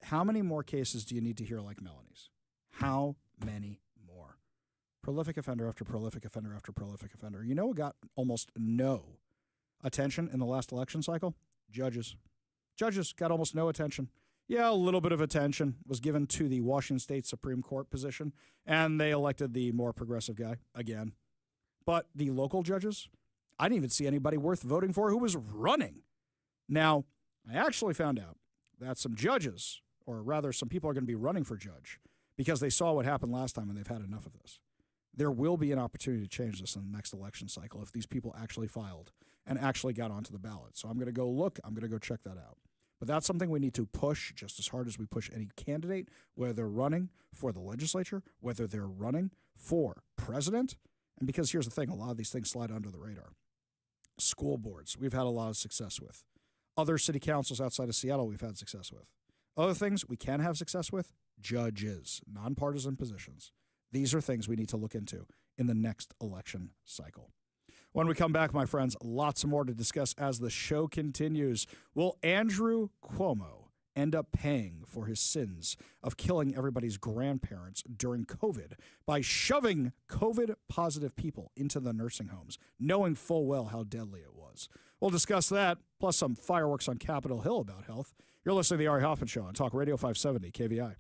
How many more cases do you need to hear like Melanie's? How many more? Prolific offender after prolific offender after prolific offender. You know what got almost no attention in the last election cycle? Judges. Judges got almost no attention. Yeah, a little bit of attention was given to the Washington State Supreme Court position, and they elected the more progressive guy again. But the local judges, I didn't even see anybody worth voting for who was running. Now, I actually found out that some judges, or rather some people are going to be running for judge because they saw what happened last time and they've had enough of this. There will be an opportunity to change this in the next election cycle if these people actually filed and actually got onto the ballot. So I'm going to go look. I'm going to go check that out. But that's something we need to push just as hard as we push any candidate, whether they're running for the legislature, whether they're running for president. And because here's the thing, a lot of these things slide under the radar. School boards, we've had a lot of success with. Other city councils outside of Seattle, we've had success with. Other things we can have success with, judges, nonpartisan positions. These are things we need to look into in the next election cycle. When we come back, my friends, lots more to discuss as the show continues. Will Andrew Cuomo end up paying for his sins of killing everybody's grandparents during COVID by shoving COVID-positive people into the nursing homes, knowing full well how deadly it was? We'll discuss that, plus some fireworks on Capitol Hill about health. You're listening to The Ari Hoffman Show on Talk Radio 570 KVI.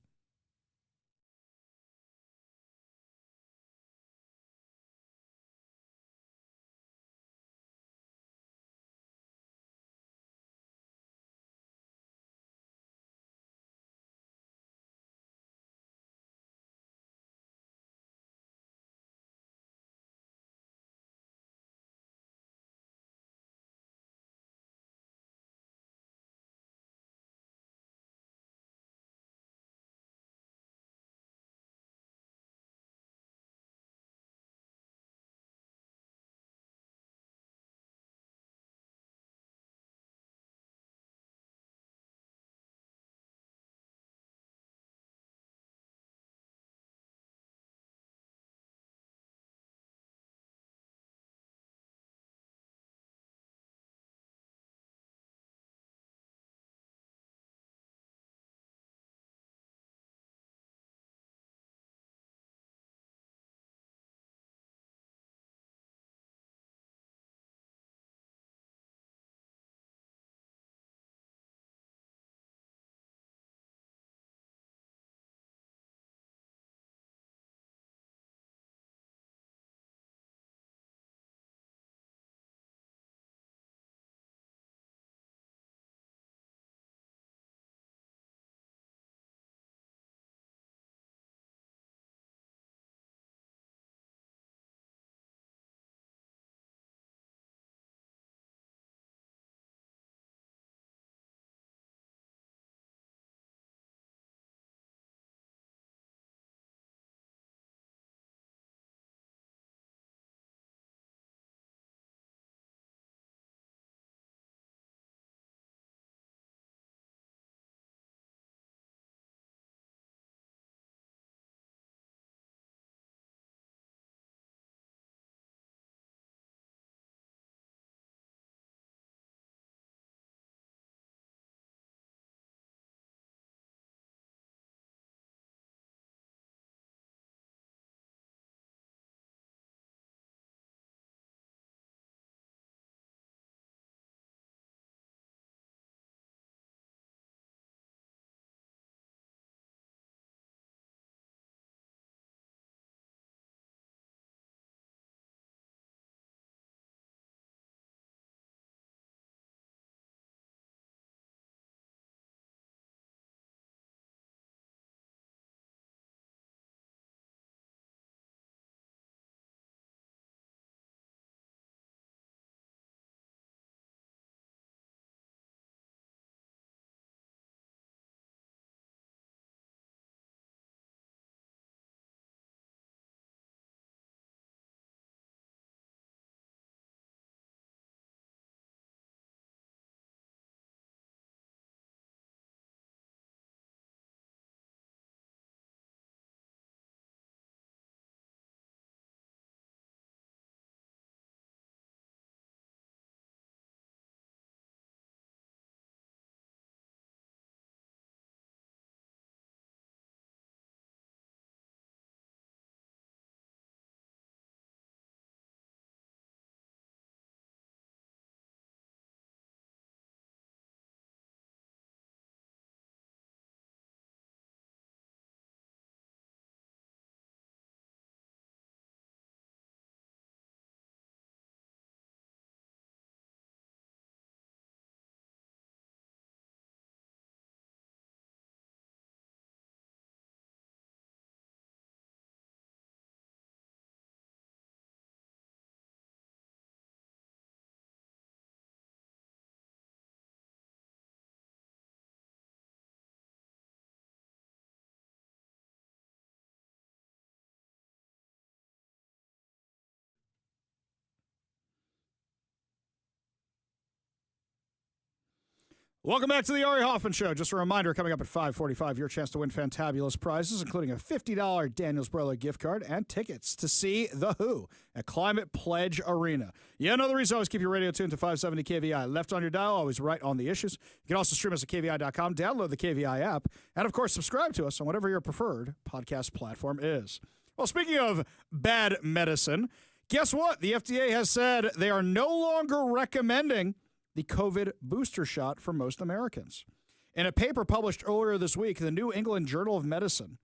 Welcome back to the Ari Hoffman Show. Just a reminder, coming up at 5:45, your chance to win fantabulous prizes, including a $50 Daniels Broiler gift card and tickets to see The Who at Climate Pledge Arena. Yeah, another reason always keep your radio tuned to 570 KVI. Left on your dial, always right on the issues. You can also stream us at KVI.com, download the KVI app, and of course, subscribe to us on whatever your preferred podcast platform is. Well, speaking of bad medicine, guess what? The FDA has said they are no longer recommending the COVID booster shot for most Americans. In a paper published earlier this week, the New England Journal of Medicine,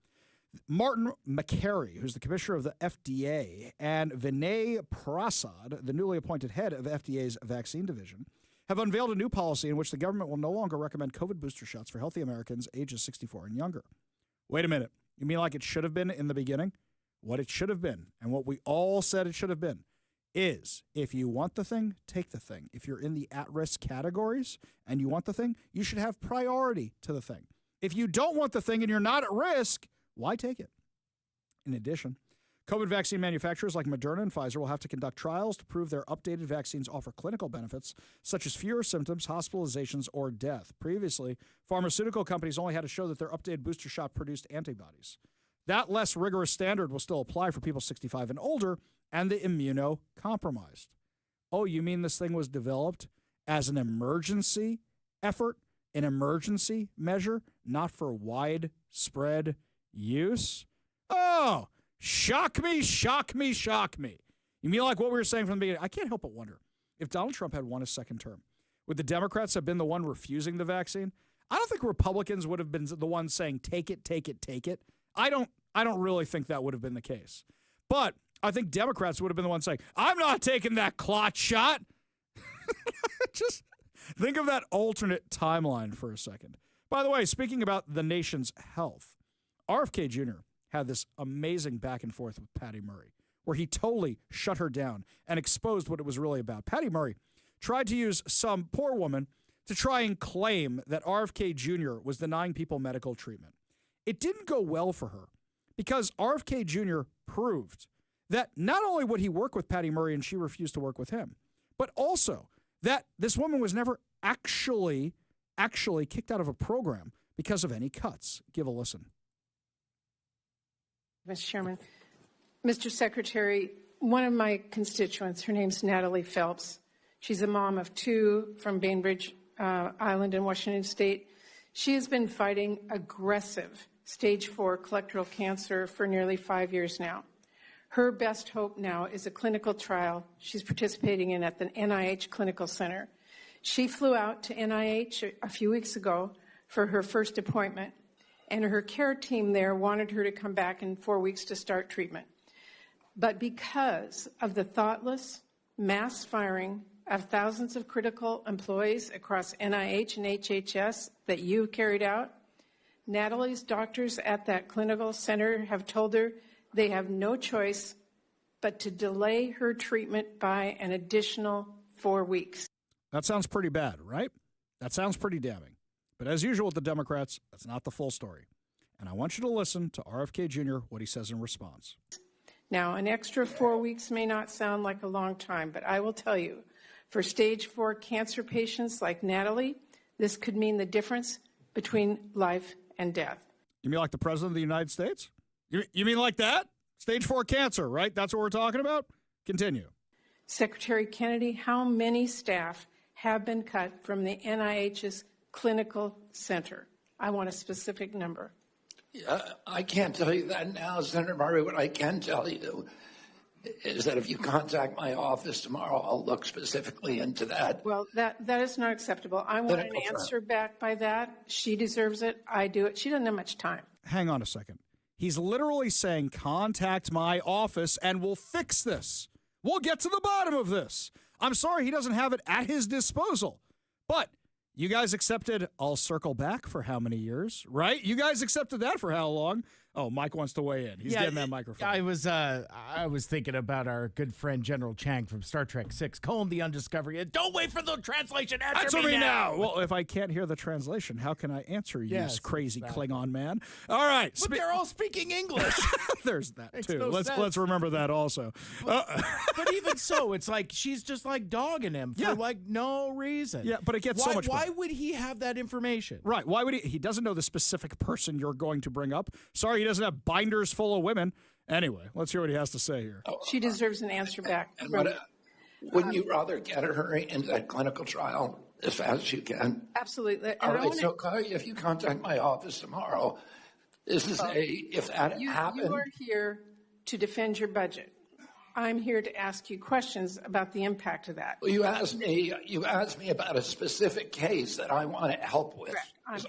Martin McCary, who's the commissioner of the FDA, and Vinay Prasad, the newly appointed head of FDA's vaccine division, have unveiled a new policy in which the government will no longer recommend COVID booster shots for healthy Americans ages 64 and younger. Wait a minute. You mean like it should have been in the beginning? What it should have been, and what we all said it should have been, is if you want the thing, take the thing. If you're in the at-risk categories and you want the thing, you should have priority to the thing. If you don't want the thing and you're not at risk, why take it? In addition, COVID vaccine manufacturers like Moderna and Pfizer will have to conduct trials to prove their updated vaccines offer clinical benefits, such as fewer symptoms, hospitalizations, or death. Previously, pharmaceutical companies only had to show that their updated booster shot produced antibodies. That less rigorous standard will still apply for people 65 and older, and the immunocompromised. Oh, you mean this thing was developed as an emergency effort, an emergency measure, not for widespread use? Oh, shock me, shock me, shock me. You mean like what we were saying from the beginning? I can't help but wonder, if Donald Trump had won a second term, would the Democrats have been the one refusing the vaccine? I don't think Republicans would have been the ones saying, take it, take it, take it. I don't really think that would have been the case. But I think Democrats would have been the ones saying, I'm not taking that clot shot. Just think of that alternate timeline for a second. By the way, speaking about the nation's health, RFK Jr. had this amazing back and forth with Patty Murray, where he totally shut her down and exposed what it was really about. Patty Murray tried to use some poor woman to try and claim that RFK Jr. was denying people medical treatment. It didn't go well for her because RFK Jr. proved that not only would he work with Patty Murray and she refused to work with him, but also that this woman was never actually kicked out of a program because of any cuts. Give a listen. Mr. Chairman, Mr. Secretary, one of my constituents, her name's Natalie Phelps. She's a mom of two from Bainbridge Island in Washington State. She has been fighting aggressive stage 4 colorectal cancer for nearly 5 years now. Her best hope now is a clinical trial she's participating in at the NIH Clinical Center. She flew out to NIH a few weeks ago for her first appointment, and her care team there wanted her to come back in 4 weeks to start treatment. But because of the thoughtless mass firing of thousands of critical employees across NIH and HHS that you carried out, Natalie's doctors at that clinical center have told her they have no choice but to delay her treatment by an additional 4 weeks. That sounds pretty bad, right? That sounds pretty damning. But as usual with the Democrats, that's not the full story. And I want you to listen to RFK Jr., what he says in response. Now, an extra 4 weeks may not sound like a long time, but I will tell you, for stage 4 cancer patients like Natalie, this could mean the difference between life and death. You mean like the President of the United States? You mean like that? Stage 4 cancer, right? That's what we're talking about? Continue. Secretary Kennedy, how many staff have been cut from the NIH's clinical center? I want a specific number. I can't tell you that now, Senator Murray. What I can tell you is that if you contact my office tomorrow, I'll look specifically into that. Well, that is not acceptable. I want an answer back by that. She deserves it. I do it. She doesn't have much time. Hang on a second. He's literally saying, contact my office and we'll fix this. We'll get to the bottom of this. I'm sorry he doesn't have it at his disposal. But you guys accepted, I'll circle back for how many years, right? You guys accepted that for how long? Oh, Mike wants to weigh in. He's getting that microphone. I was thinking about our good friend General Chang from Star Trek 6. Call him the Undiscovery. Don't wait for the translation. Answer me now. Well, if I can't hear the translation, how can I answer you, Yes, crazy exactly. Klingon man? All right. But they're all speaking English. There's that, Makes too. no Let's sense. remember that also. But even so, it's like she's just like dogging him for like no reason. Yeah, but it gets so much Why better. would he have that information? Right. Why would he? He doesn't know the specific person you're going to bring up. Sorry, he doesn't have binders full of women. Anyway, let's hear what he has to say here. She deserves an answer back. And wouldn't you rather get her into that clinical trial as fast as you can? Absolutely. All right, so if you contact my office tomorrow, this is if that happened. You are here to defend your budget. I'm here to ask you questions about the impact of that. Well, you asked me about a specific case that I want to help with.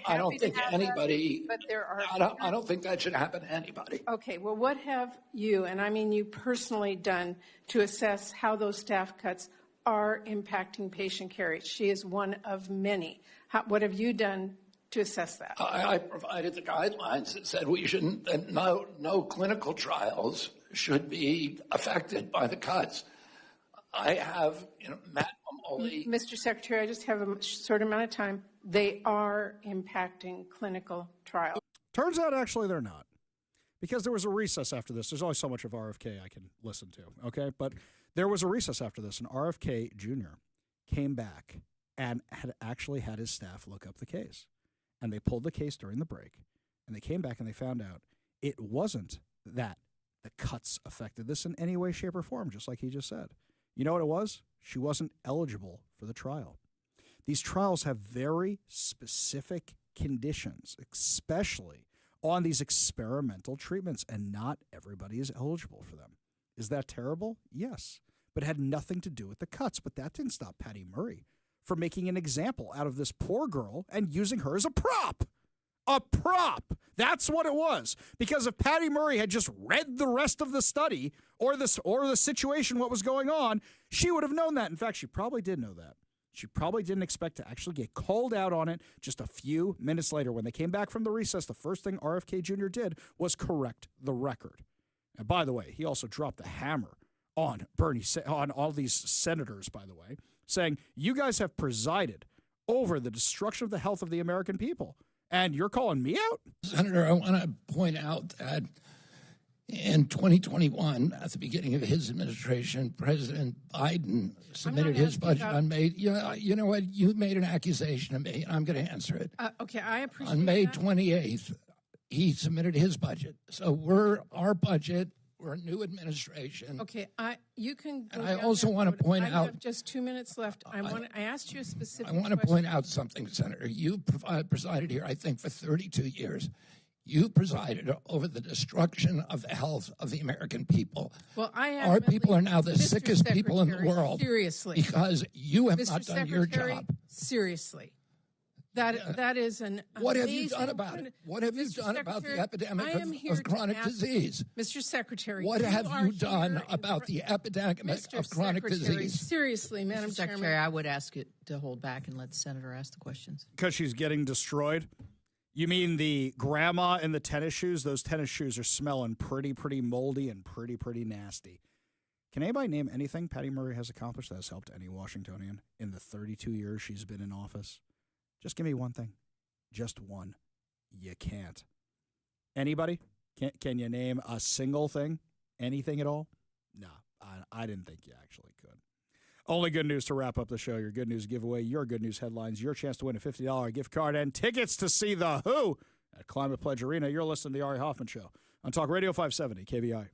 I don't think anybody. But there are. I don't think that should happen to anybody. Okay. Well, what have you, and I mean you personally, done to assess how those staff cuts are impacting patient care? She is one of many. What have you done to assess that? I provided the guidelines that said that no clinical trials should be affected by the cuts. I have, Matt Mamoli. Mr. Secretary, I just have a short amount of time. They are impacting clinical trials. Turns out, actually, they're not. Because there was a recess after this. There's only so much of RFK I can listen to, okay? But there was a recess after this, and RFK Jr. came back and had actually had his staff look up the case. And they pulled the case during the break, and they came back and they found out it wasn't that the cuts affected this in any way, shape, or form, just like he just said. You know what it was? She wasn't eligible for the trial. These trials have very specific conditions, especially on these experimental treatments, and not everybody is eligible for them. Is that terrible? Yes. But it had nothing to do with the cuts. But that didn't stop Patty Murray from making an example out of this poor girl and using her as a prop. A prop. That's what it was. Because if Patty Murray had just read the rest of the study or the situation, what was going on, she would have known that. In fact, she probably did know that. She probably didn't expect to actually get called out on it just a few minutes later. When they came back from the recess, the first thing RFK Jr. did was correct the record. And by the way, he also dropped the hammer on on all these senators, by the way, saying, you guys have presided over the destruction of the health of the American people. And you're calling me out? Senator, I want to point out that in 2021, at the beginning of his administration, President Biden submitted his budget on May. You know what? You made an accusation of me, and I'm going to answer it. Okay, I appreciate On May that. 28th, he submitted his budget. So our budget. We're a new administration. Okay, you can. Go And I down also that want to road. point I out. have just 2 minutes left. I asked you a specific. I want to point out something, Senator. You presided here, I think, for 32 years. You presided over the destruction of the health of the American people. Well, Our people are now the Mr. sickest people in the Secretary, world. Seriously, because you have Mr. not done your Secretary, job. Seriously. That is an What have amazing you done about it? What have you Mr. done about the Secretary, epidemic I am here of chronic to ask- disease? Mr. Secretary, What have are you done here in about the epidemic Mr. of chronic Secretary, disease? Seriously, Madam Mr. Secretary, Chairman. I would ask it to hold back and let the senator ask the questions. Because she's getting destroyed? You mean the grandma in the tennis shoes? Those tennis shoes are smelling pretty moldy and pretty nasty. Can anybody name anything Patty Murray has accomplished that has helped any Washingtonian in the 32 years she's been in office? Just give me one thing. Just one. You can't. Anybody? Can you name a single thing? Anything at all? No, I didn't think you actually could. Only good news to wrap up the show. Your good news giveaway, your good news headlines, your chance to win a $50 gift card, and tickets to see The Who at Climate Pledge Arena. You're listening to The Ari Hoffman Show on Talk Radio 570 KVI.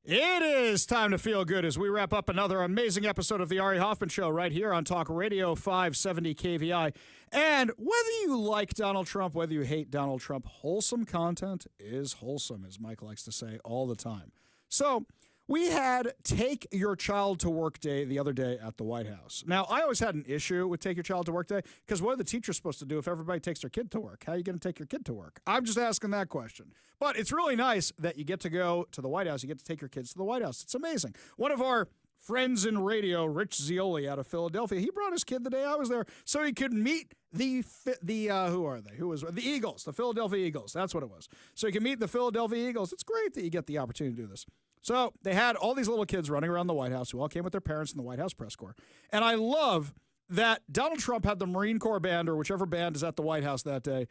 It is time to feel good as we wrap up another amazing episode of the Ari Hoffman Show right here on Talk Radio 570 KVI. And whether you like Donald Trump, whether you hate Donald Trump, wholesome content is wholesome, as Mike likes to say all the time. So we had Take Your Child to Work Day the other day at the White House. Now, I always had an issue with Take Your Child to Work Day because what are the teachers supposed to do if everybody takes their kid to work? How are you going to take your kid to work? I'm just asking that question. But it's really nice that you get to go to the White House. You get to take your kids to the White House. It's amazing. One of our friends in radio, Rich Zioli out of Philadelphia, he brought his kid the day I was there so he could meet the who are they? Who was the Eagles, the Philadelphia Eagles. That's what it was. So he can meet the Philadelphia Eagles. It's great that you get the opportunity to do this. So they had all these little kids running around the White House who all came with their parents in the White House press corps. And I love that Donald Trump had the Marine Corps band or whichever band is at the White House that day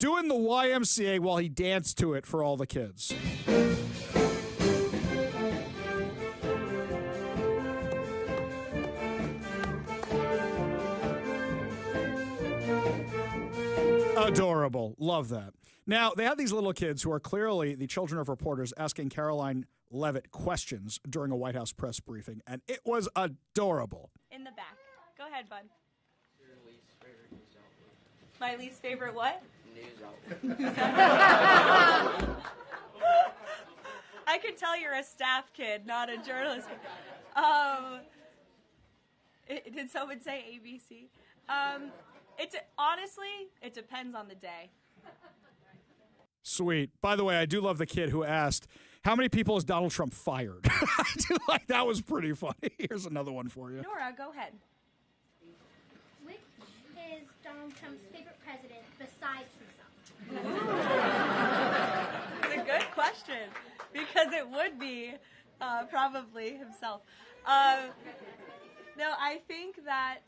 doing the YMCA while he danced to it for all the kids. Adorable. Love that. Now, they had these little kids who are clearly the children of reporters asking Caroline Levitt questions during a White House press briefing, and it was adorable. In the back. Go ahead, bud. Your least favorite news outlet. My least favorite what? News outlet. I could tell you're a staff kid, not a journalist. Did someone say ABC? Honestly, it depends on the day. Sweet. By the way, I do love the kid who asked, how many people has Donald Trump fired? I do like that was pretty funny. Here's another one for you. Nora, go ahead. Which is Donald Trump's favorite president besides himself? It's a good question because it would be probably himself. No, I think that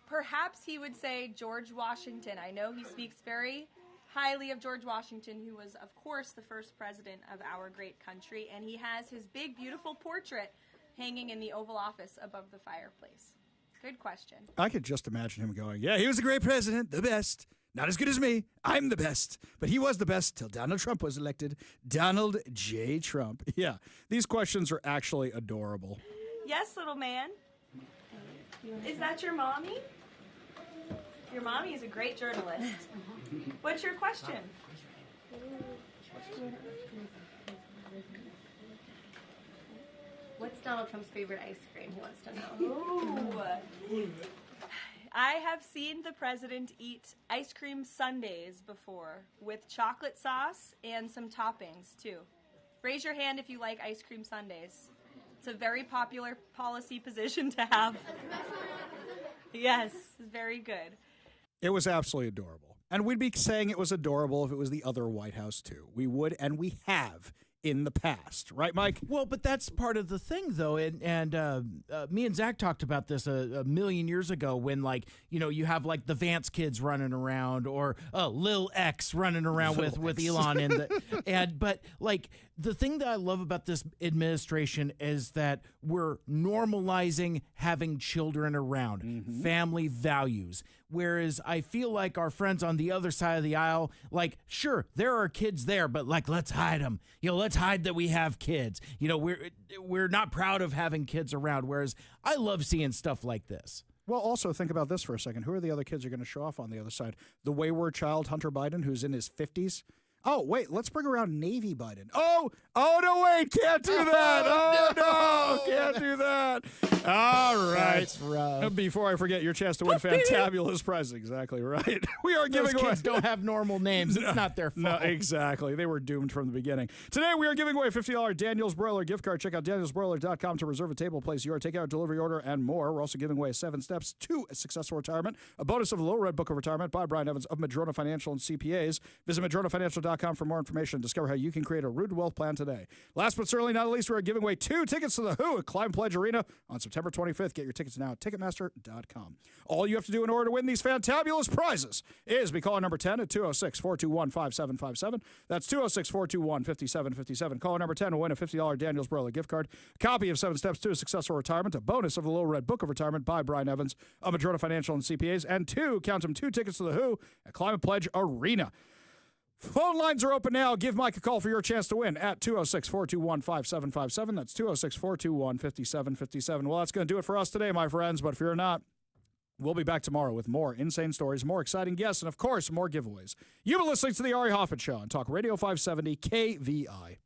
perhaps he would say George Washington. I know he speaks very highly of George Washington, who was, of course, the first president of our great country, and he has his big, beautiful portrait hanging in the Oval Office above the fireplace. Good question. I could just imagine him going, yeah, he was a great president, the best. Not as good as me. I'm the best. But he was the best till Donald Trump was elected. Donald J. Trump. Yeah, these questions are actually adorable. Yes, little man. Is that your mommy? Your mommy is a great journalist. What's your question? What's Donald Trump's favorite ice cream? He wants to know. Ooh. I have seen the president eat ice cream sundaes before with chocolate sauce and some toppings, too. Raise your hand if you like ice cream sundaes. It's a very popular policy position to have. Yes, very good. It was absolutely adorable. And we'd be saying it was adorable if it was the other White House, too. We would, and we have in the past. Right, Mike? Well, but that's part of the thing, though. And me and Zach talked about this a million years ago when, like, you know, you have, like, the Vance kids running around or Lil X running around with Elon. But, like, the thing that I love about this administration is that we're normalizing having children around, family values. Whereas I feel like our friends on the other side of the aisle, like, sure, there are kids there, but, like, let's hide them. You know, let's hide that we have kids. You know, we're not proud of having kids around, whereas I love seeing stuff like this. Well, also think about this for a second. Who are the other kids who are going to show off on the other side? The wayward child, Hunter Biden, who's in his 50s. Oh, wait, let's bring around Navy Biden. Oh, no, wait, can't do that. Oh, no, can't do that. All right. That's rough. Before I forget, your chance to win fantabulous prizes. Exactly right. We are giving away. Those kids don't have normal names. It's not their fault. No, exactly. They were doomed from the beginning. Today, we are giving away a $50 Daniel's Broiler gift card. Check out danielsbroiler.com to reserve a table, place your takeout, delivery order, and more. We're also giving away 7 steps to a successful retirement, a bonus of the Little Red Book of Retirement by Brian Evans of Madrona Financial and CPAs. Visit madronafinancial.com for more information and discover how you can create a rooted wealth plan today. Last but certainly not least, we're giving away 2 tickets to The Who at Climb Pledge Arena on September 25th. Get your tickets now at Ticketmaster.com. All you have to do in order to win these fantabulous prizes is be caller number 10 at 206-421-5757. That's 206-421-5757. Caller number 10 will win a $50 Daniel's Broiler gift card, a copy of 7 Steps to a Successful Retirement, a bonus of the Little Red Book of Retirement by Brian Evans of Madrona Financial and CPAs, and 2 tickets to The Who at Climate Pledge Arena. Phone lines are open now. Give Mike a call for your chance to win at 206-421-5757. That's 206-421-5757. Well, that's going to do it for us today, my friends. But if you're not, we'll be back tomorrow with more insane stories, more exciting guests, and, of course, more giveaways. You've been listening to The Ari Hoffman Show on Talk Radio 570 KVI.